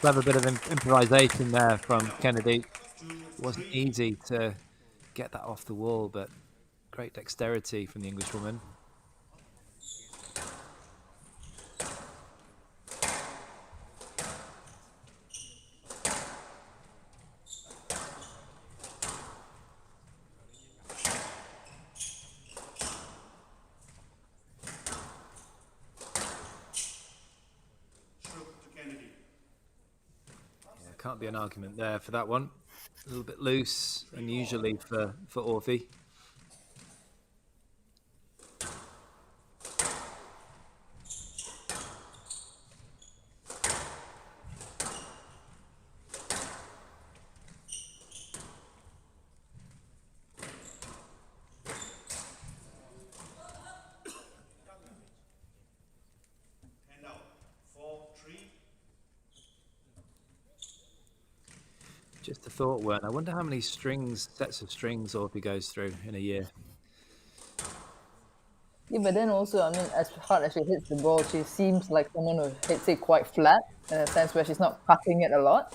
Clever bit of improvisation there from Kennedy. It wasn't easy to get that off the wall, but great dexterity from the Englishwoman. Can't be an argument there for that one. A little bit loose, unusually for Orfi. Just a thought, Wern. I wonder how many sets of strings Orfi goes through in a year. Yeah, but then also, I mean, as hard as she hits the ball, she seems like someone who hits it quite flat, in a sense where she's not cutting it a lot.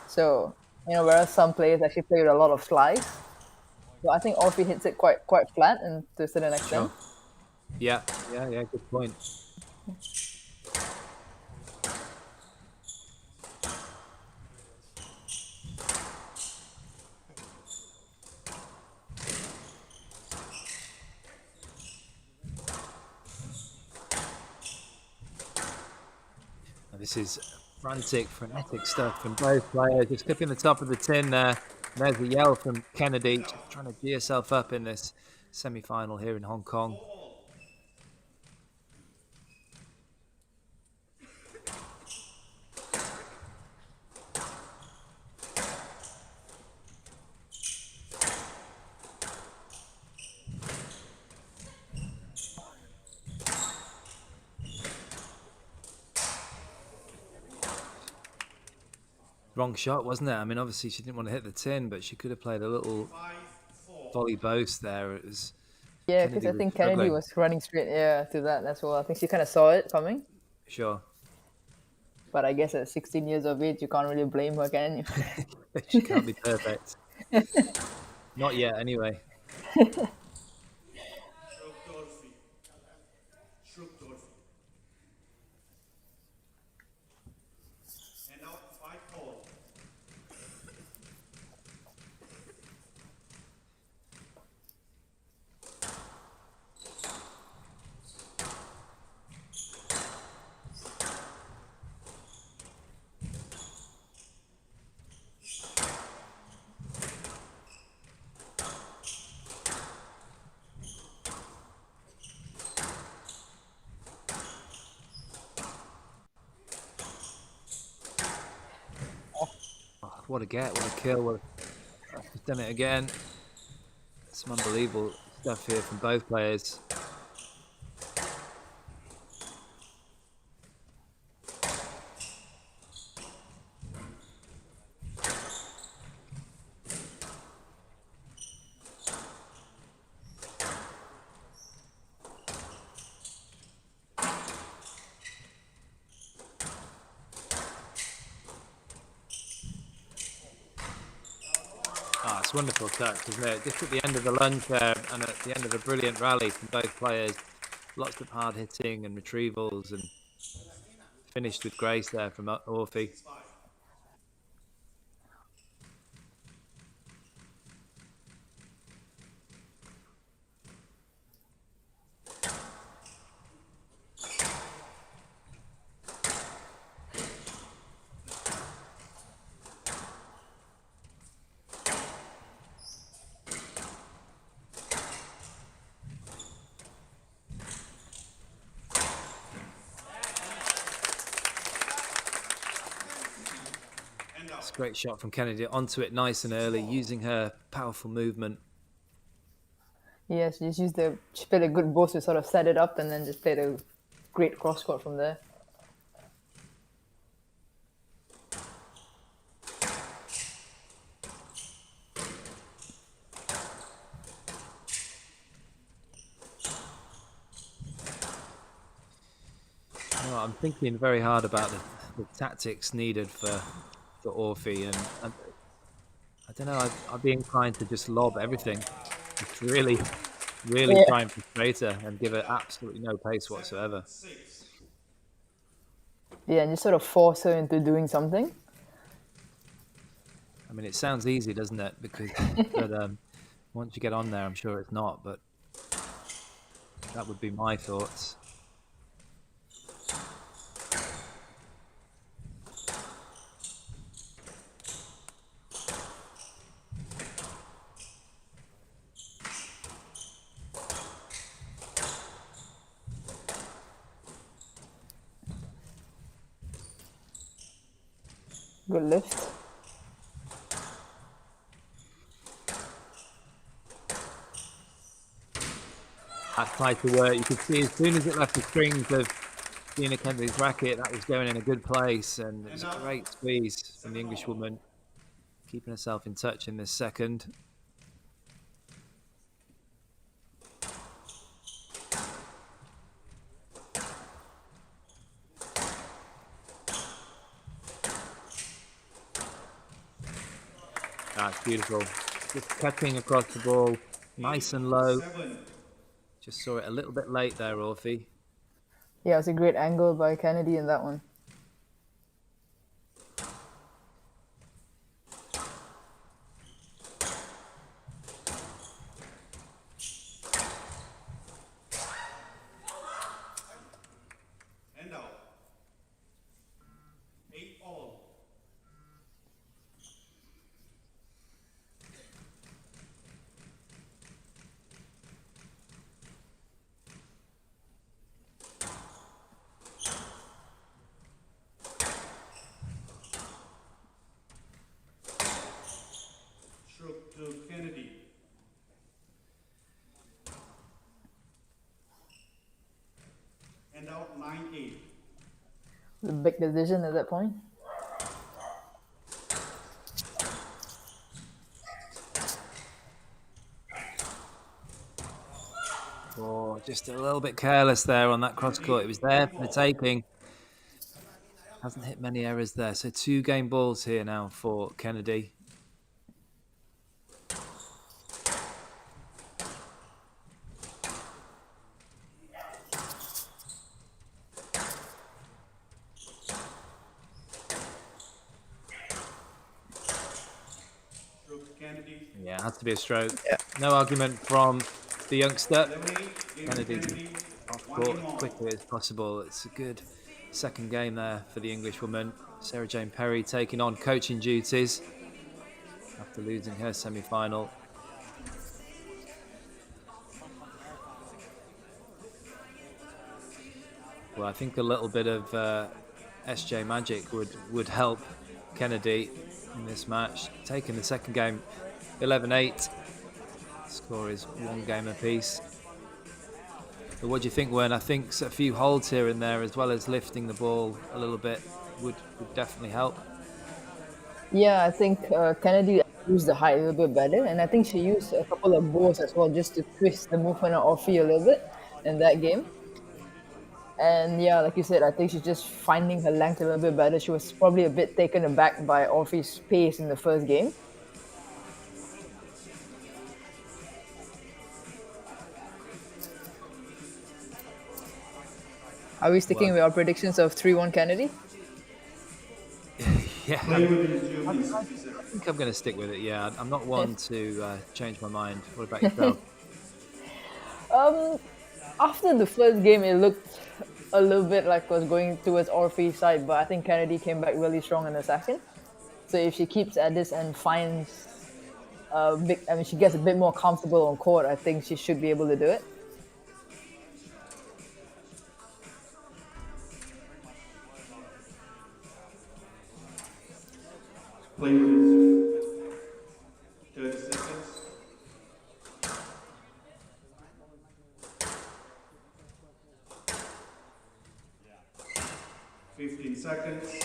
So, whereas some players actually play with a lot of slice. So I think Orfi hits it quite flat, and to a certain extent. Sure. Yeah, good point. This is frantic, frenetic stuff from both players. Just clipping the top of the tin there. And there's a yell from Kennedy, just trying to gear herself up in this semi-final here in Hong Kong. Wrong shot, wasn't it? I mean, obviously she didn't want to hit the tin, but she could have played a little volley boast there. It was Yeah, because I think Kennedy was running straight to that as well. I think she kind of saw it coming. Sure. But I guess at 16 years of age, you can't really blame her, can you? She can't be perfect. Not yet, anyway. What a get, what a kill. She's done it again. Some unbelievable stuff here from both players. It's wonderful touch, isn't it? Just at the end of the lunge there, and at the end of a brilliant rally from both players. Lots of hard hitting and retrievals, and finished with grace there from Orfi. It's a great shot from Kennedy onto it nice and early, using her powerful movement. Yes, she played a good ball to sort of set it up and then just played a great cross court from there. Well, I'm thinking very hard about the tactics needed for Orfi, and I don't know. I'd be inclined to just lob everything, just really Yeah. try and frustrate her and give her absolutely no pace whatsoever. Yeah, and just sort of force her into doing something. I mean, it sounds easy, doesn't it? Because but once you get on there, I'm sure it's not. But that would be my thoughts. Good lift. That tried to work. You could see as soon as it left the strings of Gina Kennedy's racket, that was going in a good place, and it was a great squeeze from the Englishwoman, keeping herself in touch in this second. That's beautiful. Just cutting across the ball, nice and low. Just saw it a little bit late there, Orfi. Yeah, it was a great angle by Kennedy in that one. End out. 8-all. Stroke to Kennedy. End out 9-8. The big decision at that point. Oh, just a little bit careless there on that cross court. It was there for the taking. Hasn't hit many errors there. So 2 game balls here now for Kennedy. Yeah, it has to be a stroke. Yeah. No argument from the youngster. Kennedy off court as quickly as possible. It's a good second game there for the Englishwoman. Sarah Jane Perry taking on coaching duties after losing her semi-final. Well, I think a little bit of SJ magic would help Kennedy in this match. Taking the second game 11-8. Score is 1 game apiece. But what do you think, Wern? I think a few holds here and there, as well as lifting the ball a little bit, would definitely help. Yeah, I think Kennedy used the height a little bit better, and I think she used a couple of balls as well just to twist the movement of Orfi a little bit in that game. And yeah, like you said, I think she's just finding her length a little bit better. She was probably a bit taken aback by Orfi's pace in the first game. Are we sticking with our predictions of 3-1 Kennedy? Yeah, I think I'm going to stick with it. Yeah, I'm not one to change my mind. What about yourself? After the first game, it looked a little bit like it was going towards Orfi's side, but I think Kennedy came back really strong in the second. So if she keeps at this and finds she gets a bit more comfortable on court, I think she should be able to do it. Play with 30 seconds. seconds.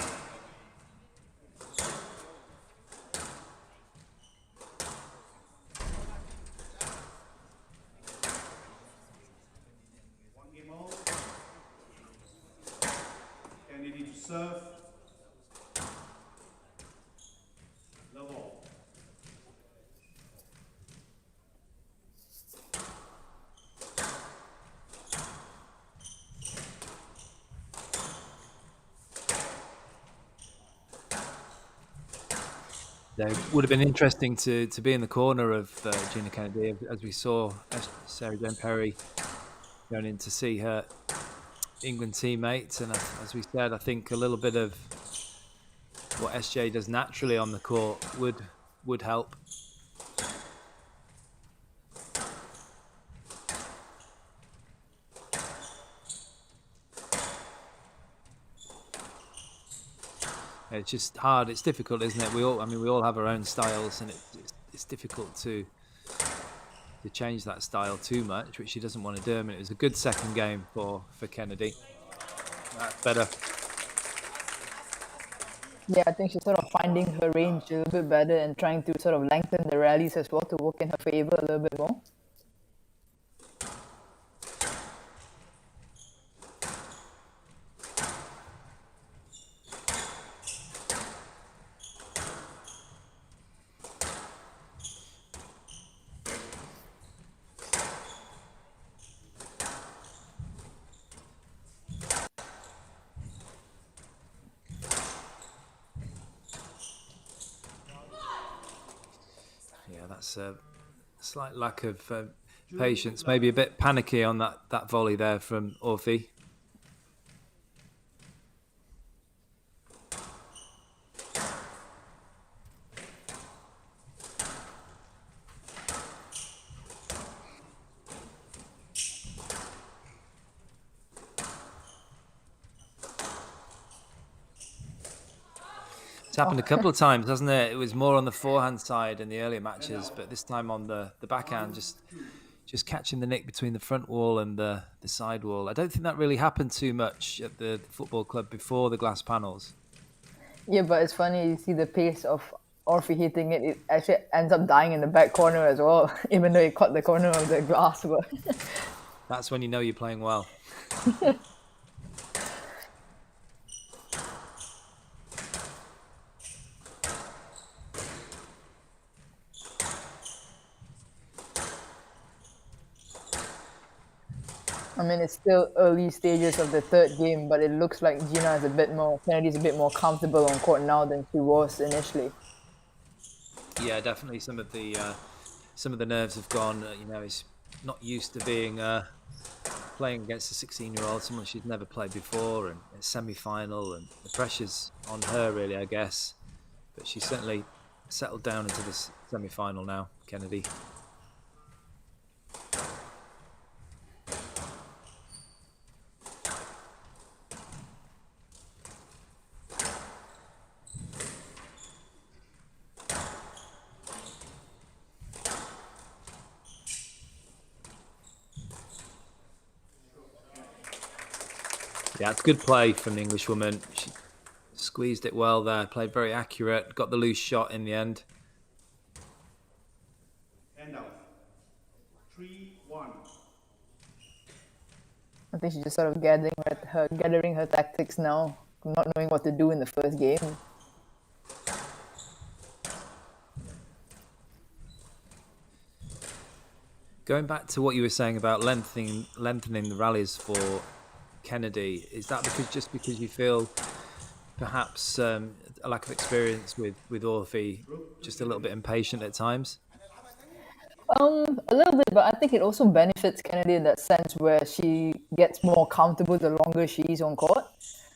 One game all. Kennedy to serve. Love all. Yeah, it would have been interesting to be in the corner of Gina Kennedy as we saw Sarah Jane Perry going in to see her England teammates, and as we said, I think a little bit of what SJ does naturally on the court would help. It's just hard. It's difficult, isn't it? We all have our own styles, and it's difficult to change that style too much, which she doesn't want to do. I mean, it was a good second game for Kennedy. That's better. Yeah, I think she's sort of finding her range a little bit better and trying to sort of lengthen the rallies as well to work in her favor a little bit more. Yeah, that's a slight lack of patience, maybe a bit panicky on that volley there from Orfi. It's happened a couple of times, hasn't it? It was more on the forehand side in the earlier matches, but this time on the backhand, just catching the nick between the front wall and the side wall. I don't think that really happened too much at the football club before the glass panels. Yeah, but it's funny, you see the pace of Orfi hitting it, it actually ends up dying in the back corner as well, even though it caught the corner of the glass. But That's when you know you're playing well. I mean, it's still early stages of the third game, but it looks like Kennedy's a bit more comfortable on court now than she was initially. Yeah, definitely. Some of the nerves have gone. He's not used to being playing against a 16-year-old, someone she's never played before, and a semi-final, and the pressure's on her really, I guess. But she's certainly settled down into this semi-final now, Kennedy. Yeah, it's good play from the Englishwoman. She squeezed it well there, played very accurate, got the loose shot in the end. End out. 3-1. I think she's just sort of gathering her tactics now, not knowing what to do in the first game. Going back to what you were saying about lengthening the rallies for Kennedy, is that because you feel perhaps a lack of experience with Orfi, just a little bit impatient at times? A little bit, but I think it also benefits Kennedy in that sense where she gets more comfortable the longer she is on court.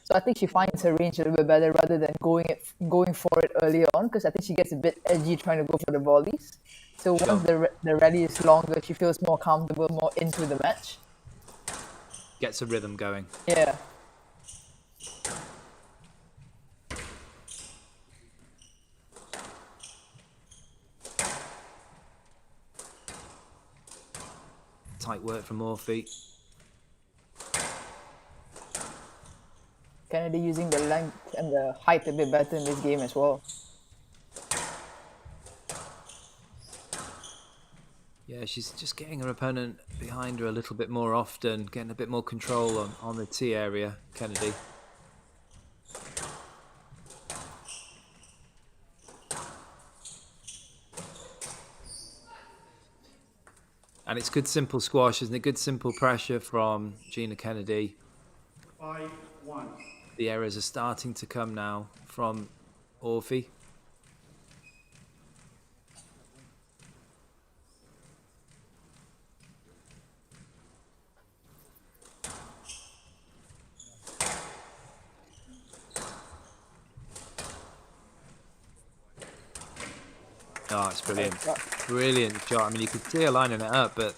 So I think she finds her range a little bit better rather than going for it earlier on, because I think she gets a bit edgy trying to go for the volleys. So once the rally is longer, she feels more comfortable, more into the match. Gets a rhythm going. Yeah. Tight work from Orfi. Kennedy using the length and the height a bit better in this game as well. Yeah, she's just getting her opponent behind her a little bit more often, getting a bit more control on the T area, Kennedy. And it's good simple squash, isn't it? Good simple pressure from Gina Kennedy. 5-1. The errors are starting to come now from Orfi. Oh, it's brilliant. Brilliant shot. I mean, you could see her lining it up, but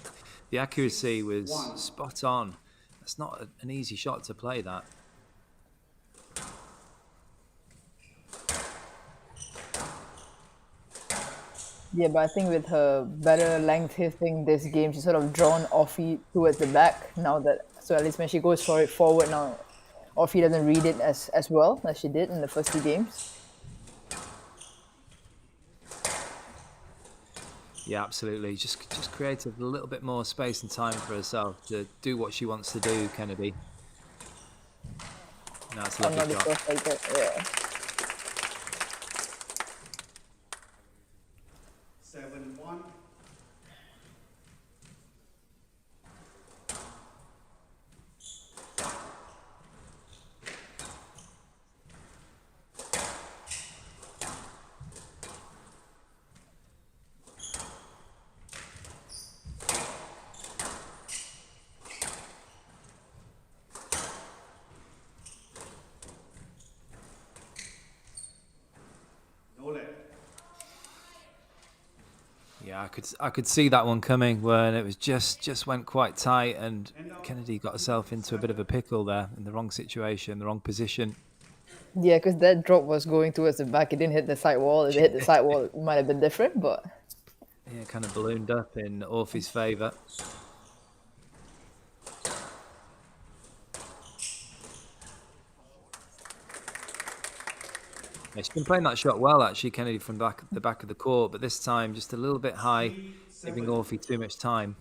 the accuracy was spot on. That's not an easy shot to play, that. Yeah, but I think with her better length hitting this game, she's sort of drawn Orfi towards the back now that, so at least when she goes for it forward now, Orfi doesn't read it as well as she did in the first 2 games. Yeah, absolutely. Just create a little bit more space and time for herself to do what she wants to do, Kennedy. No, it's a I'm not lovely shot. stuff like that, yeah. 7-1. Yeah, I could see that one coming when it was just went quite tight, and Kennedy got herself into a bit of a pickle there, in the wrong situation, the wrong position. Yeah, because that drop was going towards the back. It didn't hit the side wall. If it hit the side wall, it might have been different, but... Yeah, kind of ballooned up in Orfi's favour. Yeah, she's been playing that shot well, actually, Kennedy, from the back of the court, but this time just a little bit high, giving Orfi too much time.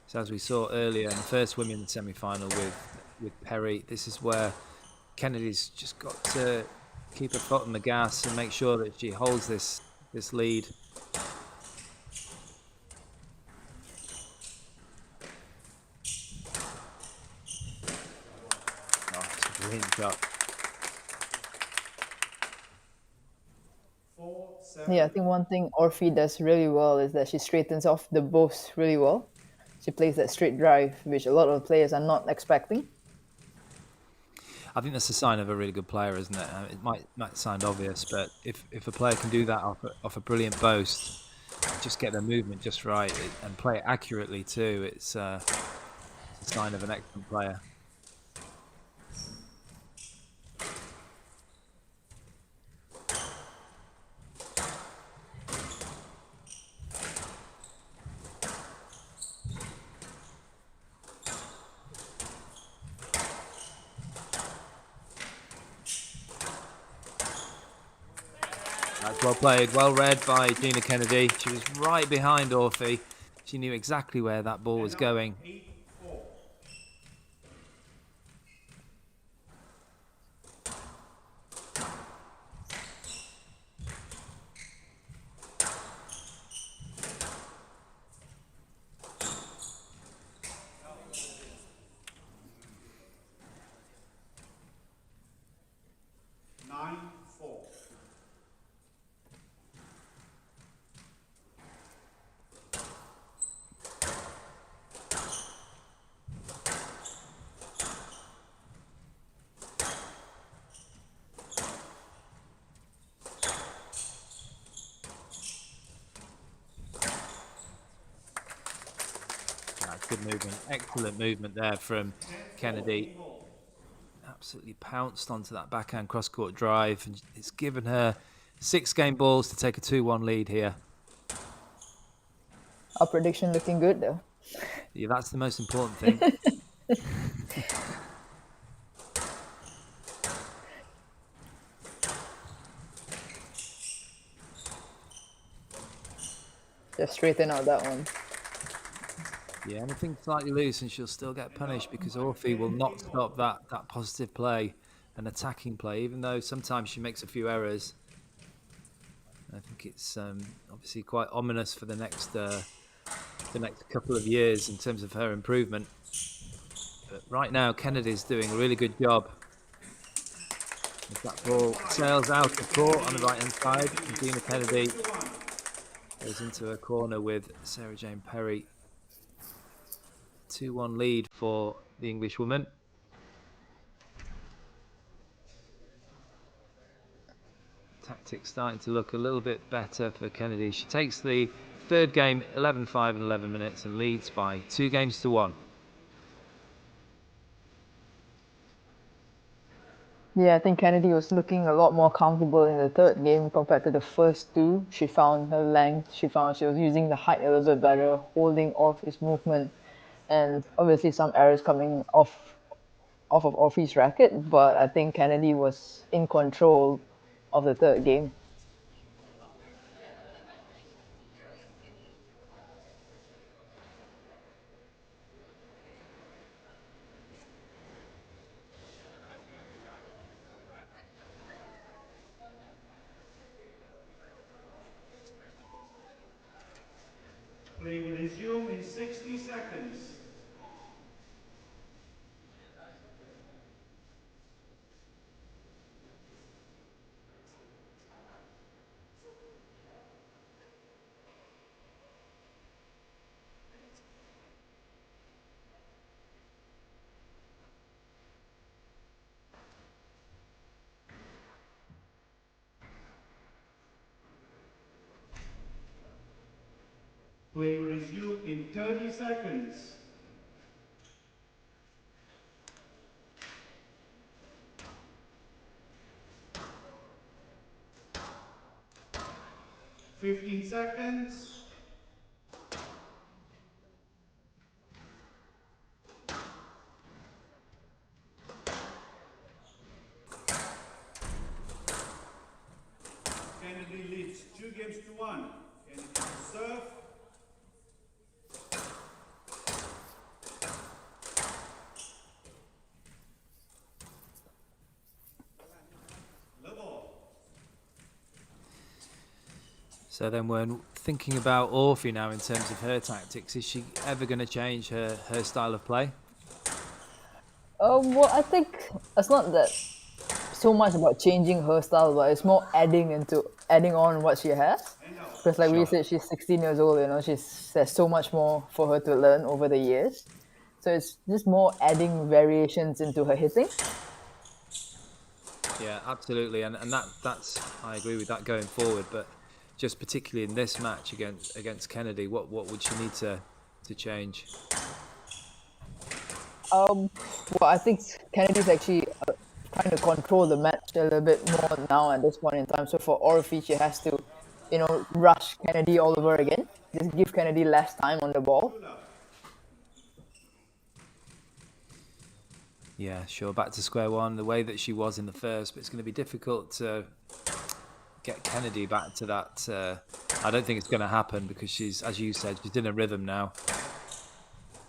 So as we saw earlier in the first women's semi-final with Perry, this is where Kennedy's just got to keep her foot on the gas and make sure that she holds this lead. Oh, it's a brilliant shot. 4-7. Yeah, I think one thing Orfi does really well is that she straightens off the bows really well. She plays that straight drive, which a lot of players are not expecting. I think that's a sign of a really good player, isn't it? It might sound obvious, but if a player can do that off a brilliant boast, just get their movement just right and play it accurately too, it's a sign of an excellent player. That's well played, well read by Gina Kennedy. She was right behind Orfi. She knew exactly where that ball was going. 8-4. Good movement, excellent movement there from Kennedy. absolutely pounced onto that backhand cross-court drive, and it's given her 6 game balls to take a 2-1 lead here. Our prediction looking good though. Yeah, that's the most important thing. Just straighten out that one. Yeah, anything slightly loose and she'll still get punished, because Orfi will not stop that positive play and attacking play, even though sometimes she makes a few errors. I think it's obviously quite ominous for the next couple of years in terms of her improvement. But right now, Kennedy's doing a really good job. If that ball sails out of court on the right-hand side, Georgina Kennedy goes into a corner with Sarah Jane Perry. 2-1 lead for the English woman. Tactics starting to look a little bit better for Kennedy. She takes the third game 11-5 in 11 minutes and leads by 2-1. Yeah, I think Kennedy was looking a lot more comfortable in the third game compared to the first two. She found her length. She found she was using the height a little bit better, holding off his movement, and obviously some errors coming off of Orfi's racket. But I think Kennedy was in control of the third game. Play will resume in 60 seconds. Play will resume in 30 seconds. Fifteen seconds. Kennedy leads 2-1. Kennedy to serve. So then when thinking about Orfi now in terms of her tactics, is she ever going to change her style of play? Well, I think it's not that so much about changing her style, but it's more adding on what she has. Because like we said, she's 16 years old. There's so much more for her to learn over the years. So it's just more adding variations into her hitting. Yeah, absolutely, and that's I agree with that going forward. But just particularly in this match against Kennedy, what would she need to change? Well, I think Kennedy's actually trying to control the match a little bit more now at this point in time. So for Orfi, she has to, rush Kennedy all over again. Just give Kennedy less time on the ball. Yeah, sure. Back to square one, the way that she was in the first, but it's going to be difficult to get Kennedy back to that. I don't think it's going to happen because she's, as you said, she's in a rhythm now.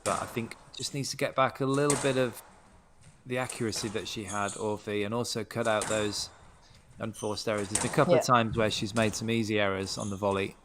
But I think just needs to get back a little bit of the accuracy that she had, Orfi, and also cut out those unforced errors. There's been a couple of times where she's made some easy errors on the volley.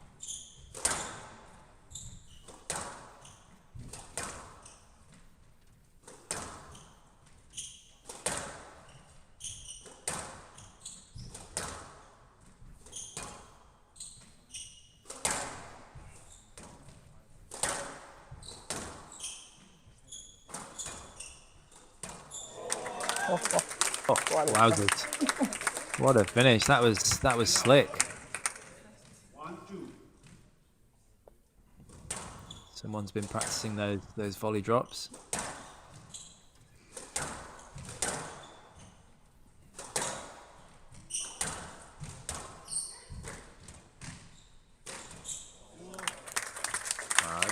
Oh, wowzers. What a finish. That was slick. 1-2. Someone's been practicing those volley drops.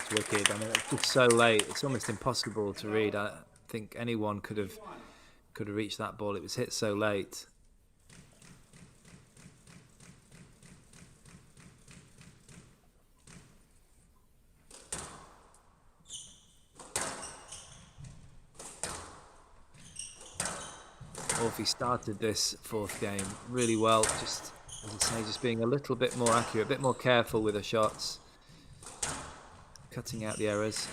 That's wicked. I mean, it's just so late. It's almost impossible to read. I think anyone could have reached that ball. It was hit so late. Orfi started this fourth game really well. Just, as I say, just being a little bit more accurate, a bit more careful with her shots, cutting out the errors.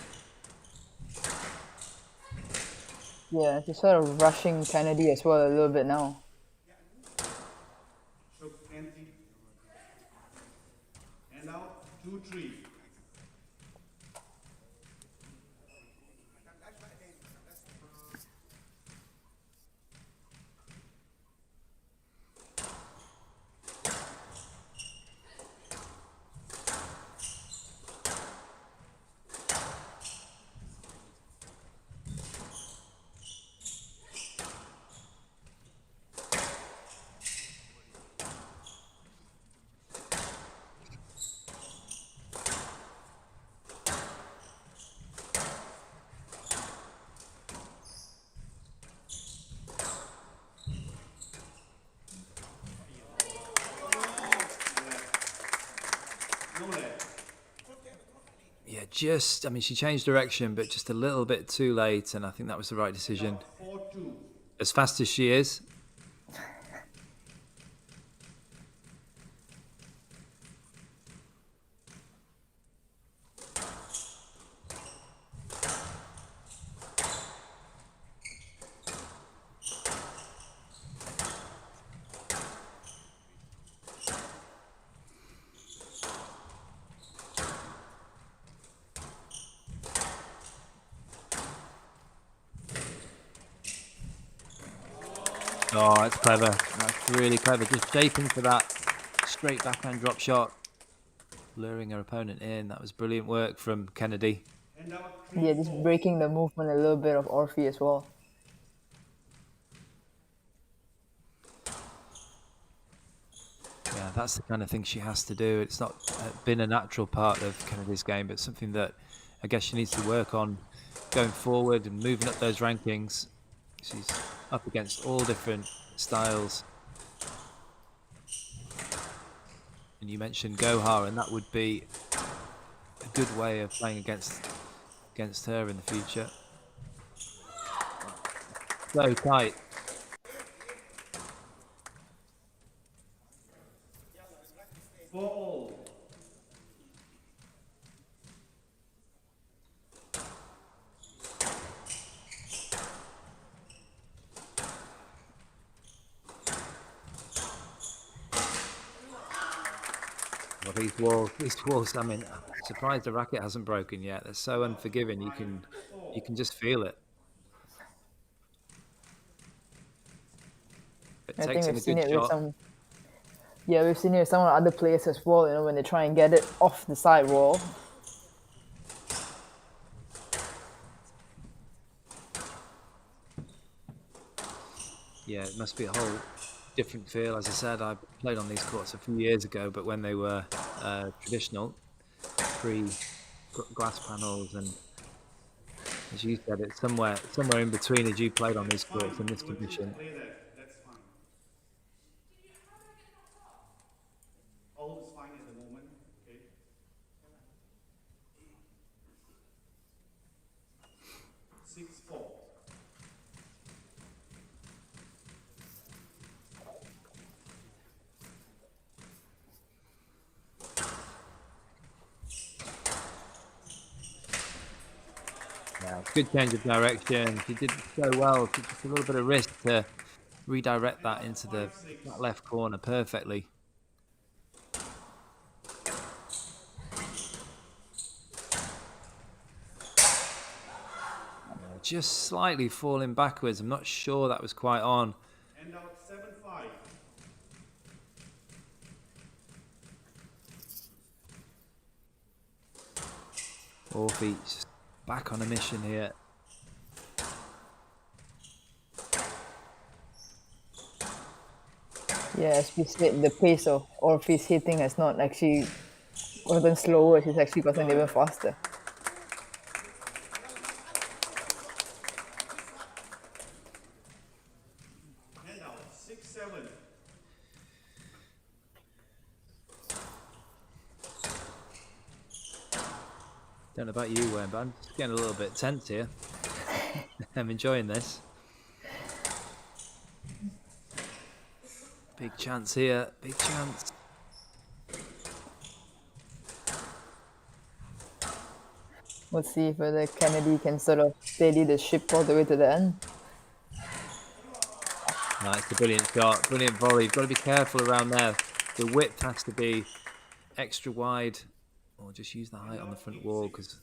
Yeah, just sort of rushing Kennedy as well a little bit now. So empty. And now 2-3. Yeah, just, I mean, she changed direction, but just a little bit too late, and I think that was the right decision. 4-2. As fast as she is. Oh, that's clever. That's really clever. Just shaping for that straight backhand drop shot, luring her opponent in. That was brilliant work from Kennedy. And now Yeah, just breaking the movement a little bit of Orfi as well. Yeah, that's the kind of thing she has to do. It's not been a natural part of Kennedy's game, but something that I guess she needs to work on going forward and moving up those rankings. She's up against all different styles. And you mentioned Gohar, and that would be a good way of playing against her in the future. So tight. for all. Well, these walls, I mean, I'm surprised the racket hasn't broken yet. They're so unforgiving. You can just feel it. It I takes think in we've a seen good it with shot. some. Yeah, we've seen it with some of the other players as well. You know, when they try and get it off the side wall. Yeah, it must be a whole different feel. As I said, I played on these courts a few years ago, but when they were traditional, pre-glass panels, and as you said, it's somewhere in between as you played on these courts in this condition. Play that. That's fine. All is fine at the moment. Okay. 6-4. Yeah, good change of direction. She did so well. She just a little bit of risk to redirect that into that left corner perfectly. Just slightly falling backwards. I'm not sure that was quite on. And now 7-5. Orfi just back on a mission here. Yeah, as we said, the pace of Orfi's hitting has not actually gotten slower. It's actually gotten even faster. Don't know about you, Wayne, but I'm just getting a little bit tense here. I'm enjoying this. Big chance here, big chance. We'll see if whether Kennedy can sort of steady the ship all the way to the end. It's a brilliant shot, brilliant volley. You've got to be careful around there. The width has to be extra wide, or just use the height on the front wall because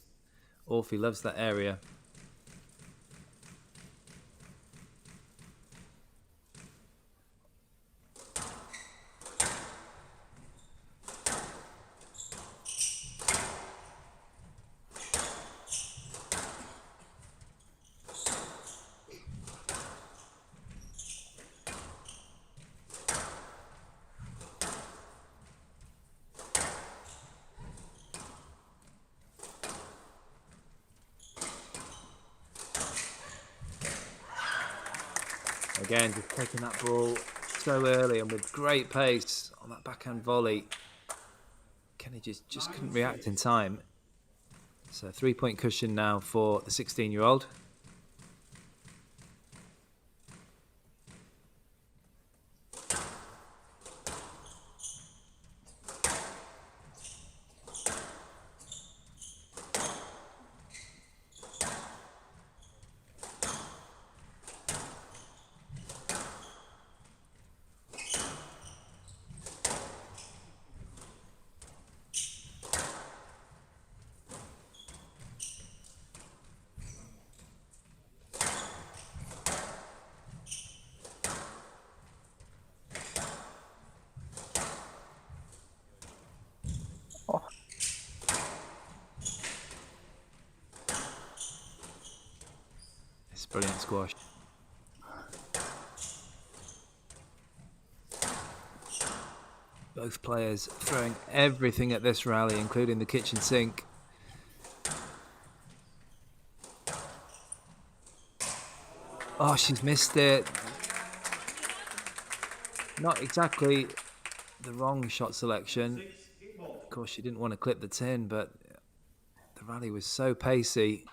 Orfi loves that area. Again, just taking that ball so early and with great pace on that backhand volley. Kenny just couldn't react in time. So 3-point cushion now for the 16-year-old. It's brilliant squash. Both players throwing everything at this rally, including the kitchen sink. Oh, she's missed it. Not exactly the wrong shot selection. Of course, she didn't want to clip the tin, but the rally was so pacey.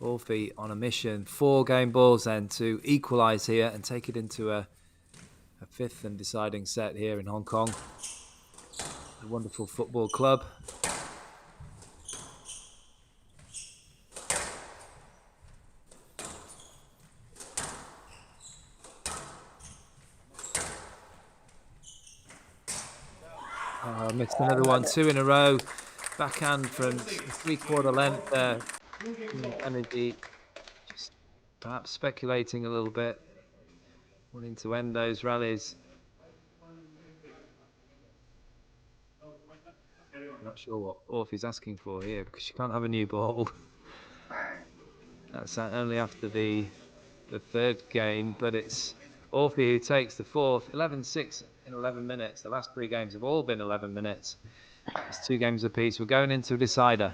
Orfi on a mission. 4 game balls then to equalise here and take it into a 5th and deciding set here in Hong Kong. A wonderful football club. Missed another one, 2 in a row. Backhand from 3/4 length there. Energy, just perhaps speculating a little bit, wanting to end those rallies. Not sure what Orfi's asking for here because she can't have a new ball. That's only after the 3rd game, but it's Orfi who takes the 4th. 11-6 in 11 minutes. The last 3 games have all been 11 minutes. It's 2 games apiece. We're going into a decider.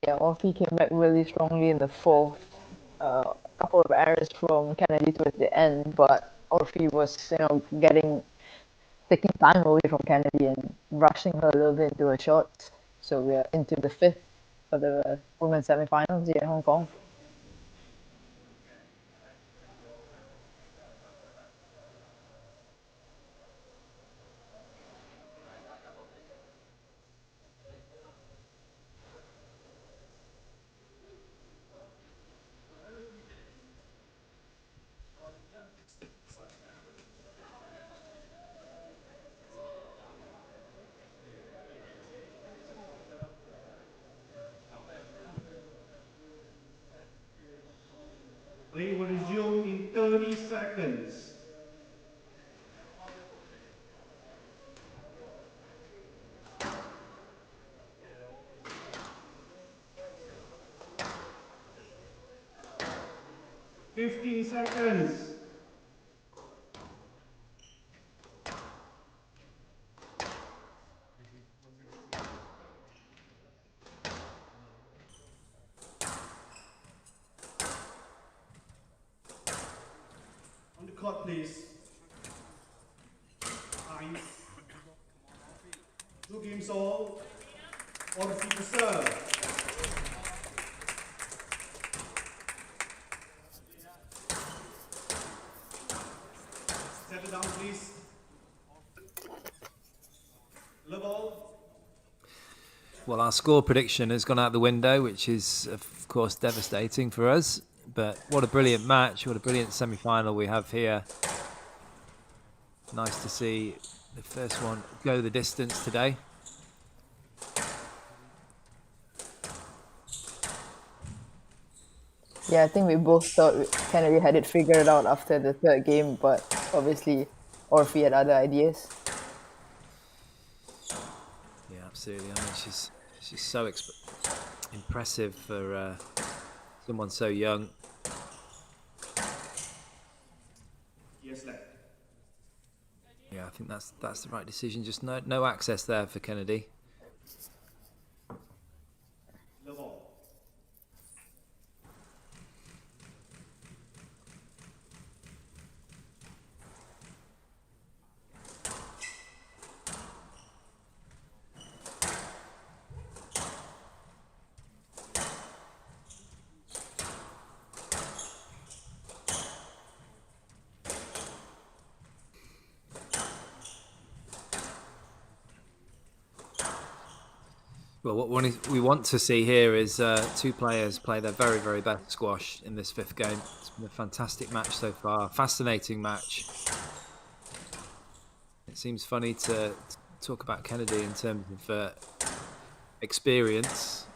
Yeah, Orfi came back really strongly in the 4th. A couple of errors from Kennedy towards the end, but Orfi was, taking time away from Kennedy and rushing her a little bit into her shots. So we're into the 5th for the women's semi-finals here in Hong Kong. Play will resume in 30 seconds. Fifteen seconds. court, please. Eain. 2 games all. Orfi to serve. Settle down, please. Level. Well, our score prediction has gone out the window, which is, of course, devastating for us. But what a brilliant match, what a brilliant semi-final we have here. Nice to see the first one go the distance today. Yeah, I think we both thought Kennedy had it figured out after the third game, but obviously Orfi had other ideas. Yeah, absolutely. I mean, she's so impressive for someone so young. Yes, left. Yeah, I think that's the right decision. Just no access there for Kennedy. Level. Well, what we want to see here is 2 players play their very, very best squash in this 5th game. It's been a fantastic match so far, fascinating match. It seems funny to talk about Kennedy in terms of experience,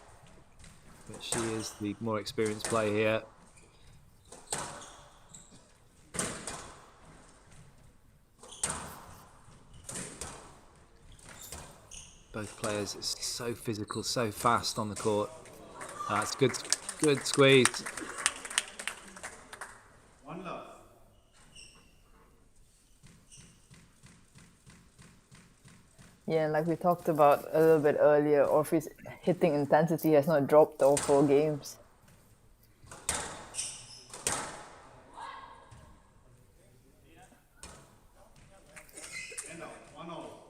but she is the more experienced player here. Both players so physical, so fast on the court. That's good squeeze. 1 love. Yeah, like we talked about a little bit earlier, Orfi's hitting intensity has not dropped all 4 games. End out. 1 all.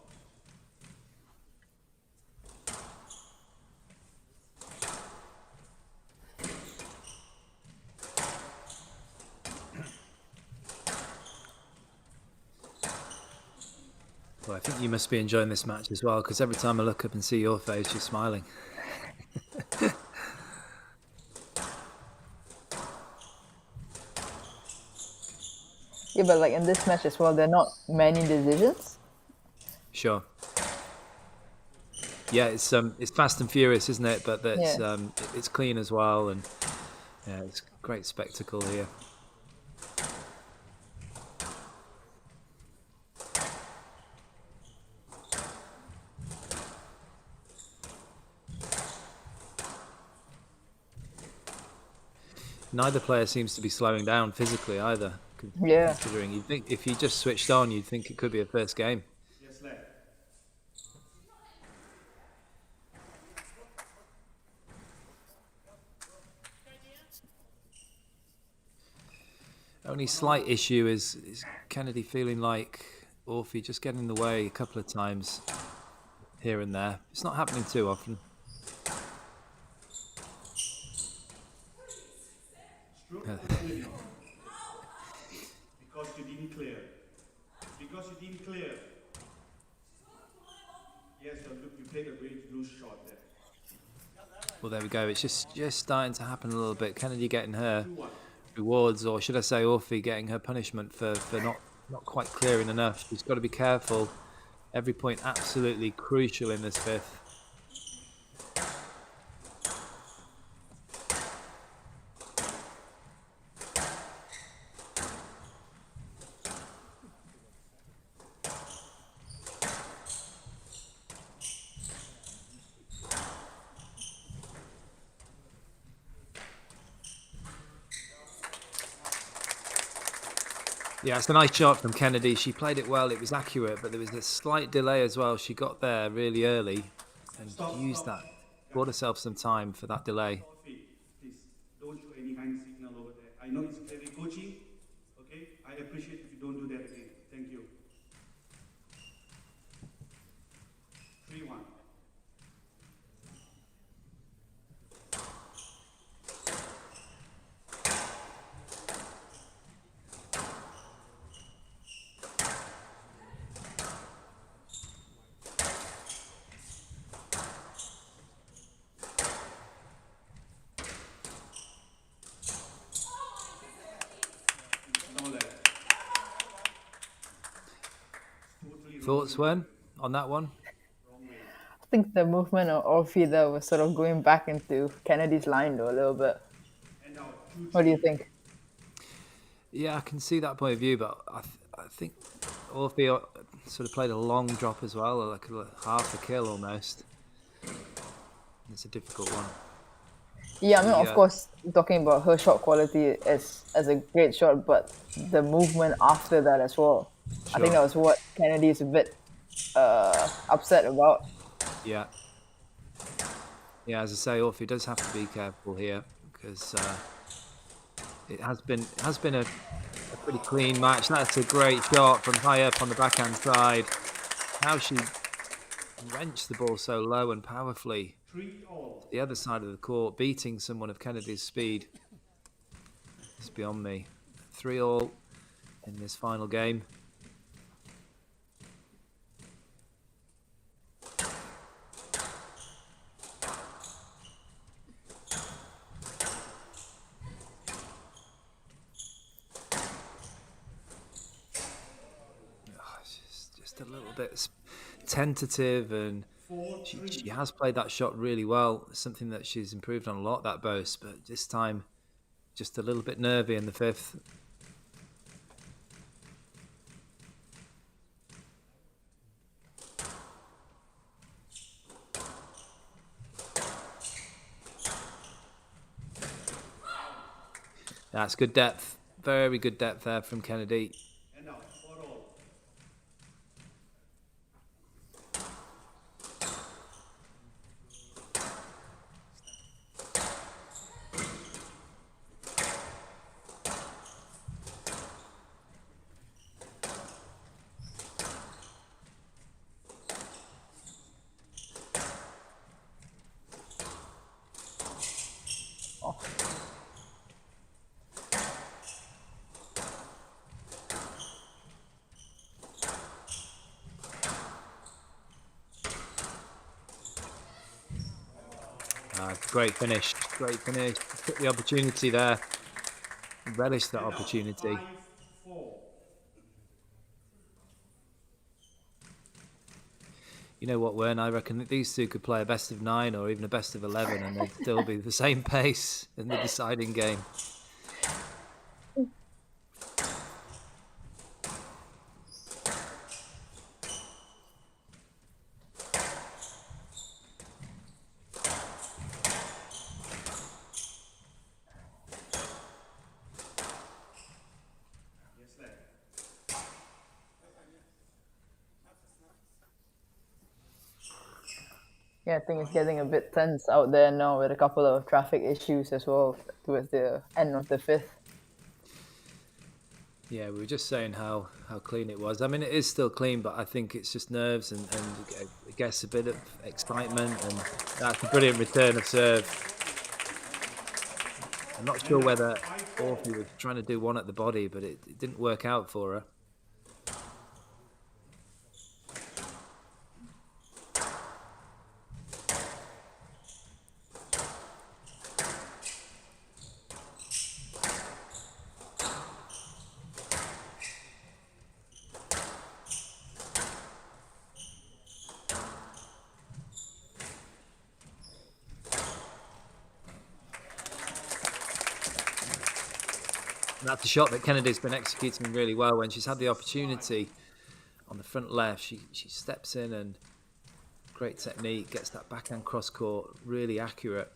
Well, I think you must be enjoying this match as well, because every time I look up and see your face, you're smiling. Yeah, but like in this match as well, there are not many decisions. Sure. Yeah, it's fast and furious, isn't it? But that's Yeah. it's clean as well, and yeah, it's a great spectacle here. Neither player seems to be slowing down physically either. Yeah. Considering you think if you just switched on, you'd think it could be a first game. Yes, left. Only slight issue is Kennedy feeling like Orfi just getting in the way a couple of times here and there. It's not happening too often. Stroke opportunity. Because you didn't clear. Because you didn't clear. Yes, look, you played a very loose shot there. Well, there we go. It's just starting to happen a little bit. Kennedy getting her 2-1. rewards, or should I say Orfi getting her punishment for not quite clearing enough. She's got to be careful. Every point absolutely crucial in this 5th. Yeah, it's a nice shot from Kennedy. She played it well. It was accurate, but there was a slight delay as well. She got there really early and used that. Bought herself some time for that delay. Orfi, please, don't show any hand signal over there. I know it's clearly coaching, okay? Okay? I appreciate if you don't do that again. Thank you. 3-1. Thoughts, Wen, on that one? I think the movement of Orfi there was sort of going back into Kennedy's line though a little bit. What do you think? Yeah, I can see that point of view, but I think Orfi sort of played a long drop as well, like half a kill almost. It's a difficult one. Yeah, I mean, of course, talking about her shot quality as a great shot, but the movement after that as well. I think that was what Kennedy is a bit upset about. Yeah. Yeah, as I say, Orfi does have to be careful here because it has been a pretty clean match. That's a great shot from high up on the backhand side. How she wrenched the ball so low and powerfully to the other side of the court, beating someone of Kennedy's speed. It's beyond me. 3-3 in this final game. Just a little bit tentative, and she has played that shot really well. Something that she's improved on a lot, that boast, but this time just a little bit nervy in the fifth. That's good depth. Very good depth there from Kennedy. Great finish. Great finish. Took the opportunity there. Relished that opportunity. You know what, Wern? I reckon that these two could play a best of 9 or even a best of 11 and they'd still be the same pace in the deciding game. Yeah, I think it's getting a bit tense out there now with a couple of traffic issues as well towards the end of the fifth. Yeah, we were just saying how clean it was. I mean, it is still clean, but I think it's just nerves and it gets a bit of excitement, and that's a brilliant return of serve. I'm not sure whether Orfi was trying to do one at the body, but it didn't work out for her. That's a shot that Kennedy's been executing really well. When she's had the opportunity on the front left, she steps in and great technique, gets that backhand cross court, really accurate.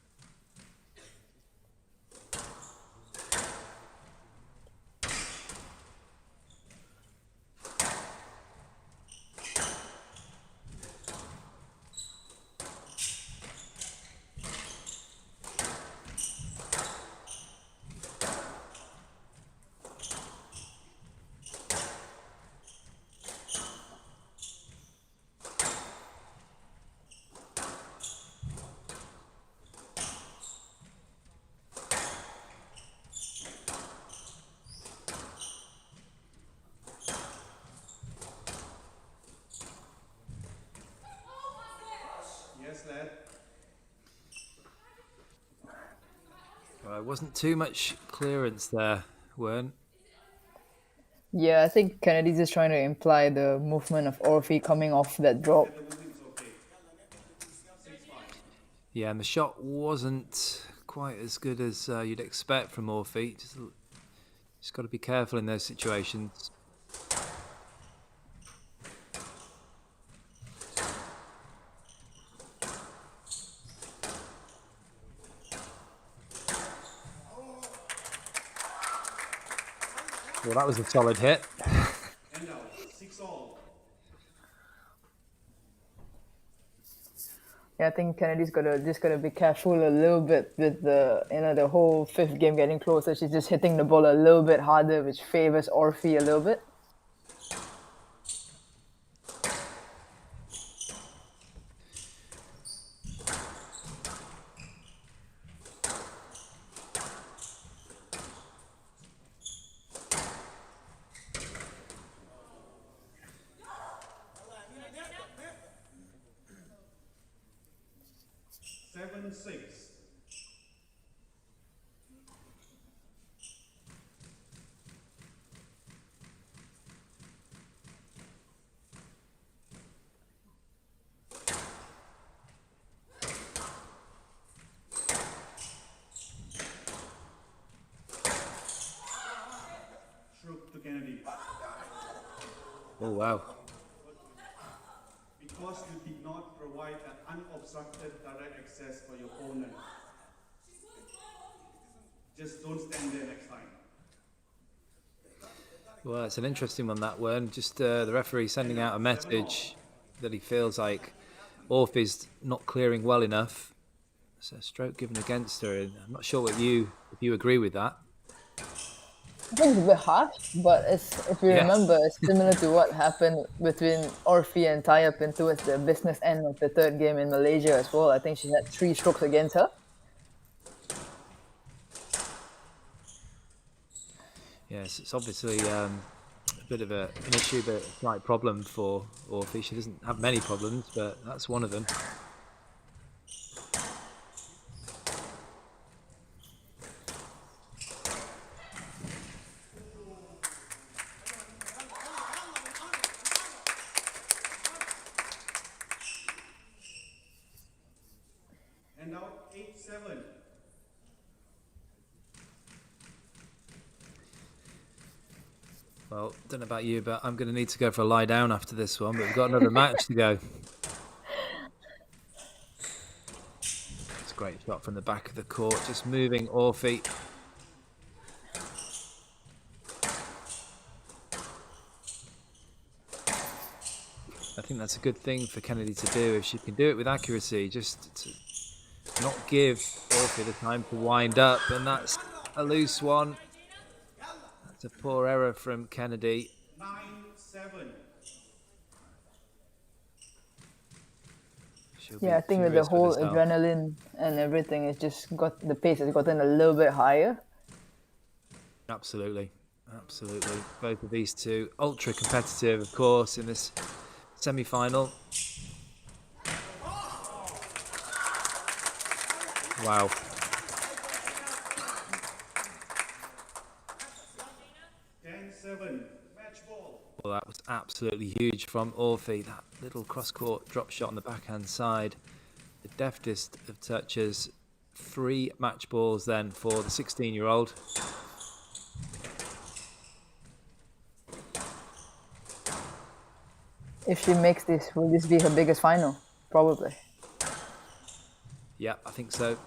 wasn't too much clearance there, weren't? Yeah, I think Kennedy's just trying to imply the movement of Orfi coming off that drop. Yeah, and the shot wasn't quite as good as you'd expect from Orfi. Just got to be careful in those situations. Well, that was a solid hit. And out, 6-all. Yeah, I think Kennedy's just gotta be careful a little bit with the whole fifth game getting closer. She's just hitting the ball a little bit harder, which favors Orfi a little bit. Seven, 6. Stroke to Kennedy. Oh, wow. Because you did not provide an unobstructed direct access for your opponent. Just don't stand there next time. Well, it's an interesting one, that one. Just the referee sending out a message that he feels like Orfi's not clearing well enough. So a stroke given against her. And I'm not sure if you agree with that. I think it's a bit harsh, but if you remember, it's similar to what happened between Orfi and Taiyapin towards the business end of the third game in Malaysia as well. I think she had 3 strokes against her. Yes, it's obviously a bit of an issue, but a slight problem for Orfi. She doesn't have many problems, but that's one of them. And out, 8-7. Well, don't know about you, but I'm going to need to go for a lie down after this one, but we've got another match to go. It's a great shot from the back of the court, just moving Orfi. I think that's a good thing for Kennedy to do, if she can do it with accuracy, just to not give Orfi the time to wind up, and that's a loose one. It's a poor error from Kennedy. 9-7. Yeah, I think with the whole adrenaline and everything, it's just got the pace has gotten a little bit higher. Absolutely, absolutely. Both of these two ultra competitive, of course, in this semi-final. Wow. Match ball. Well, that was absolutely huge from Orfi. That little cross-court drop shot on the backhand side. The deftest of touches. 3 match balls then for the 16-year-old. If she makes this, will this be her biggest final? Probably. Yeah, I think so.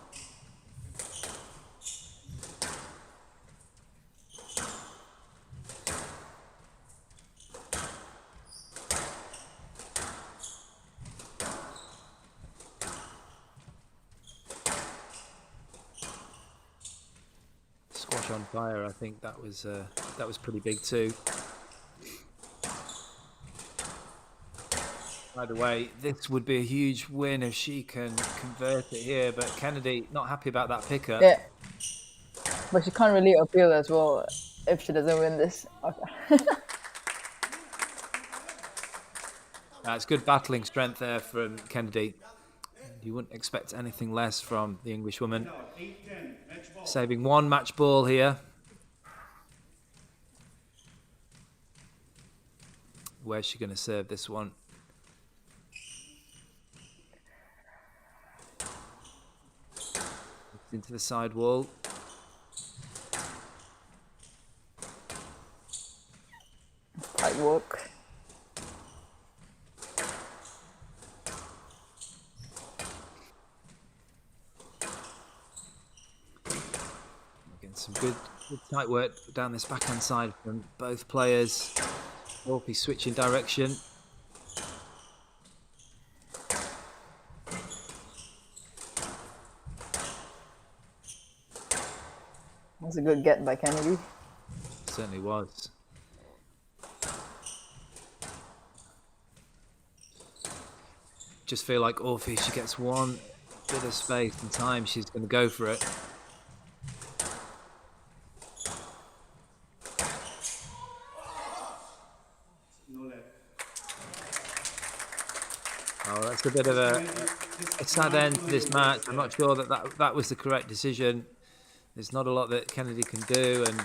Squash on fire, I think that was pretty big too. By the way, this would be a huge win if she can convert it here, but Kennedy not happy about that pickup. Yeah. But she can't really appeal as well if she doesn't win this. Okay. It's good battling strength there from Kennedy. You wouldn't expect anything less from the Englishwoman. Out, 8-10, match ball. Saving one match ball here. Where's she going to serve this one? Into the side wall. Tight work. Again, some good tight work down this backhand side from both players. Orfi switching direction. That's a good get by Kennedy. Certainly was. Just feel like Orfi, she gets one bit of space and time, she's going to go for it. No left. Oh, that's a bit of a sad end to this match. I'm not sure that was the correct decision. There's not a lot that Kennedy can do, and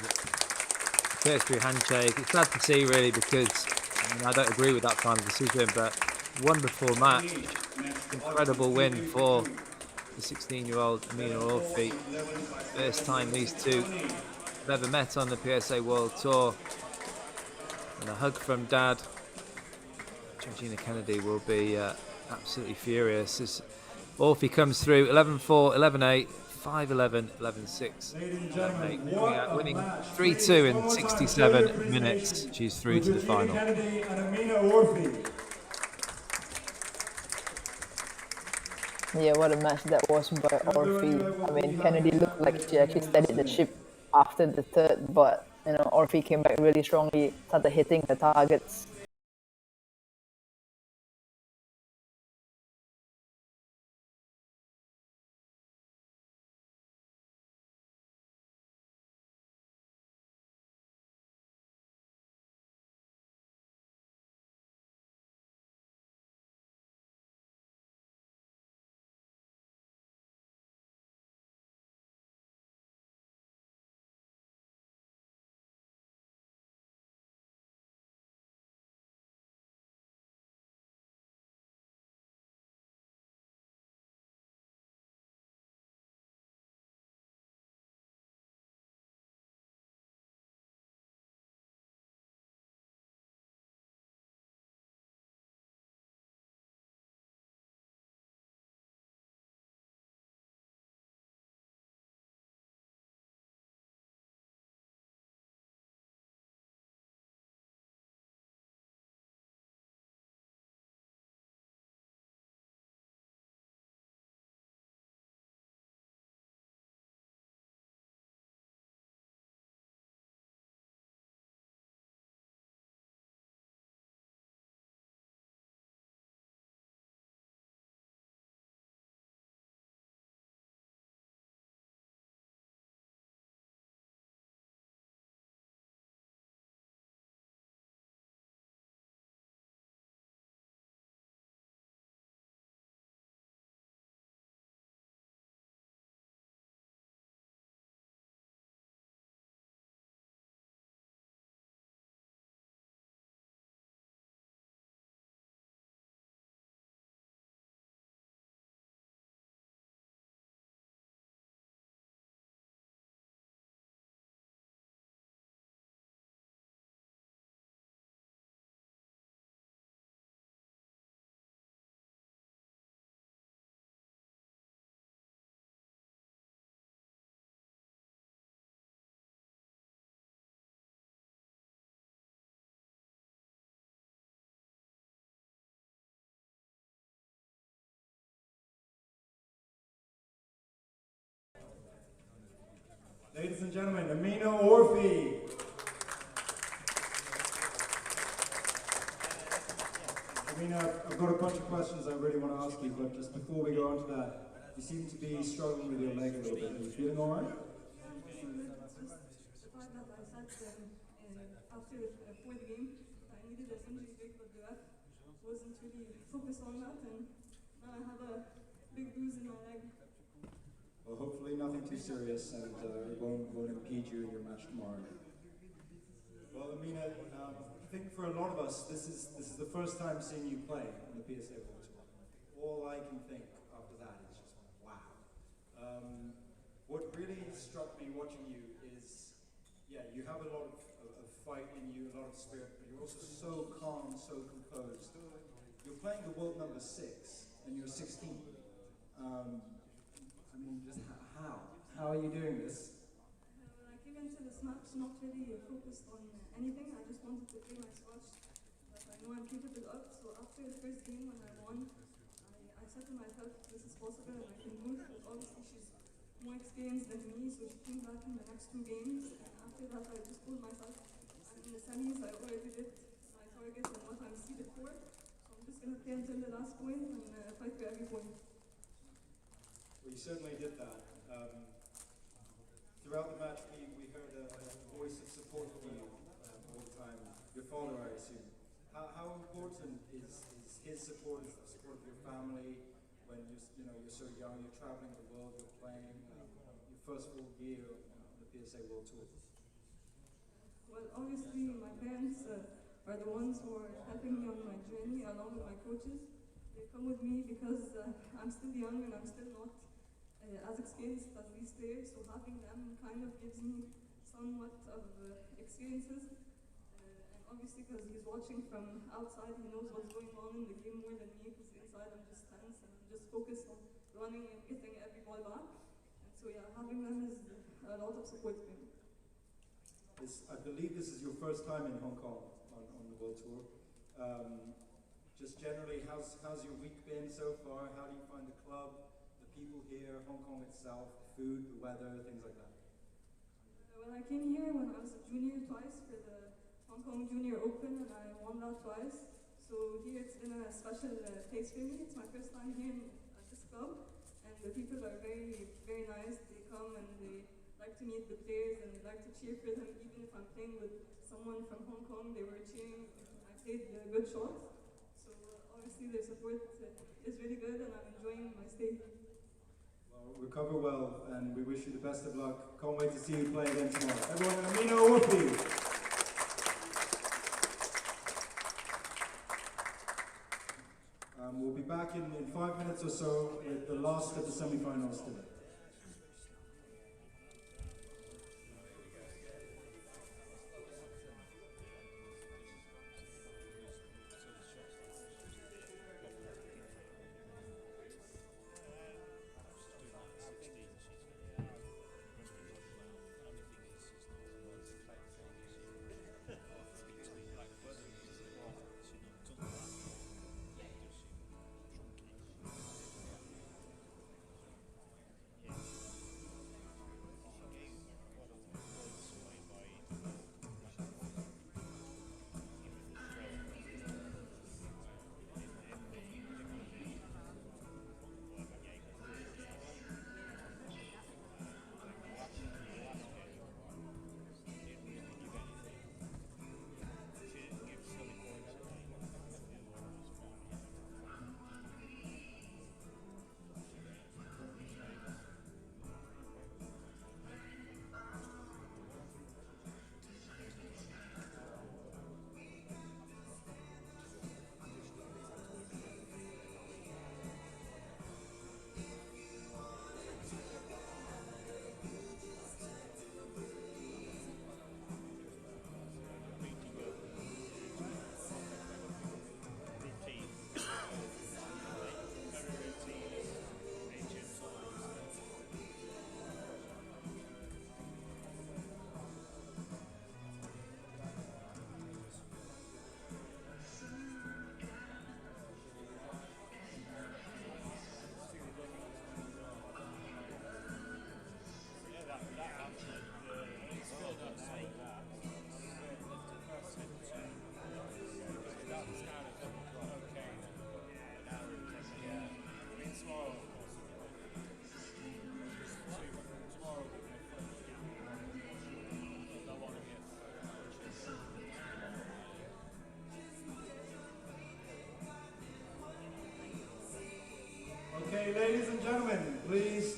cursory handshake. It's sad to see, really, because I don't agree with that final decision, but wonderful match. Incredible win for the 16-year-old Amina Orfi. First time these two have ever met on the PSA World Tour. And a hug from Dad. Georgina Kennedy will be absolutely furious as Orfi comes through 11-4, 11-8, 5-11, 11-6, 11-8, winning 3-2 in 67 minutes. She's through to the final. Kennedy and Amina Orfi. Yeah, what a match that was by Orfi. I mean, Kennedy looked like she actually steadied the ship after the third, but you know, Orfi came back really strongly, started hitting the targets. Ladies and gentlemen, Amina Orfi. Amina, I've got a bunch of questions I really want to ask you, but just before we go on to that, you seem to be struggling with your leg a little bit. Are you feeling all right? The fact that I sat after before the game, I needed a injury break, but the ref wasn't really focused on that, and then I had a big bruise in my leg. Well, hopefully nothing too serious, and it won't impede you in your match tomorrow. Well, Amina, I think for a lot of us, this is the first time seeing you play on the PSA World Tour. All I can think after that is just wow. What really struck me watching you is, yeah, you have a lot of fight in you, a lot of spirit, but you're also so calm, so composed. You're playing the world number 6, and you're 16. I mean, just how? How are you doing this? When I came into this match, not really focused on anything. I just wanted to play my squash that I know I'm capable of. So after the first game when I won, I said to myself, this is possible and I can do it. But obviously she's more experienced than me, so she came back in the next 2 games. And after that, I just told myself, I'm in the semis, I already did my target and what I'm seeded for. So I'm just going to play until the last point and fight for every point. Well, you certainly did that. Throughout the match, we heard a voice of support for you all the time. Your father, I assume. How important is his support, is the support of your family when you're so young, you're traveling the world, you're playing your first full year on the PSA World Tour? Well, obviously, my parents are the ones who are helping me on my journey, along with my coaches. They come with me because I'm still young and I'm still not as experienced as these players, so having them kind of gives me somewhat of experiences. And obviously, because he's watching from outside, he knows what's going on in the game more than me, because inside I'm just tense and I'm just focused on running and getting every ball back. And so yeah, having them is a lot of support for me. I believe this is your first time in Hong Kong on the World Tour. Just generally, how's your week been so far? How do you find the club, the people here, Hong Kong itself, the food, the weather, things like that? Well, I came here when I was a junior twice for the Hong Kong Junior Open, and I won that twice. So here it's been a special place for me. It's my first time here at this club, and the people are very, very nice. They come and they like to meet the players and they like to cheer for them. Even if I'm playing with someone from Hong Kong, they were cheering when I played good shots. So obviously their support is really good, and I'm enjoying my stay. Well, recover well, and we wish you the best of luck. Can't wait to see you play again tomorrow. Everyone, Amina Orfi. We'll be back in 5 minutes or so with the last of the semi-finals today.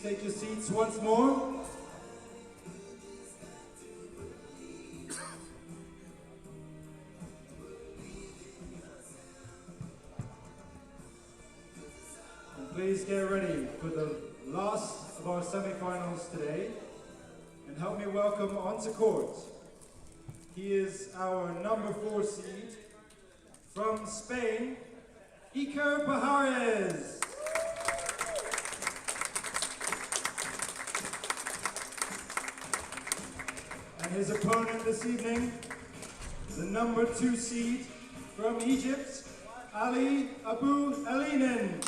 take your seats once more. And please get ready for the last of our semi-finals today. And help me welcome onto court. He is our number 4 seed from Spain, Iker Pajares. And his opponent this evening, the number 2 seed from Egypt, Abou Eleinen.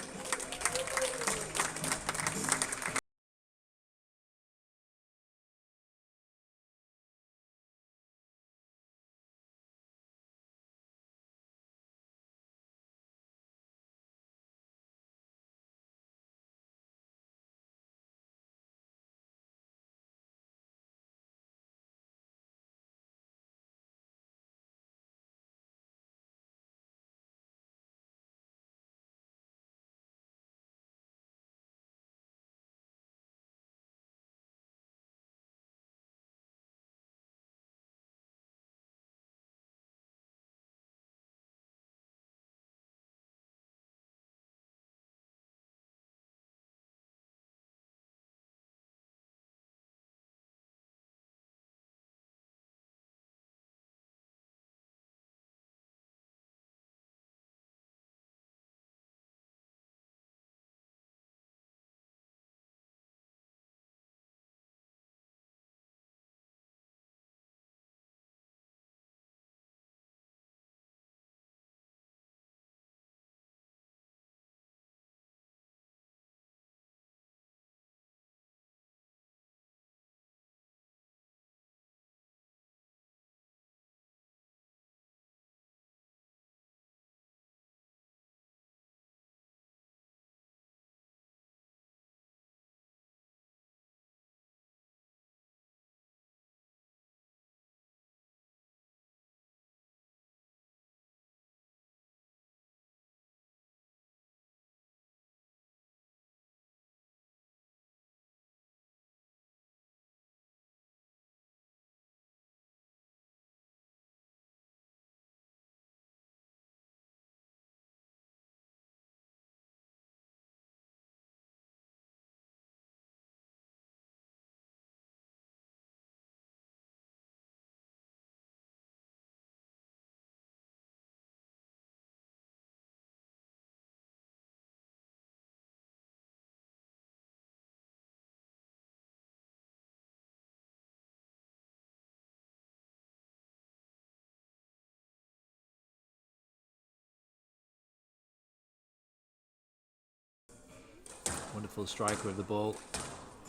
Wonderful striker of the ball.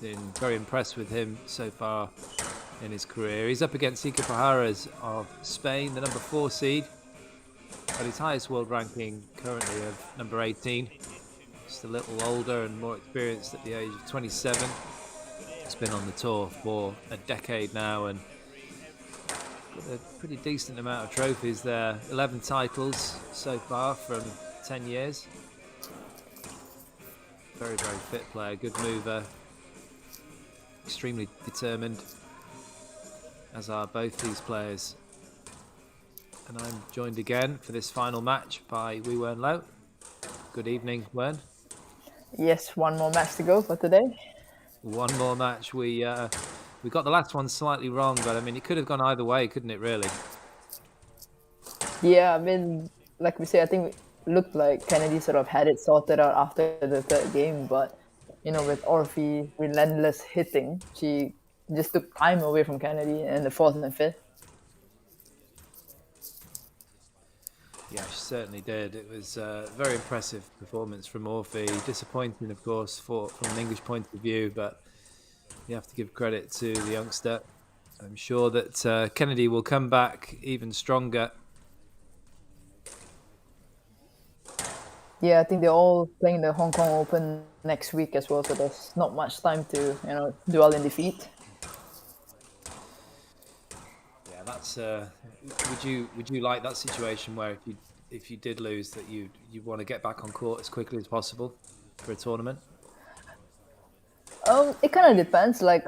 Been very impressed with him so far in his career. He's up against Iker Pajares of Spain, the number 4 seed, but his highest world ranking currently of number 18. Just a little older and more experienced at the age of 27. He's been on the tour for a decade now and got a pretty decent amount of trophies there. 11 titles so far from 10 years. Very, very fit player, good mover, extremely determined, as are both these players. And I'm joined again for this final match by Wee Wern Lo. Good evening, Wern. Yes, one more match to go for today. One more match. We got the last one slightly wrong, but I mean, it could have gone either way, couldn't it, really? Yeah, I mean, like we say, I think it looked like Kennedy sort of had it sorted out after the 3rd game, but, you know, with Orfi relentless hitting, she just took time away from Kennedy in the 4th and 5th. Yeah, she certainly did. It was a very impressive performance from Orfi. Disappointing, of course, from an English point of view, but you have to give credit to the youngster. I'm sure that Kennedy will come back even stronger. Yeah, I think they're all playing the Hong Kong Open next week as well, so there's not much time to, you know, dwell in defeat. Yeah, that's. Would you like that situation where if you did lose, that you want to get back on court as quickly as possible for a tournament? It kind of depends. Like,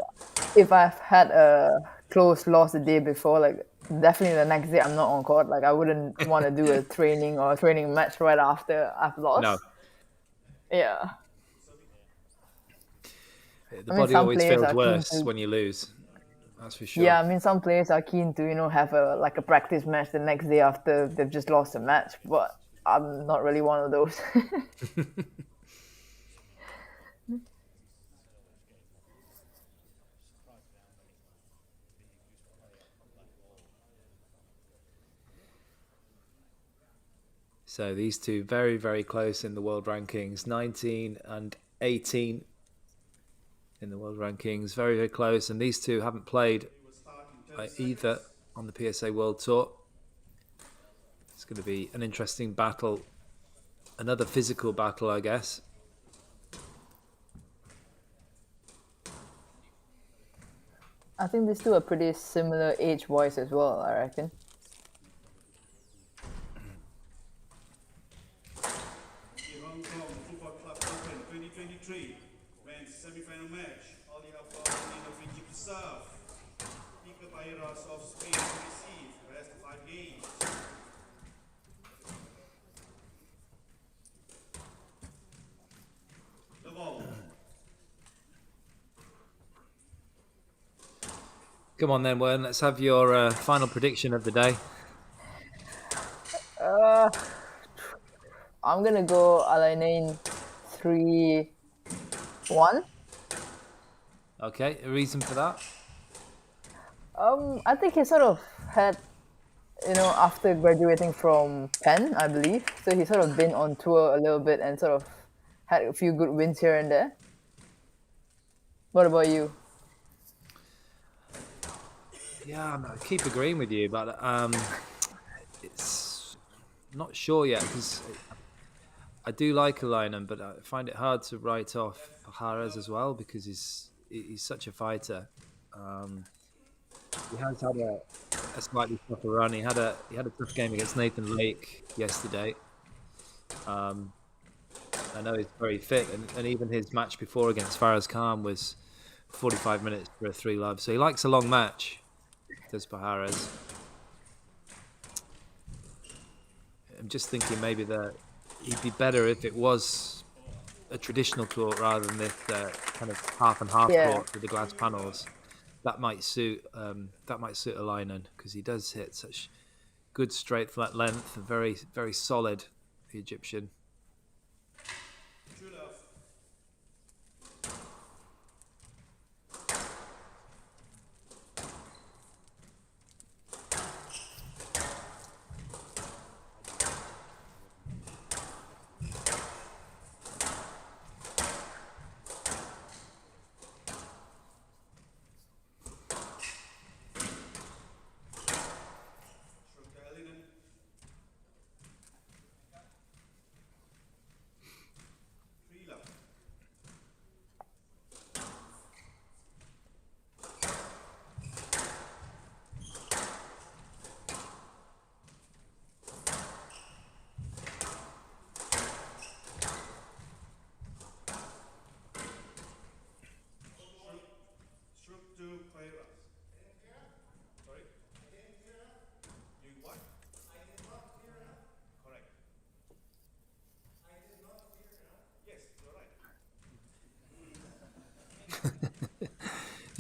if I've had a close loss the day before, like definitely the next day I'm not on court. Like, I wouldn't want to do a training or a training match right after I've lost. No, Yeah. the I mean, body some always players feels are keen worse to. when you lose. That's for sure. Yeah, I mean, some players are keen to, have a practice match the next day after they've just lost a match. But I'm not really one of those. So these two very, very close in the world rankings, 19 and 18 in the world rankings, very, very close. And these two haven't played either on the PSA World Tour. It's going to be an interesting battle, another physical battle, I guess. I think these two are pretty similar age-wise as well, I reckon. The Hong Kong Football Club Open 2023 men's semi-final match. All the opponent of Fiji to serve. Iker Pajares of Spain to receive. Rest 5 games. The ball. Come on then, Wern, let's have your final prediction of the day. I'm gonna go Eleinen 3-1. Okay, a reason for that? I think he sort of had, after graduating from Penn, I believe. So he's sort of been on tour a little bit and sort of had a few good wins here and there. What about you? Yeah, I keep agreeing with you, but it's not sure yet because I do like Eleinen, but I find it hard to write off Pajares as well because he's such a fighter. He has had a slightly tougher run. He had a tough game against Nathan Lake yesterday. I know he's very fit, and even his match before against Faraz Khan was 45 minutes for a 3-love. So he likes a long match, does Pajares. I'm just thinking maybe that he'd be better if it was a traditional court rather than this kind of half and half court with the glass panels. That might suit Eleinen because he does hit such good straight flat length, very, very solid, the Egyptian.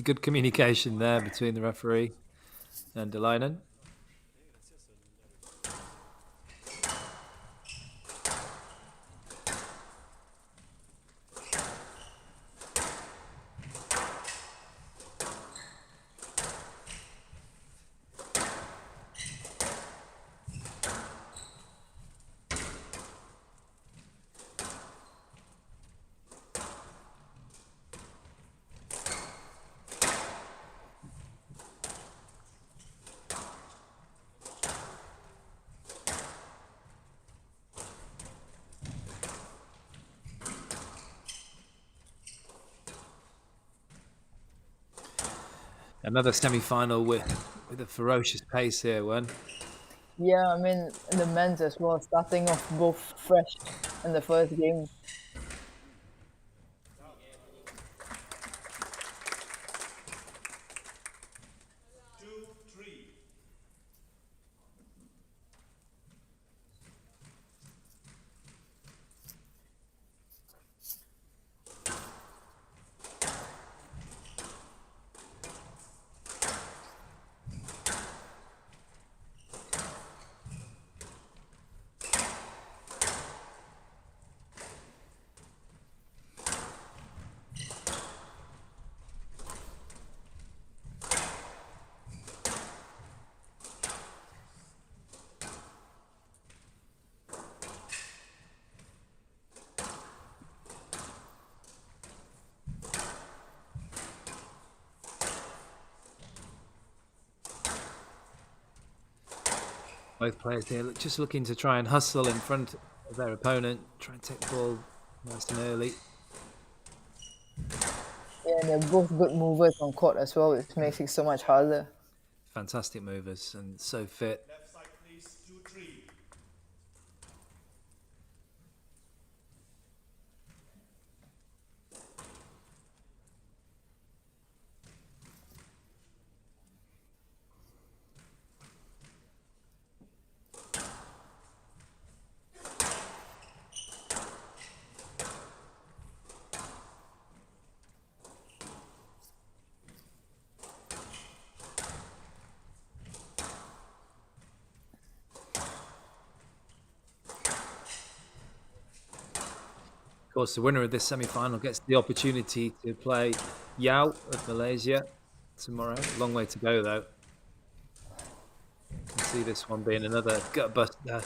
Good communication there between the referee and Eleinen. Another semi-final with a ferocious pace here, Wen. Yeah, I mean, the men's as well, starting off both fresh in the first game. Both players here just looking to try and hustle in front of their opponent, try and take the ball nice and early. Yeah, and they're both good movers on court as well, which makes it so much harder. Fantastic movers and so fit. Left side, please. 2-3. Of course, the winner of this semi-final gets the opportunity to play Yao of Malaysia tomorrow. Long way to go, though. You can see this one being another gut buster.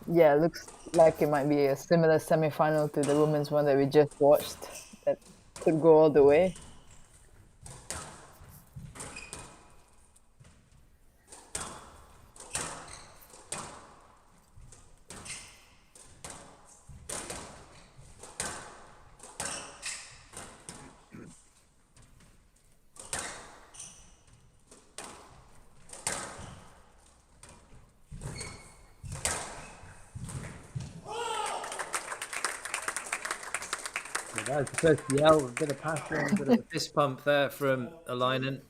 Yeah, looks like it might be a similar semi-final to the women's one that we just watched. That could go all the way. That was the first yell, a bit of passion, a bit of a fist pump there from Eleinen.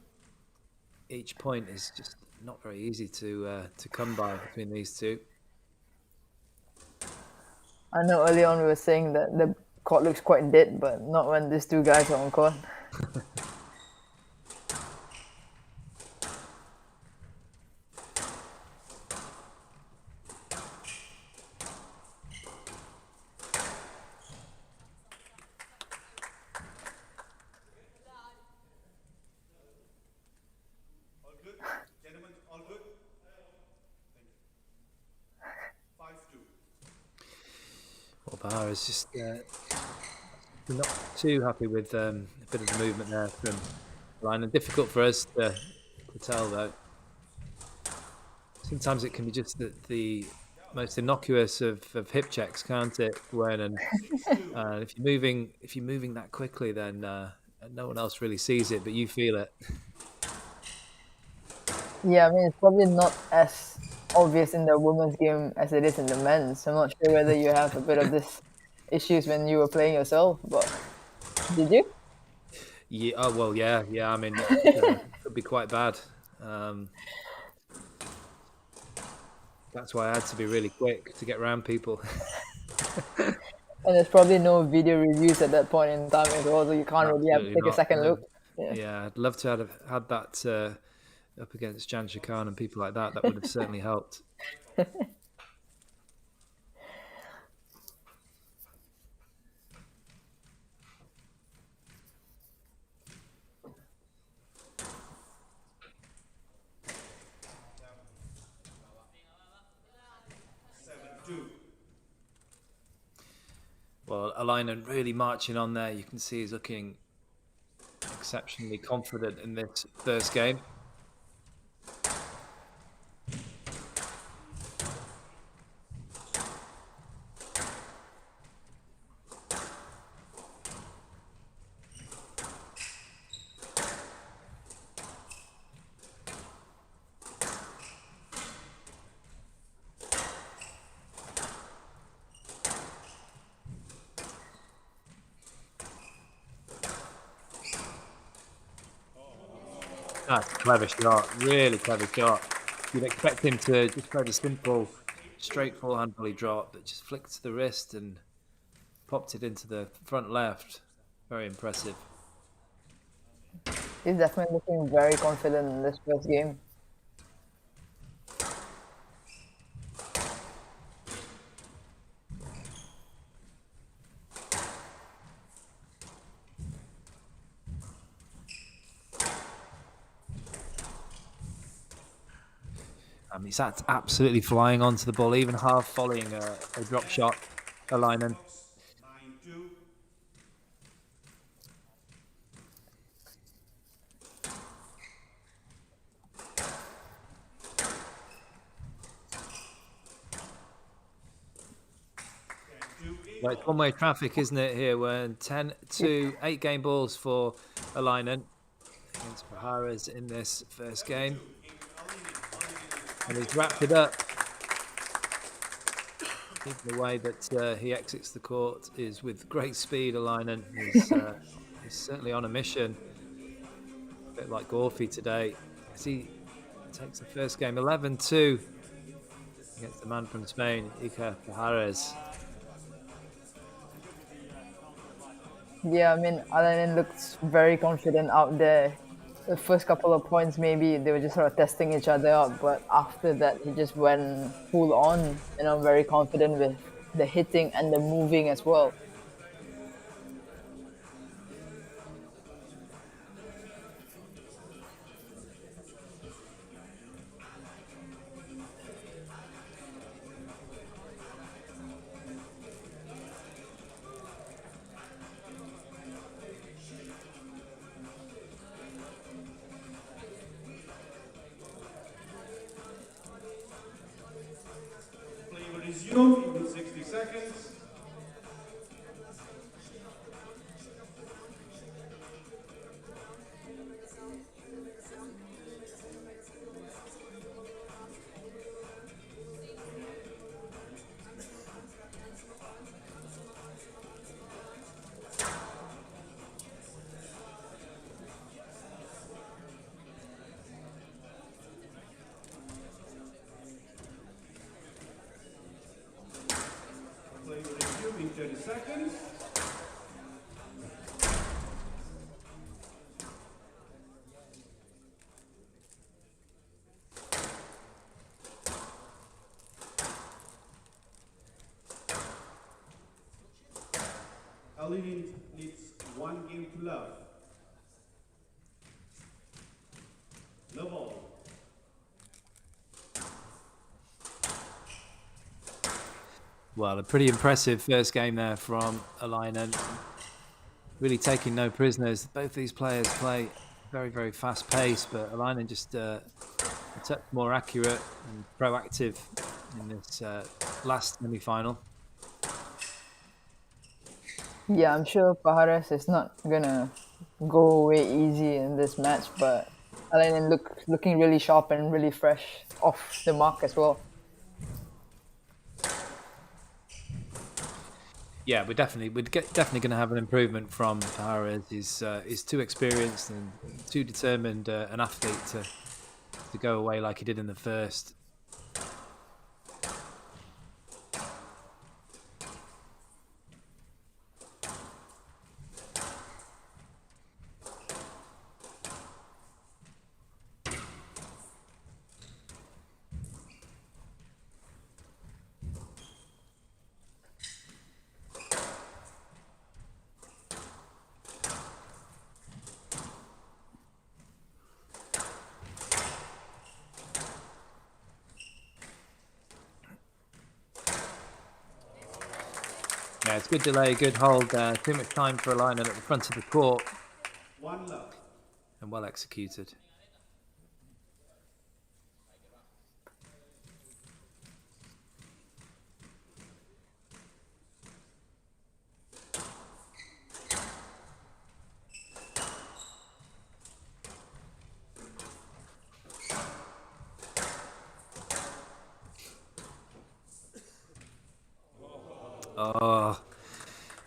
Each point is just not very easy to come by between these two. I know early on we were saying that the court looks quite dead, but not when these two guys are on court. All good? Gentlemen, all good? Thank you. 5-2. Well, Pajares just not too happy with a bit of the movement there from Eleinen. Difficult for us to tell, though. Sometimes it can be just the most innocuous of hip checks, can't it, Gwen? And if you're moving that quickly, then no one else really sees it, but you feel it. Yeah, I mean, it's probably not as obvious in the women's game as it is in the men's. I'm not sure whether you have a bit of this issues when you were playing yourself, but did you? Yeah. Oh well. Yeah. I mean, it could be quite bad. That's why I had to be really quick to get around people. And there's probably no video reviews at that point in time as well, so you can't really have Absolutely take a not, second no. look. Yeah, I'd love to have had that up against Jan Khan and people like that. That would have certainly helped. Well, Eleinen really marching on there. You can see he's looking exceptionally confident in this first game. That's a clever shot, really clever shot. You'd expect him to just play the simple, straight forehand volley drop, but just flicked to the wrist and popped it into the front left. Very impressive. He's definitely looking very confident in this first game. He's absolutely flying onto the ball, even half volleying a drop shot. Eleinen. 9-2. Well, it's one-way traffic, isn't it, here? We're 10-2, 8 game balls for Eleinen against Pajares in this first game. And he's wrapped it up. Even the way that he exits the court is with great speed. Eleinen is he's certainly on a mission. A bit like Orfi today, as he takes the first game 11-2 against the man from Spain, Iker Pajares. Yeah, I mean, Eleinen looks very confident out there. The first couple of points, maybe they were just sort of testing each other out, but after that, he just went full on, and I'm very confident with the hitting and the moving as well. Play will resume in 60 seconds. Play will resume in 30 seconds. Eleinen needs 1 game to love. Love all. Well, a pretty impressive first game there from Eleinen. Really taking no prisoners. Both these players play very, very fast pace, but Eleinen just a touch more accurate and proactive in this last semi-final. Yeah, I'm sure Pajares is not gonna go away easy in this match, but Eleinen looking really sharp and really fresh off the mark as well. Yeah, definitely going to have an improvement from Pajares. He's too experienced and too determined an athlete to go away like he did in the first. Yeah, it's good delay, good hold there. Too much time for Eleinen at the front of the court. 1 love. And well executed. Oh,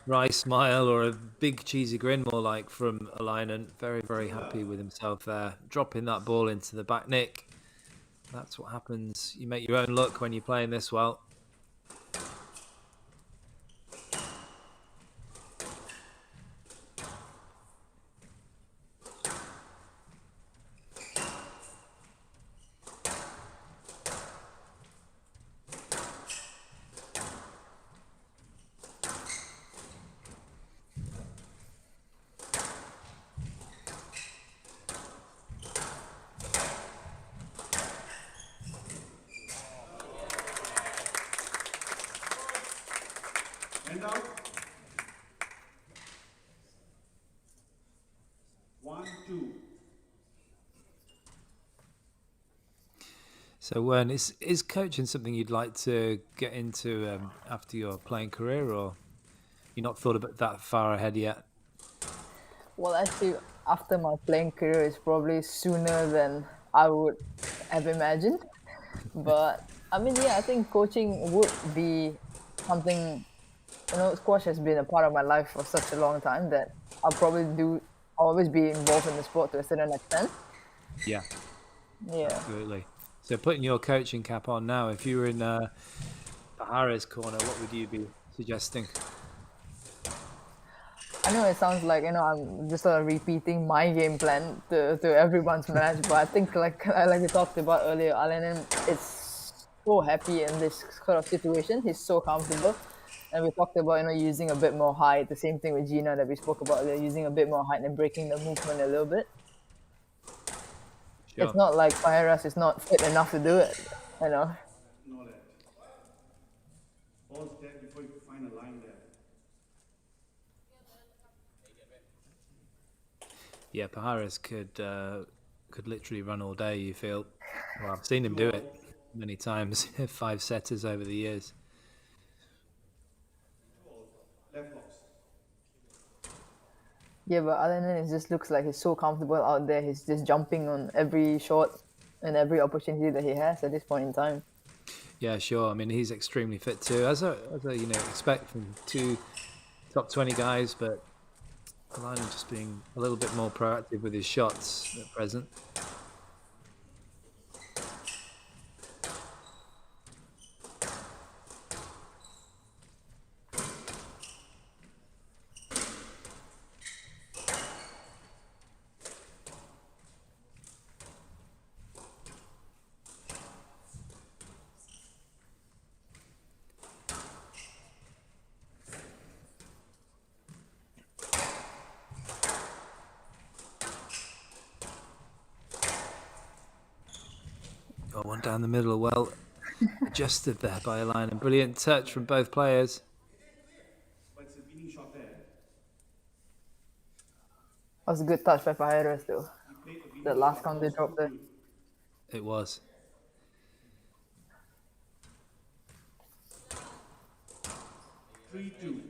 wry smile or a big cheesy grin more like from Eleinen. Very, very happy with himself there. Dropping that ball into the back nick. That's what happens. You make your own luck when you're playing this well. Hand out. 1, 2. So, Wern, is coaching something you'd like to get into after your playing career, or you're not thought about that far ahead yet? Well, actually, after my playing career, it's probably sooner than I would have imagined. But I mean, yeah, I think coaching would be something. Squash has been a part of my life for such a long time that I'll always be involved in the sport to a certain extent. Yeah, Yeah. absolutely. So putting your coaching cap on now, if you were in Pajares' corner, what would you be suggesting? I know it sounds like I'm just sort of repeating my game plan to everyone's match, but I think like we talked about earlier, Eleinen is so happy in this sort of situation. He's so comfortable, and we talked about using a bit more height. The same thing with Gina that we spoke about earlier, using a bit more height and breaking the movement a little bit. Sure. It's not like Pajares is not fit enough to do it, Know that. Pause there before you find a line there. Yeah, Pajares could literally run all day, you feel. Well, I've seen him do it many times, 5 setters over the years. Left box. Yeah, but Eleinen, it just looks like he's so comfortable out there. He's just jumping on every shot and every opportunity that he has at this point in time. Yeah, sure. I mean, he's extremely fit too, as I expect from 2 top 20 guys, but Eleinen just being a little bit more proactive with his shots at present. Got one down the middle, well adjusted there by Eleinen. Brilliant touch from both players. But it's a winning shot there. That was a good touch by Pajares though. He played the winning The last shot. counter drop there. It was. Three, 2.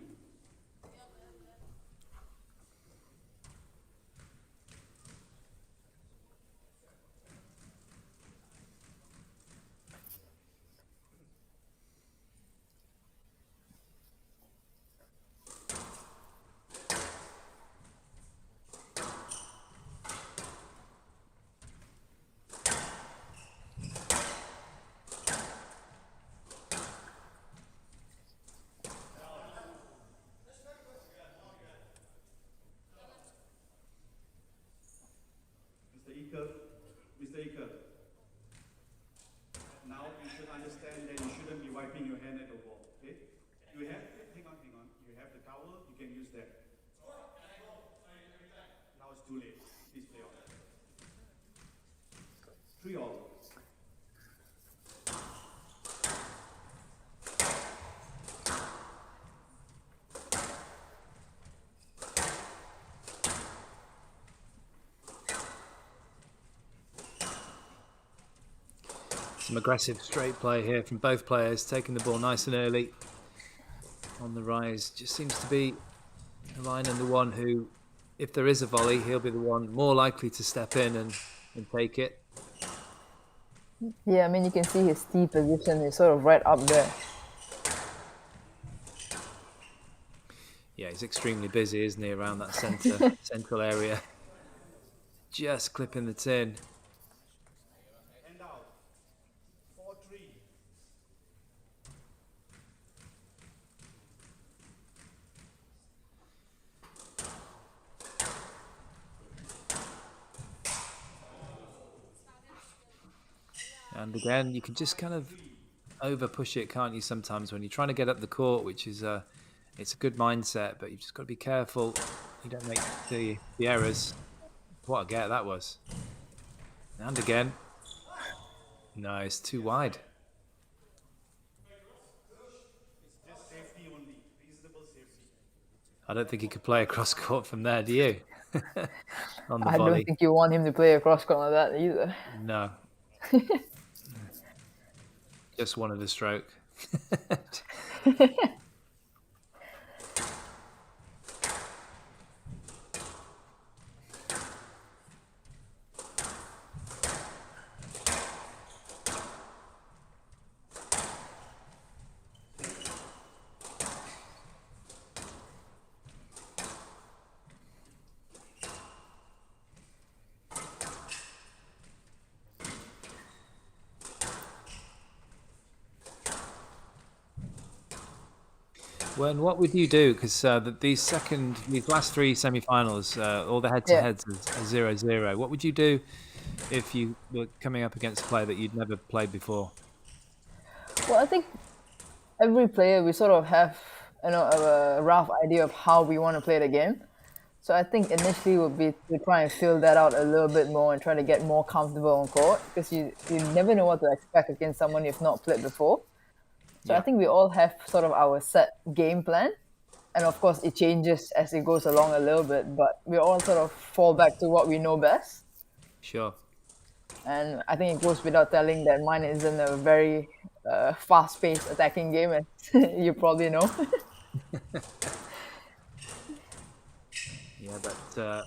Mr. Iker, now you should understand that you shouldn't be wiping your hand at the wall, okay? You have, hang on. You have the towel, you can use that. Now it's too late. Please play on. 3-all. Some aggressive straight play here from both players, taking the ball nice and early on the rise. Just seems to be Eleinen the one who, if there is a volley, he'll be the one more likely to step in and take it. Yeah, I mean, you can see his tee position is sort of right up there. Yeah, he's extremely busy, isn't he, around that central area. Just clipping the tin. Hand out. 4-3. And again, you can just kind of over push it, can't you, sometimes when you're trying to get up the court, which is it's a good mindset, but you've just got to be careful you don't make the errors. What a get that was. And again. No, it's too wide. It's just safety only, reasonable safety. I don't think he could play across court from there, do you? On the I volley. don't think you want him to play across court like that either. No. Just wanted a stroke. When what would you do? Because these last three semi-finals, all the head-to-heads are 0-0. What would you do if you were coming up against a player that you'd never played before? Well, I think every player, we sort of have a rough idea of how we want to play the game. So I think initially would be to try and fill that out a little bit more and try to get more comfortable on court, because you never know what to expect against someone you've not played before. So I think we all have sort of our set game plan, and of course it changes as it goes along a little bit, but we all sort of fall back to what we know best. Sure. And I think it goes without telling that mine isn't a very fast-paced attacking game, as you probably know. Yeah, but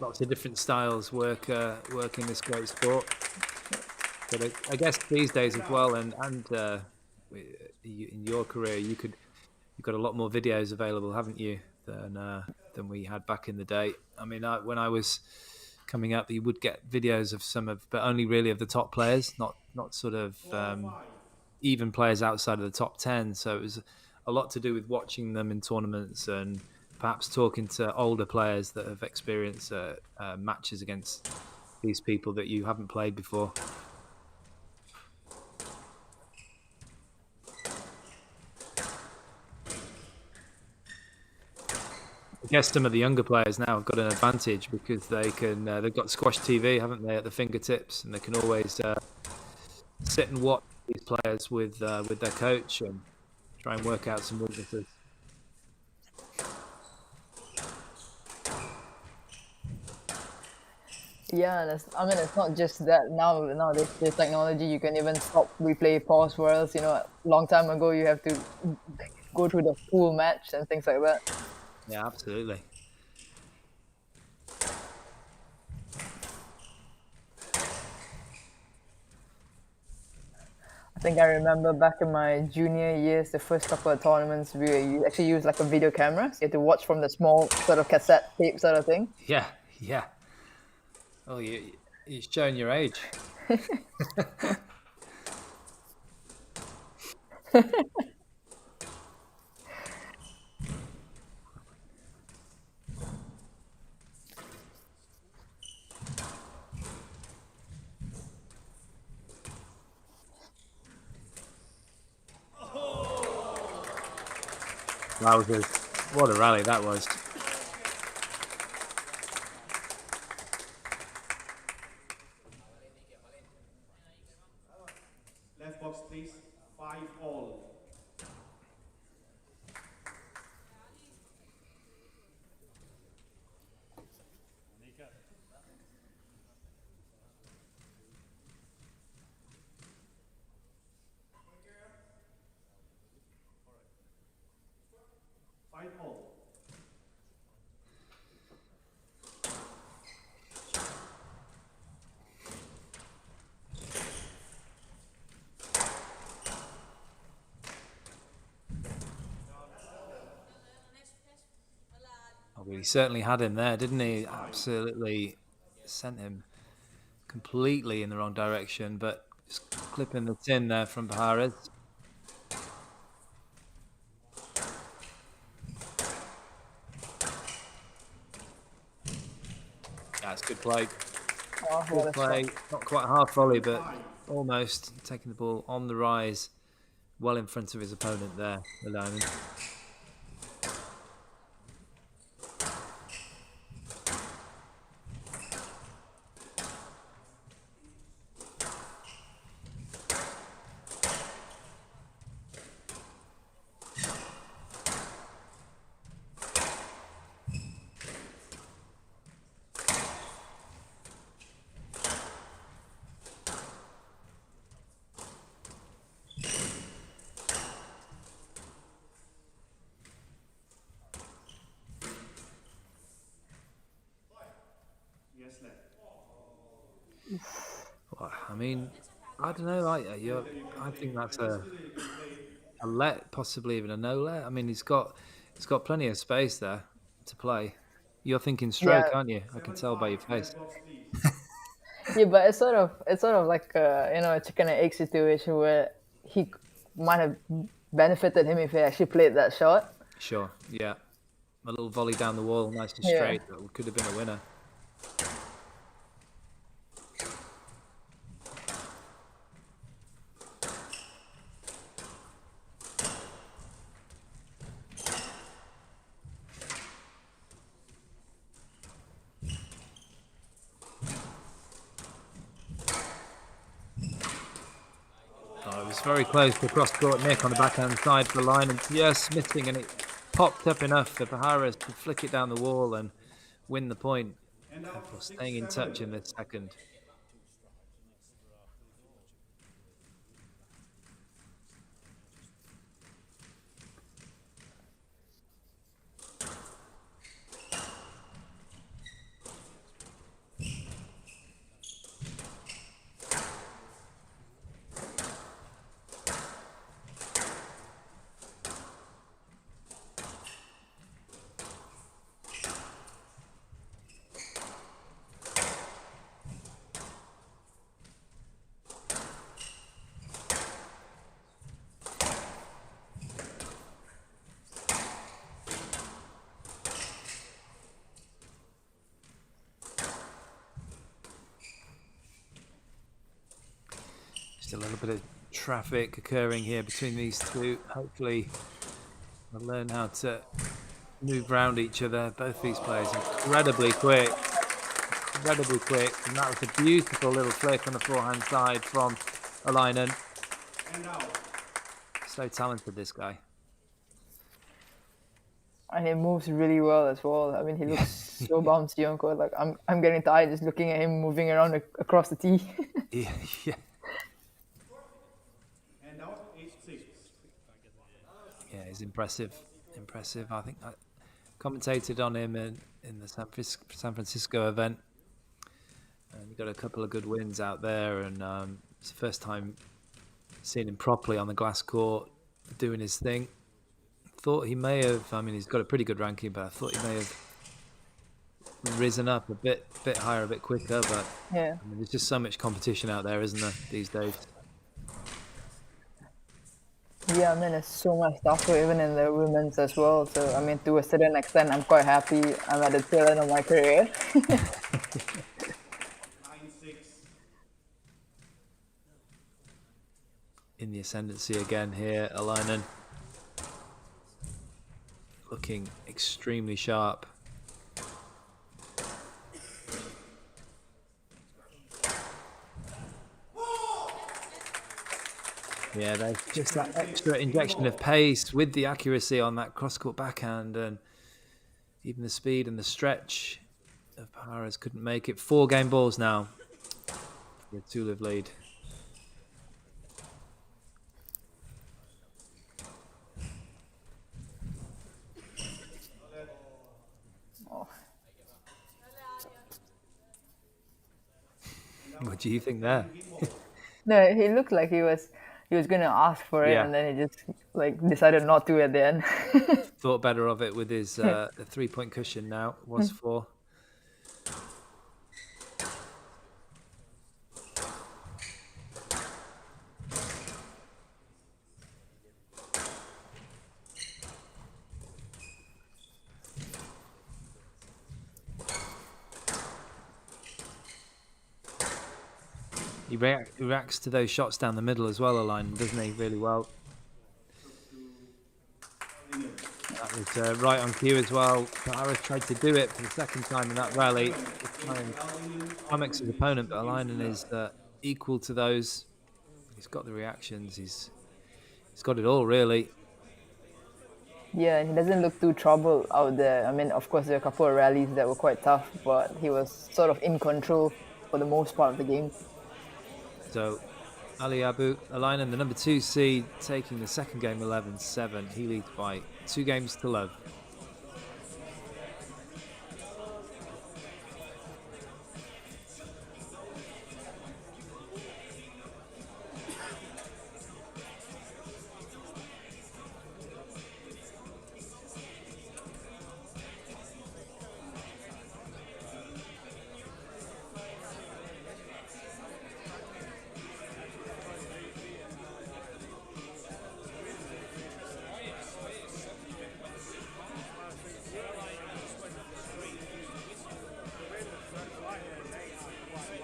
lots of different styles work in this great sport. But I guess these days as well, and in your career, you've got a lot more videos available, haven't you, than we had back in the day. I mean, when I was coming up, you would get videos of but only really of the top players, not sort of even players outside of the top 10. So it was a lot to do with watching them in tournaments and perhaps talking to older players that have experienced matches against these people that you haven't played before. I guess some of the younger players now have got an advantage because they've got SquashTV, haven't they, at the fingertips, and they can always sit and watch these players with their coach and try and work out some weaknesses. Yeah, it's not just that. Nowadays, with technology, you can even stop, replay, pause worlds. A long time ago, you have to go through the full match and things like that. Yeah, absolutely. I think I remember back in my junior years, the first couple of tournaments, we actually used like a video camera. So you had to watch from the small sort of cassette tape sort of thing. Yeah. Oh, you're showing your age. Wowzers. What a rally that was. Left box, please. 5-all. Oh, he certainly had him there, didn't he? Absolutely sent him completely in the wrong direction, but just clipping the tin there from Pajares. That's good play. Oh, Good play. Not quite half volley, but almost taking the ball on the rise, well in front of his opponent there, Eleinen. Well, I mean, I don't know. I think that's a let, possibly even a no let. I mean, he's got plenty of space there to play. You're thinking stroke, Yeah. aren't you? I can tell by your face. Yeah, but it's sort of like a chicken and egg situation where he might have benefited him if he actually played that shot. Sure, yeah. A little volley down the wall, nice and Yeah. straight. That could have been a winner. Oh, it was very close to cross-court nick on the backhand side for Eleinen. Yes, missing, and it popped up enough for Pajares to flick it down the wall and win the point. And now For staying in touch in the second. Just a little bit of traffic occurring here between these two. Hopefully they'll learn how to move around each other. Both these players incredibly quick. Incredibly quick. And that was a beautiful little flick on the forehand side from Eleinen. And now, So talented, this guy. And he moves really well as well. I mean, he looks so bouncy on court. Like I'm getting tired just looking at him moving around across the tee. Yeah, yeah. and now 8-6. Yeah, he's impressive. Impressive. I think I commentated on him in the San Francisco event. And he got a couple of good wins out there, and it's the first time seeing him properly on the glass court doing his thing. Thought he may have, I mean, he's got a pretty good ranking, but I thought he may have risen up a bit higher, a bit quicker. But Yeah. I mean, there's just so much competition out there, isn't there, these days? Yeah, I mean, it's so much tougher even in the women's as well. So, I mean, to a certain extent, I'm quite happy I'm at the tail end of my career. 9-6. In the ascendancy again here, Eleinen. Looking extremely sharp. Yeah, there's just that extra injection of pace with the accuracy on that cross-court backhand, and even the speed and the stretch of Pajares couldn't make it. 4 game balls now for the two-live lead. What do you think there? No, he looked like he was gonna ask for it, Yeah. and then he just like decided not to at the end. Thought better of it with his the 3-point cushion now. Was 4. He reacts to those shots down the middle as well, Eleinen, doesn't he? Really well. That was right on cue as well. Pajares tried to do it for the second time in that rally. Flummox his opponent, but Eleinen is equal to those. He's got the reactions. He's got it all, really. Yeah, and he doesn't look too troubled out there. I mean, of course, there are a couple of rallies that were quite tough, but he was sort of in control for the most part of the game. So, Ali Abou, Eleinen, the number 2 seed, taking the second game 11-7. He leads by 2 games to love.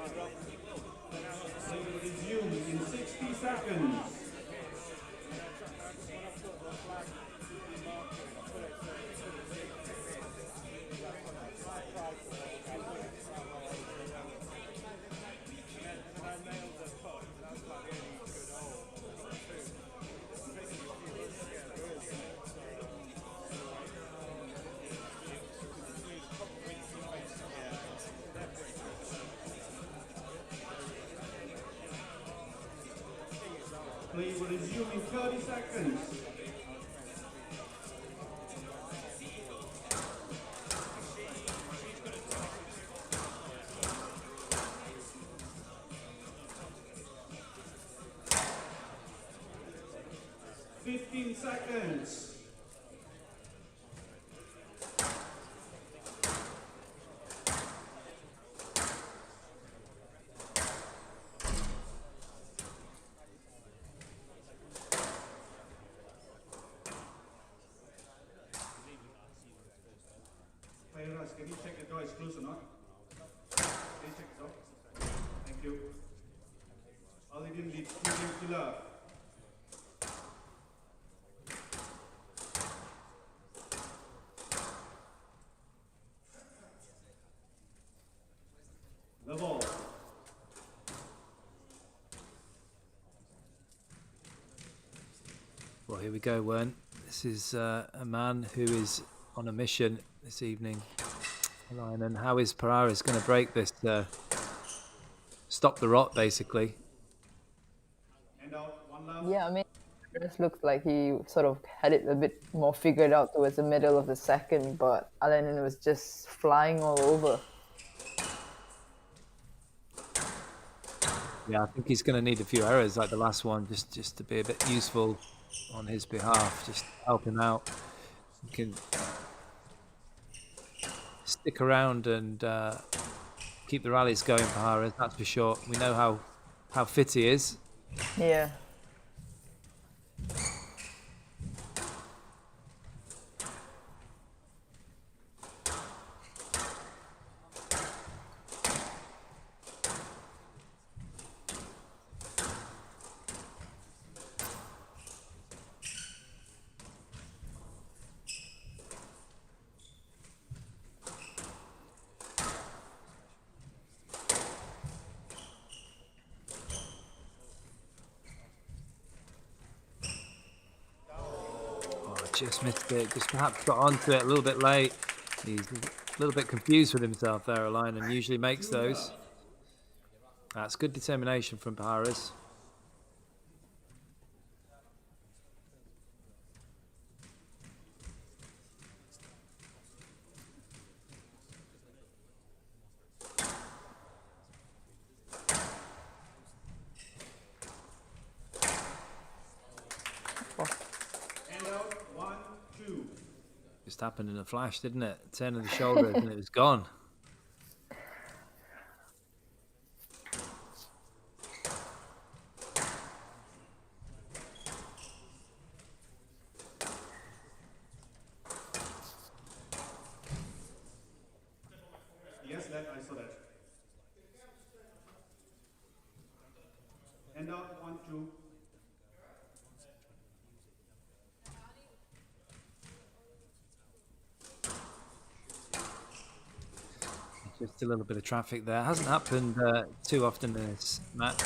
Play will resume in 60 seconds. Play will resume in 30 seconds. Fifteen seconds. Pajares, can you check the door is closed or not? Can you check the door? Thank you. Olivian lead, medium killer. The ball. Well, here we go, Wern. This is a man who is on a mission this evening. Eleinen, how is Pajares going to break this? Stop the rot, basically. And out, one love. Yeah, I mean, it just looked like he sort of had it a bit more figured out towards the middle of the second, but Eleinen was just flying all over. Yeah, I think he's going to need a few errors like the last one, just to be a bit useful on his behalf, just help him out. He can stick around and keep the rallies going for Pajares, that's for sure. We know how fit he is. Yeah. Just missed it, just perhaps got onto it a little bit late. He's a little bit confused with himself there, Eleinen usually makes those. That's good determination from Pajares. Just happened in a flash, didn't it? Turn of the shoulders and it was gone. Yes, that I saw that. And out, 1, 2. Just a little bit of traffic there. Hasn't happened too often in this match.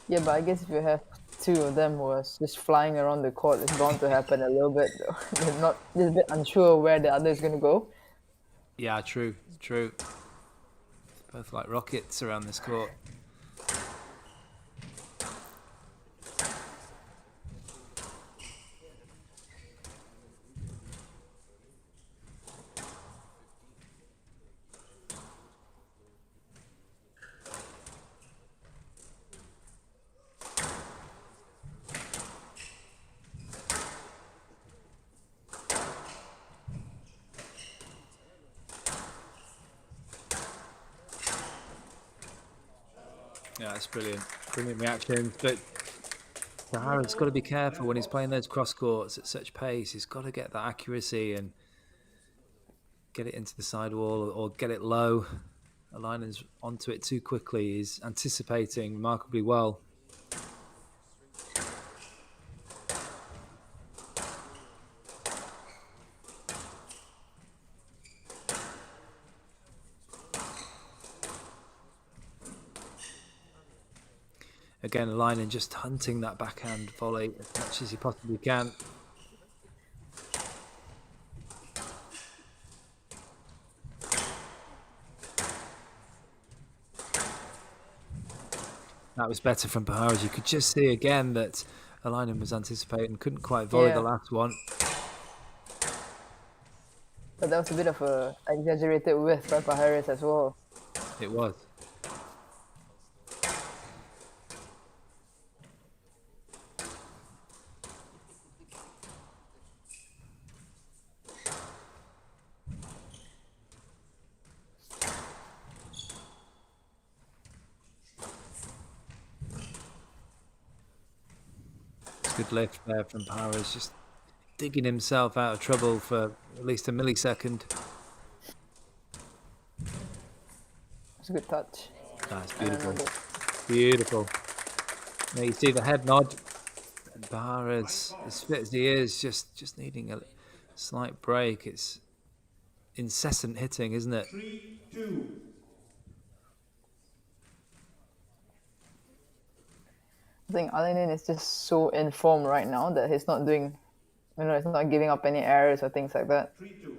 Yeah, but I guess if you have two of them who are just flying around the court, it's bound to happen a little bit. They're not just a bit unsure where the other is going to go. Yeah, true. Both like rockets around this court. Yeah, that's brilliant. Brilliant reaction. But Pajares got to be careful when he's playing those cross courts at such pace. He's got to get that accuracy and get it into the sidewall or get it low. Eleinen's onto it too quickly. He's anticipating remarkably well. Again, Eleinen just hunting that backhand volley as much as he possibly can. That was better from Pajares. You could just see again that Eleinen was anticipating, couldn't quite volley the last one. But that was a bit of a exaggerated width by Pajares as well. It was. Good lift there from Pajares, just digging himself out of trouble for at least a millisecond. It's a good touch. That's beautiful. Beautiful. Now you see the head nod. And Pajares, as fit as he is, just needing a slight break. It's incessant hitting, isn't it? 3-2. I think Eleinen is just so in form right now that he's not doing, he's not giving up any errors or things like that. 3-2.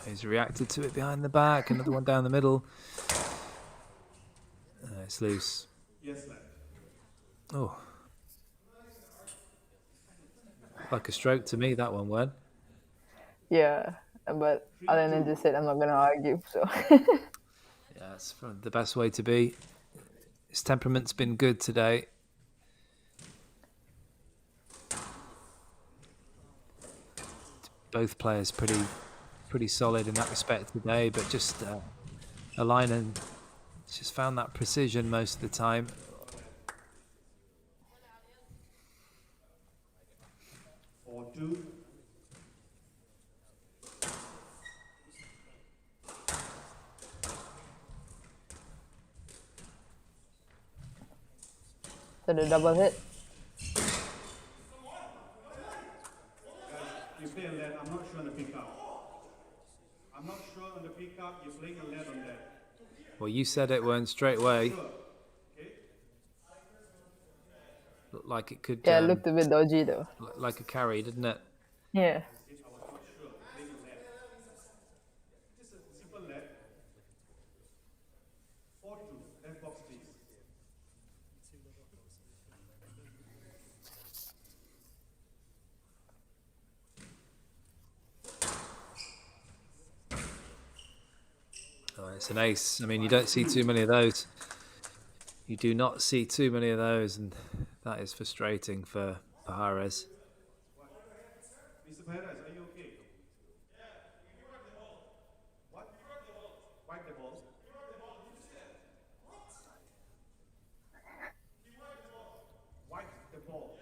He's reacted to it behind the back. Another one down the middle. It's loose. Yes, lad. Oh. Like a stroke to me, that one went. Yeah, but Eleinen just said, I'm not going to argue. So Yeah, that's the best way to be. His temperament's been good today. Both players pretty solid in that respect today, but just Eleinen just found that precision most of the time. Two. So the double hit. You play a lead, I'm not sure on the pickup. I'm not sure on the pickup, you're playing a lead on that. Well, you said it weren't straight away. Sure. Okay. Looked like it could. Yeah, it looked a bit dodgy though. Like a carry, didn't it? Yeah. Just a simple lead. 4-2, left box please. Oh, it's an ace. I mean, you don't see too many of those. You do not see too many of those, and that is frustrating for Pajares. Mr. Pajares, are you okay? What? Wipe the ball. Wipe the ball.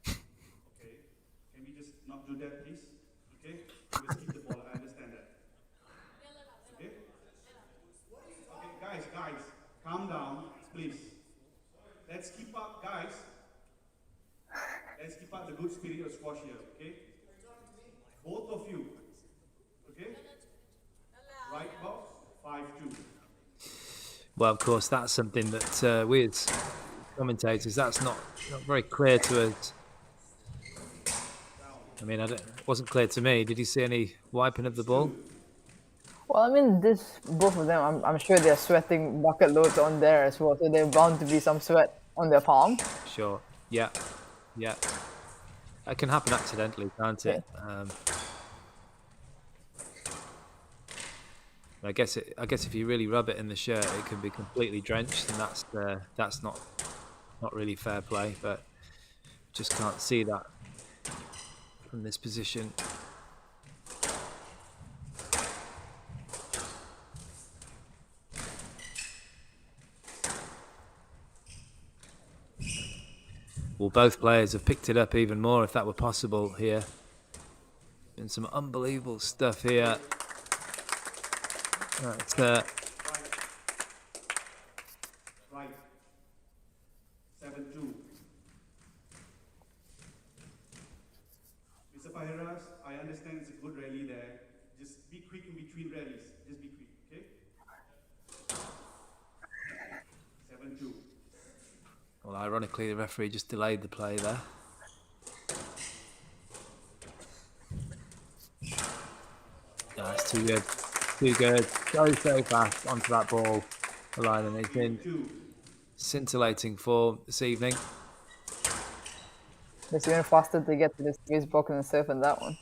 Okay. Can we just not do that, please? Okay? Just keep the ball. I understand that. Okay? Okay, guys, calm down, please. Let's keep up, guys. Let's keep up the good spirit of squash here, okay? Both of you, okay? Right box, 5-2. Well, of course, that's something that we as commentators, that's not very clear to us. I mean, it wasn't clear to me. Did you see any wiping of the ball? Well, I mean, both of them, I'm sure they're sweating bucket loads on there as well, so there's bound to be some sweat on their palm. Sure. Yeah. Yeah. That can happen accidentally, can't it? I guess if you really rub it in the shirt, it can be completely drenched, and that's not really fair play. But just can't see that from this position. Well, both players have picked it up even more if that were possible here. Been some unbelievable stuff here. That's Right. 7-2. Mr. Pajares, I understand it's a good rally there. Just be quick in between rallies. Just be quick, okay? 7-2. Well, ironically, the referee just delayed the play there. No, that's too good. Too good. So fast onto that ball. Eleinen is in scintillating form this evening. It's even faster to get to the space box and surf on that one.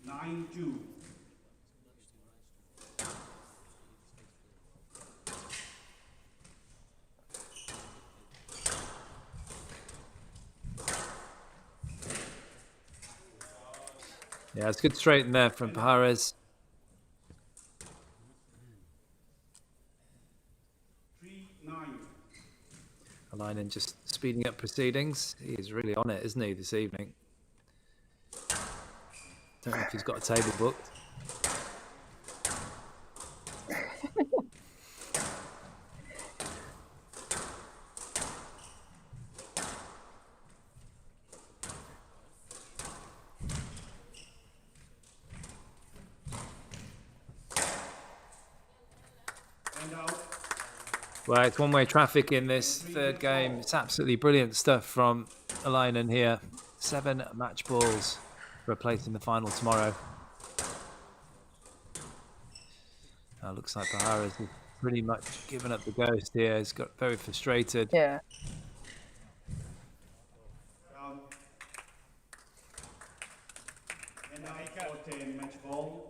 9-2. Yeah, it's good straight in there from Pajares. 3-9. Eleinen just speeding up proceedings. He is really on it, isn't he, this evening? Don't know if he's got a table booked. Well, it's one-way traffic in this third game. It's absolutely brilliant stuff from Eleinen here. 7 match balls for a place in the final tomorrow. Looks like Pajares has pretty much given up the ghost here. He's got very frustrated. Yeah. And now 4-10 match ball.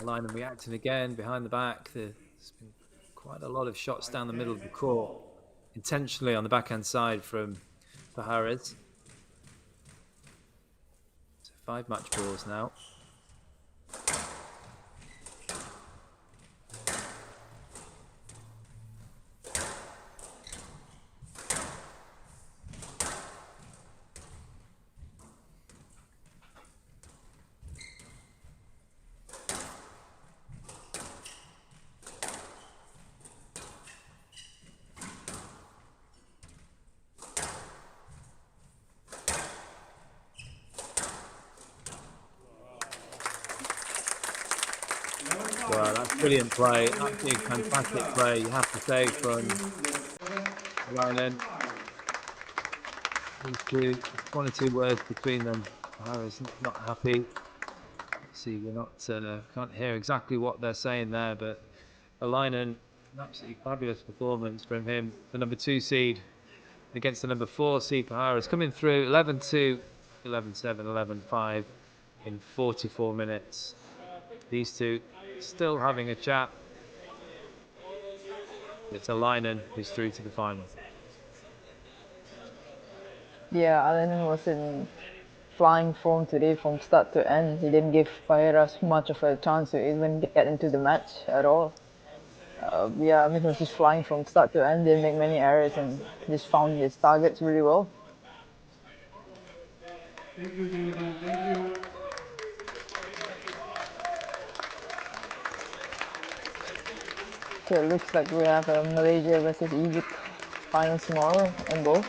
Eleinen reacting again behind the back. There's been quite a lot of shots down the middle of the court, intentionally on the backhand side from Pajares. So 5 match balls now. Well, that's brilliant play, absolutely fantastic play, you have to say, from Eleinen. These two, 1 or 2 words between them. Pajares not happy. See, we're not can't hear exactly what they're saying there, but Eleinen, an absolutely fabulous performance from him, the number 2 seed against the number 4 seed Pajares, coming through 11-2, 11-7, 11-5 in 44 minutes. These two still having a chat. It's Eleinen who's through to the final. Yeah, Eleinen was in flying form today from start to end. He didn't give Pajares much of a chance to even get into the match at all. Yeah, I mean, he was just flying from start to end, didn't make many errors, and just found his targets really well. Thank you, Jonathan. Thank you. So it looks like we have a Malaysia versus Egypt final tomorrow in both.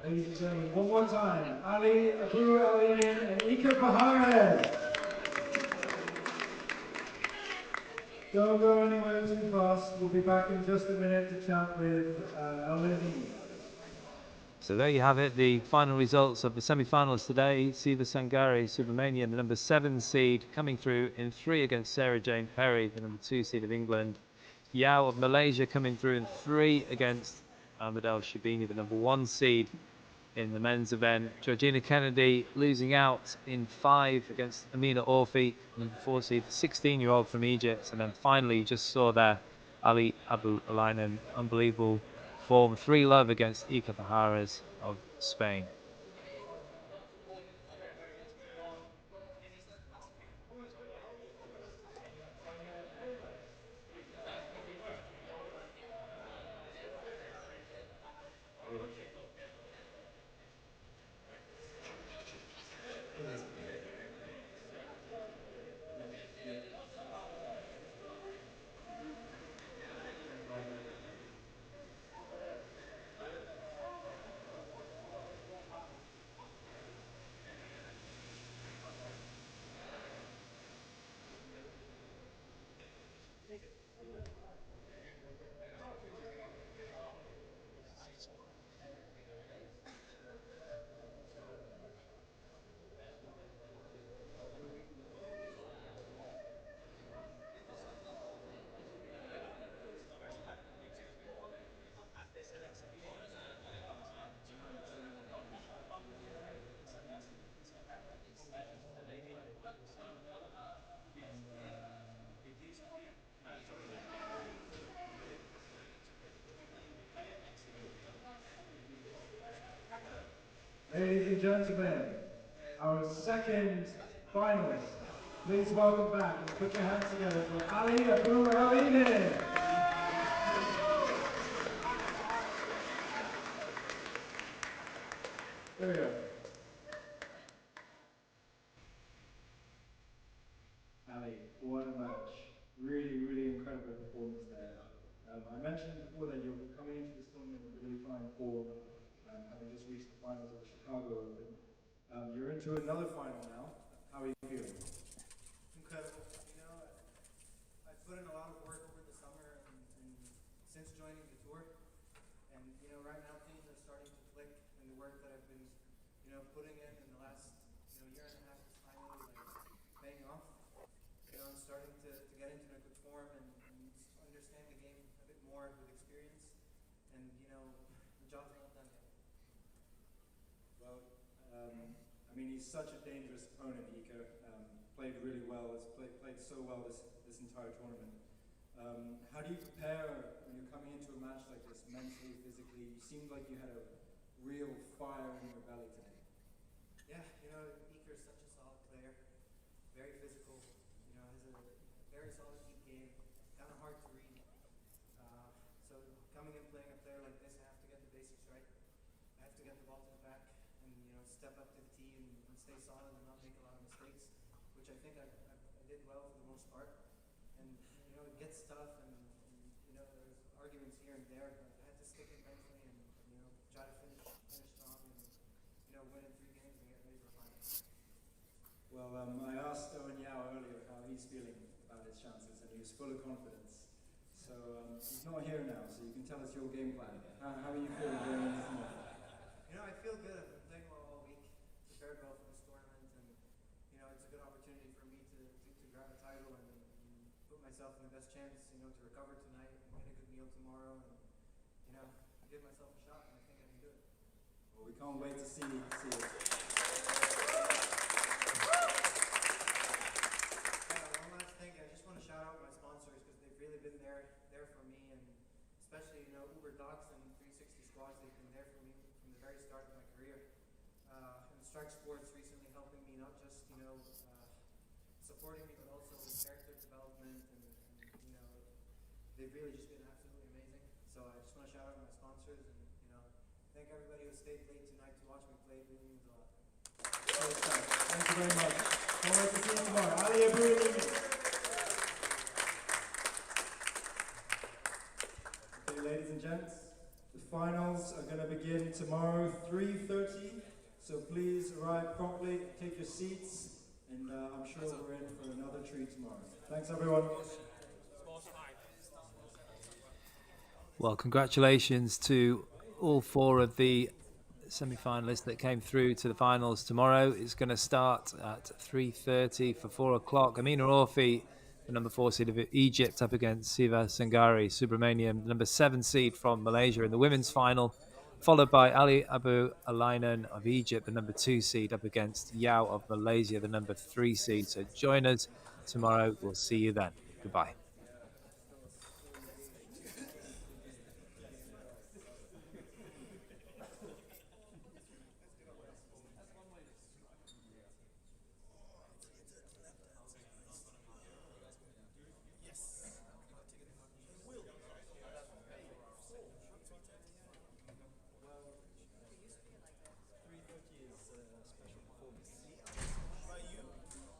Ladies and gentlemen, one more time, Ali, Abou, Eleinen, and Iker Pajares. Don't go anywhere too fast. We'll be back in just a minute to chat with Eleinen. So there you have it, the final results of the semi-finals today. Sivasangari, Subramaniam, the number 7 seed, coming through in 3 against Sarah Jane Perry, the number 2 seed of England. Yao of Malaysia coming through in 3 against ElSherbini, the number 1 seed in the men's event. Georgina Kennedy losing out in 5 against Amina Orfi, number 4 seed, 16-year-old from Egypt. And then finally, you just saw there, Abou Eleinen, unbelievable form, 3-love against Iker Pajares of Spain. Ladies and gentlemen, our second finalist. Please welcome back and put your hands together for Ali Abou Eleinen. There we go. Ali, what a match. Really, really incredible performance there. I mentioned before that you're coming into this tournament with really fine form, having just reached the finals of the Chicago Open. You're into another final now. How are you feeling? Incredible. You know, I've put in a lot of work over the summer and since joining the tour. And, you know, right now things are starting to click in the work that I've been, you know, putting in the last, you know, year and a half is finally like paying off. You know, I'm starting to get into a good form and understand the game a bit more with experience. And, you know, the job's not done yet. Well, I mean, he's such a dangerous opponent, Iker. Played really well, has played so well this entire tournament. How do you prepare when you're coming into a match like this, mentally, physically? You seemed like you had a real fire in your belly today. Yeah, you know, Iker's such a solid player, very physical, you know, has a very solid deep game, kind of hard to read. So coming in playing a player like this, I have to get the basics right. I have to get the ball to the back and, you know, step up to the tee and stay solid and not make a lot of mistakes, which I think I did well for the most part. And, you know, it gets tough and you know, there's arguments here and there, but I had to stick it mentally and, you know, try to finish strong and, you know, win in 3 games and get ready for finals. Well, I asked Owen Yao earlier how he's feeling about his chances, and he was full of confidence. So he's not here now, so you can tell us your game plan. How are you feeling going into tonight? You know, I feel good. I've been playing well all week, prepared well for this tournament, and, you know, it's a good opportunity for me to grab a title and put myself in the best chance, you know, to recover tonight and get a good meal tomorrow and, you know, give myself a shot, and I think I can do it. Well, we can't wait to see it. One last thing, I just want to shout out my sponsors because they've really been there for me, and especially, you know, Uber Docs and 360 Squads, they've been there for me from the very start of my career. And Strike Sports recently helping me not just, you know, supporting me, but also with character development and, you know, they've really just been absolutely amazing. So I just want to shout out my sponsors and, you know, thank everybody who stayed late tonight to watch me play. It really means a lot. Thank you very much. Can't wait to see you tomorrow. Ali Abou Eleinen. Okay, ladies and gents, the finals are going to begin tomorrow, 3:30. So please arrive promptly, take your seats, and I'm sure we're in for another treat tomorrow. Thanks, everyone. Well, congratulations to all 4 of the semi-finalists that came through to the finals tomorrow. It's going to start at 3:30 for 4 o'clock. Amina Orfi, the number 4 seed of Egypt, up against Sivasangari. Subramaniam, the number 7 seed from Malaysia in the women's final, followed by Abou Eleinen of Egypt, the number 2 seed, up against Yao of Malaysia, the number 3 seed. So join us tomorrow. We'll see you then. Goodbye.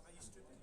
Are you stripping?